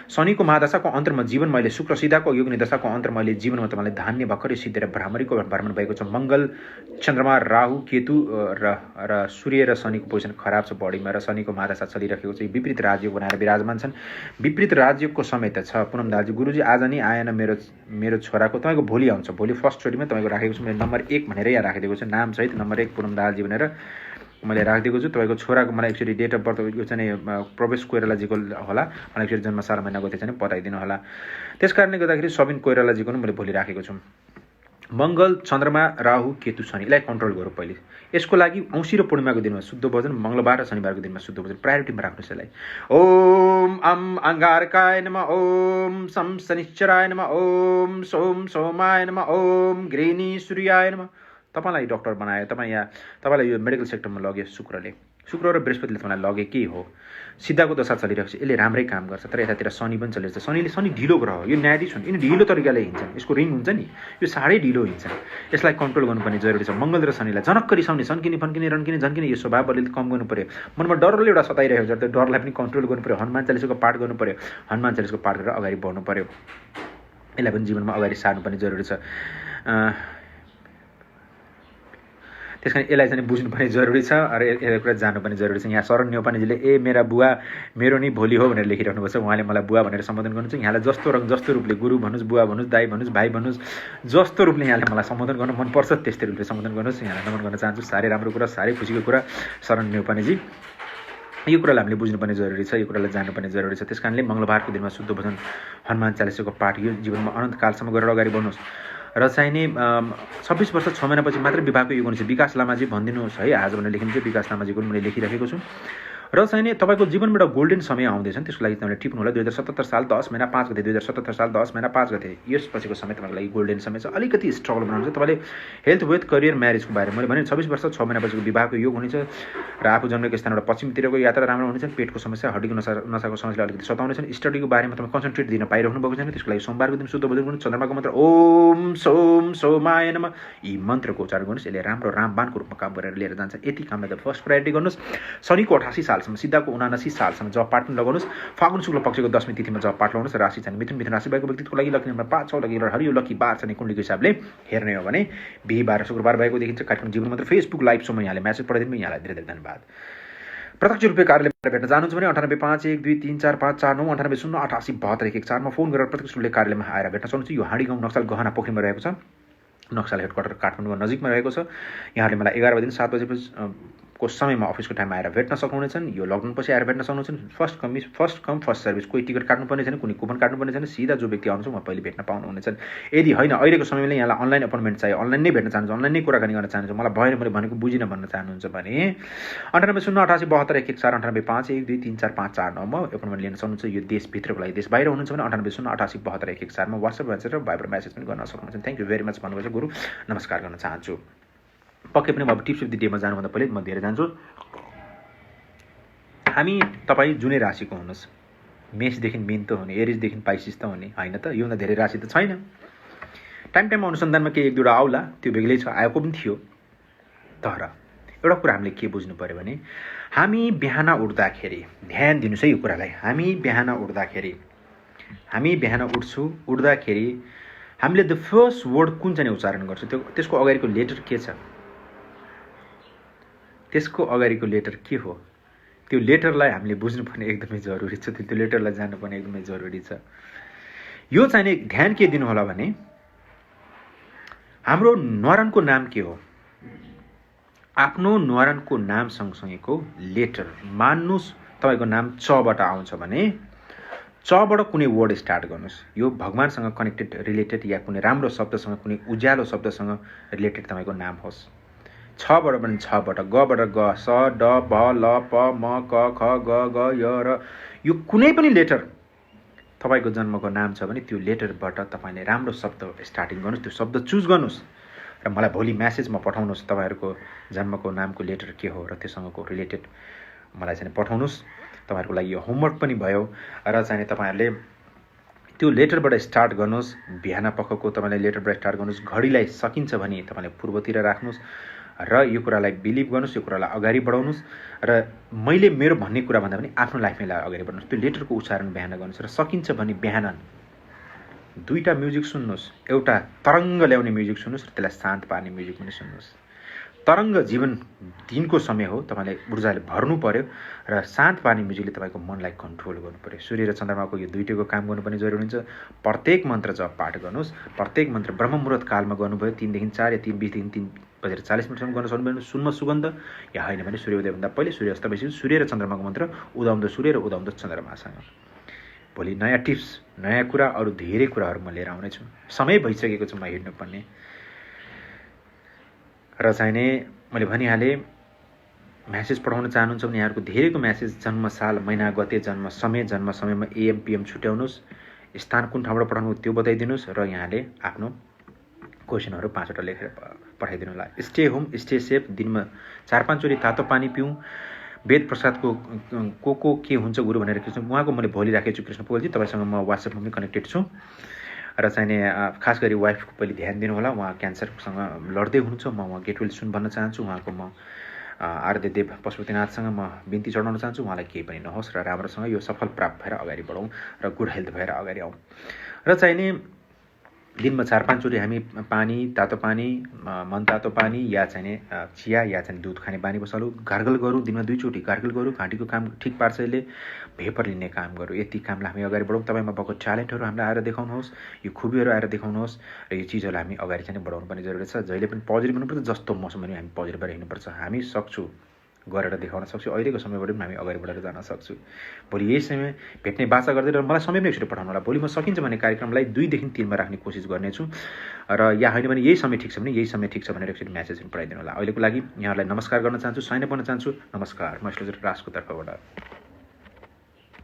शनिको महादशाको अन्तरमा जीवन मैले शुक्र सिधाको योगनी दशाको अन्तर मैले जीवनमा तपाईँलाई धान्य भर्खरै सिद्धेर भ्रामरीको भ्रमण भएको छ। मङ्गल, चन्द्रमा, राहु, केतु र सूर्य र शनिको पोजिसन खराब छ बडीमा र शनिको महादशा चलिरहेको छ। विपरीत राजयोग बनाएर विराजमान छन्। विपरीत राजयोगको समय त छ। पुनम दाजु, गुरुजी आज नै आएन मेरो छोराको, तपाईँको भोलि आउँछ, भोलि फर्स्ट स्टोरीमा तपाईँको राखेको छु मैले नम्बर 1 भनेर यहाँ राखिदिएको छु, नाम सहित नम्बर 1 पुनम दाजु भनेर मैले राखिदिएको छु। तपाईँको छोराको मलाई एक्चुअली डेट अफ बर्थ यो चाहिँ प्रवेश कोइरालाजीको होला, मलाई एक्चुअली जन्म साल महिना गते चाहिँ बताइदिनु होला। त्यस कारणले गर्दाखेरि सबिन कोइरालाजीको पनि मैले भोलि राखेको छु। मङ्गल, चन्द्रमा, राहु, केतु, शनि, यसलाई कन्ट्रोल गरौँ पहिले। यसको लागि औँसी र पूर्णिमाको दिनमा शुद्ध भोजन, मङ्गलबार र शनिबारको दिनमा शुद्ध भोजन प्रायोरिटीमा राख्नुहोस् यसलाई। ओम अम अङ्गारकाय नमः, ओम सम शनिश्चराय नमः, ओम सोम सोमाय नमः, ओम गृहिणी सूर्याय नमः। तपाईँलाई डक्टर बनायो, तपाईँलाई यो मेडिकल सेक्टरमा लग्यो शुक्र र बृहस्पतिले तपाईँलाई लगे के हो, सिद्धाको दशा चलिरहेको छ, यसले राम्रै काम गर्छ। तर यतातिर शनि पनि चलिरहेछ। शनि ढिलो ग्रह हो, यो न्यायाधीश हुन्, यिनी ढिलो तरिकाले हिँड्छन्, यसको रिङ हुन्छ नि यो साह्रै ढिलो हिँड्छ, यसलाई कन्ट्रोल गर्नुपर्ने जरुरी छ। मङ्गल र शनिलाई जनक्क रिसाउने, सन्किने फन्किने रन्किने झन्किने यो स्वभावले कम गर्नु पऱ्यो। मनमा डरले एउटा सताइरहेको छ, त्यो डरलाई पनि कन्ट्रोल गर्नु पऱ्यो। हनुमान चालिसाको पाठ गर्नु पऱ्यो, हनुमान चालिसाको पाठ गरेर अगाडि बढ्नु पऱ्यो, यसलाई पनि जीवनमा अगाडि सार्नुपर्ने जरुरी छ। त्यस कारण यसलाई चाहिँ बुझ्नुपर्ने जरुरी छ र यसलाई कुरा जान्नुपर्ने जरुरी छ। यहाँ शरण न्यौपानेजीले मेरा बुवा मेरो नि भोलि हो भनेर लेखिराख्नु भएको छ। उहाँले मलाई बुवा भनेर सम्बोधन गर्नुहुन्छ। यहाँलाई जस्तो रङ जस्तो रूपले गुरु भन्नुहोस्, बुवा भन्नुहोस्, दाइ भन्नुहोस्, भाइ भन्नुहोस्, जस्तो रूपले यहाँले मलाई सम्बोधन गर्नु मनपर्छ त्यस्तै रूपले सम्बोधन गर्नुहोस्। यहाँलाई नमन गर्न चाहन्छु। साह्रै राम्रो कुरा, साह्रै खुसीको कुरा शरण न्यौपानेजी। यो कुरालाई हामीले बुझ्नुपर्ने जरुरी छ, यो कुरालाई जान्नुपर्ने जरुरी छ। त्यस कारणले मङ्गलबारको दिनमा शुद्ध भोजन, हनुमान चालिसाको पाठ यो जीवनमा अनन्तकालसम्म गरेर अगाडि बढ्नुहोस्। र चाहिँ नि 26 वर्ष 6 महिनापछि मात्र विवाहको युग हुनेछ। विकास लामाजी भनिदिनुहोस् है आज भनेर लेखिन्छ। विकास लामाजीको पनि मैले लेखिराखेको छु। र चाहिँ नि तपाईँको जीवनबाट गोल्डन समय आउँदैछन्, त्यसको लागि तपाईँले टिप्नु होला। 2077 साल 10 महिना 5 गते, 2077 साल 10 महिना 5 गते यसपछिको समय तपाईँको लागि गोल्डन समय छ। अलिकति स्ट्रगल बनाउनुहुन्छ तपाईँले हेल्थ, वेथ, करियर, म्यारेजको बारेमा मैले भने 26 वर्ष 6 महिनापछिको विवाहको योग हुनेछ र आफू जन्मेको स्थानबाट पश्चिमतिरको यात्रा राम्रो हुनेछ। पेटको समस्या, हड्डीको नसाको समस्याले अलिकति सताउनेछन्। स्टडीको बारेमा तपाईँ कन्सन्ट्रेट दिन पाइराख्नु भएको छैन, त्यसको लागि सोमबारको दिन शुद्ध भोजन गर्नुहोस्। चन्द्रमाको मन्त्र ओम सोम सोमाय नमः, यी मन्त्रको उच्चारण गर्नुहोस्। यसले राम्रो रामबाणको रूपमा काम गरेर लिएर जान्छ। यति कामलाई त फर्स्ट प्रायोरिटी गर्नुहोस्। शनिको 88 सालसम्म, सिद्धाको 79 सालसम्म जब पाठ पनि लगाउनुहोस्। फागुन शुक्ल पक्षको 10वीं तिथिमा जब पाठ लगाउनुहोस्। राशि चाहिँ मिथुन राशि भएको व्यक्तिको लागि लकी नम्बर 5 छ। लकी हरियो लकी बार चाहिँ कुण्डलीको हिसाबले हेर्ने हो भने बिहीबार र शुक्रबार भएको देखिन्छ। कार्यक्रम जीवन मात्र फेसबुक लाइभ सोमा यहाँले म्यासेज पठाइदिनु, यहाँलाई धेरै धेरै धन्यवाद। प्रत्यक्ष रूपले कार्यालयमा भेट्न चाहनुहुन्छ भने 9851234549 मा फोन गरेर प्रत्यक्ष रूपले कार्यालयमा आएर भेट्न सक्नुहुन्छ। यो हाँडी गाउँ नक्सल गहना पोखरीमा रहेको छ। नक्सल हेडक्वार्टर काठमाडौँमा नजिकमा रहेको छ। यहाँले मलाई 11 बजे 7 बजे को समयमा अफिसको टाइममा आएर भेट्न सक्नुहुनेछन्। यो लकडाउन पछि आएर भेट्न सक्नुहुनेछन्। फर्स्ट कम फर्स्ट सर्भिस, कोही टिकट काट्नुपर्ने छैन, कुनै कुपन काट्नुपर्ने छैन। सिधा जो व्यक्ति आउनुहुन्छ उहाँ पहिले भेट्न पाउनुहुनेछन्। यदि होइन अहिलेको समयमा यहाँलाई अनलाइन अपोइन्टमेन्ट चाहियो, अनलाइन नै भेट्न चाहनुहुन्छ, अनलाइन नै कुराकानी गर्न चाहनुहुन्छ, मलाई भएन मैले भनेको बुझिन भन्न चाहनुहुन्छ भने 9808877215123454 मा एपोइन्टमेन्ट लिन सक्नुहुन्छ। यो देशभित्रको लागि, देश बाहिर हुनुहुन्छ भने 9808877215 मा वाट्सएप म्यासेज र भाइबर म्यासेज पनि गर्न सक्नुहुन्छ। थ्याङ्क यू भेरी मच भन्नुभएको गुरु, नमस्कार गर्न चाहन्छु। पक्कै पनि अब टिप्स अफ द डेमा जानुभन्दा पहिले म धेरै जान्छु। हामी तपाईँ जुनै राशिको हुनुहोस्, मेषदेखि मीन त हुने, एरिजदेखि पाइसिस त हुने होइन त, योभन्दा धेरै राशि त छैन। टाइममा अनुसन्धानमा केही एक दुईवटा आउला, त्यो बेग्लै छ, आएको पनि थियो। तर एउटा कुरा हामीले के बुझ्नु पऱ्यो भने हामी बिहान उठ्दाखेरि, ध्यान दिनुहोस् है यो कुरालाई, हामी बिहान उठ्दाखेरि हामीले द फर्स्ट वर्ड कुन चाहिँ उच्चारण गर्छ, त्यसको अगाडिको लेटर के छ, त्यसको अगाडिको लेटर के हो, त्यो लेटरलाई हामीले बुझ्नुपर्ने एकदमै जरुरी छ। त्यो लेटरलाई जान्नुपर्ने एकदमै जरुरी छ। यो चाहिँ नि ध्यान के दिनु होला भने हाम्रो न्वारानको नाम के हो, आफ्नो न्वारानको नाम सँगसँगैको लेटर मान्नुहोस्। तपाईँको नाम चबाट आउँछ भने चबाट कुनै वर्ड स्टार्ट गर्नुहोस्। यो भगवानसँग कनेक्टेड, रिलेटेड या कुनै राम्रो शब्दसँग, कुनै उज्यालो शब्दसँग रिलेटेड तपाईँको नाम होस्। छबाट पनि छबाट, गबाट ग, स, ड, ब, ल, प, म, क, ख, ग, ग, य र यो कुनै पनि लेटर तपाईँको जन्मको नाम छ भने त्यो लेटरबाट तपाईँले राम्रो शब्द स्टार्टिङ गर्नुहोस्, त्यो शब्द चुज गर्नुहोस् र मलाई भोलि म्यासेजमा पठाउनुहोस् तपाईँहरूको जन्मको नामको लेटर के हो र त्योसँगको रिलेटेड मलाई चाहिँ पठाउनुहोस्। तपाईँहरूको लागि यो होमवर्क पनि भयो र चाहिँ तपाईँहरूले त्यो लेटरबाट स्टार्ट गर्नुहोस्। बिहान पखको तपाईँले लेटरबाट स्टार्ट गर्नुहोस्। घडीलाई सकिन्छ भने तपाईँले पूर्वतिर राख्नुहोस् र यो कुरालाई बिलिभ गर्नुहोस्, यो कुरालाई अगाडि बढाउनुहोस् र मैले मेरो भन्ने कुरा भन्दा पनि आफ्नो लाइफमै अगाडि बढ्नुहोस्। त्यो लेटरको उच्चारण बिहान गर्नुहोस् र सकिन्छ भने बिहान 2टा म्युजिक सुन्नुहोस्। एउटा तरङ्ग ल्याउने म्युजिक सुन्नुहोस् र त्यसलाई शान्त पार्ने म्युजिक पनि सुन्नुहोस्। तरङ्ग जीवन दिनको समय हो, तपाईँले ऊर्जाले भर्नु पर्यो र शान्त पार्ने म्युजिकले तपाईँको मनलाई कन्ट्रोल गर्नु पर्यो। सूर्य र चन्द्रमाको यो दुईटैको काम गर्नुपर्ने जरुरी हुन्छ। प्रत्येक मन्त्र जप पाठ गर्नुहोस्। प्रत्येक मन्त्र ब्रह्म मुहुर्त कालमा गर्नुभयो 3 देखि 4 या 3:20 देखि 3:40 गर्न सक्नुभयो। सुनमा सुगन्ध या होइन भने सूर्योदयभन्दा पहिले सूर्यास्त भएपछि सूर्य र चन्द्रमाको मन्त्र उदाउँदो सूर्य र उदाउँदो चन्द्रमासँग। भोलि नयाँ टिप्स, नयाँ कुरा, अरू धेरै कुराहरू म लिएर आउनेछु। समय भइसकेको छ म हिँड्नुपर्ने र चाहिने मैले भनिहालेँ। म्यासेज पठाउन चाहनुहुन्छ भने यहाँहरूको धेरैको म्यासेज जन्म साल, महिना, गते, जन्म समयमा AM PM छुट्याउनुहोस्। स्थान कुन ठाउँबाट पठाउनु त्यो बताइदिनुहोस् र यहाँले आफ्नो क्वेसनहरू 5वटा लेखेर पठाइदिनु होला। Stay home, stay safe. दिनमा 4-5 चोटि तातो पानी पिउँ। वेद प्रसादको को के हुन्छ गुरु भनेर कृष्ण उहाँको मैले भोलि राखेको छु। कृष्ण पोलजी तपाईँसँग म WhatsAppमा पनि कनेक्टेड छु र चाहिने खास गरी वाइफको पहिले ध्यान दिनु होला। उहाँ क्यान्सरसँग लड्दै हुनुहुन्छ। म उहाँ गेट वेल सुन भन्न चाहन्छु। उहाँको म आर्यदेव पशुपतिनाथसँग म बिन्ती चढाउन चाहन्छु उहाँलाई केही पनि नहोस् र राम्रोसँग यो सफल प्राप्त भएर अगाडि बढौँ र गुड हेल्थ भएर अगाडि आउँ। र चाहिने दिनमा 4-5 चोटि हामी पानी, तातो पानी, मन तातो पानी या चाहिने चिया या चाहिँ दुध खाने बानी बसालौँ। गार्गल गरौँ, दिनमा 2 चोटि गार्गल गरौँ। घाँटीको काम ठिक पार्छ यसले। भेपर लिने काम गरौँ। यति कामलाई हामी अगाडि बढौँ। तपाईँमा भएको ट्यालेन्टहरू हामीलाई आएर देखाउनुहोस्, यो खुबीहरू आएर देखाउनुहोस् र यो चिजहरूलाई हामी अगाडि चाहिँ बढाउनु पर्ने जरुरी छ। जहिले पनि पोजिटिभ हुनुपर्छ। जस्तो मौसम पनि हामी पोजिटिभ भएर हिँड्नुपर्छ। हामी सक्छु गरेर देखाउन सक्छु। अहिलेको समयबाट पनि हामी अगाडि बढेर जान सक्छु। भोलि यही समय भेट्ने बाचा गर्दै र मलाई समय पनि एकचोटि पठाउनु होला। भोलि म सकिन्छ भने कार्यक्रमलाई 2 देखि 3मा राख्ने कोसिस गर्नेछु र या होइन भने यही समय ठिक छ भने यही समय ठिक छ भनेर एकचोटि म्यासेज पनि पठाइदिनु होला। अहिलेको लागि यहाँहरूलाई नमस्कार गर्न चाहन्छु, साइन अप गर्न चाहन्छु। नमस्कार। म एस्ट्रोलोजर राजको तर्फबाट।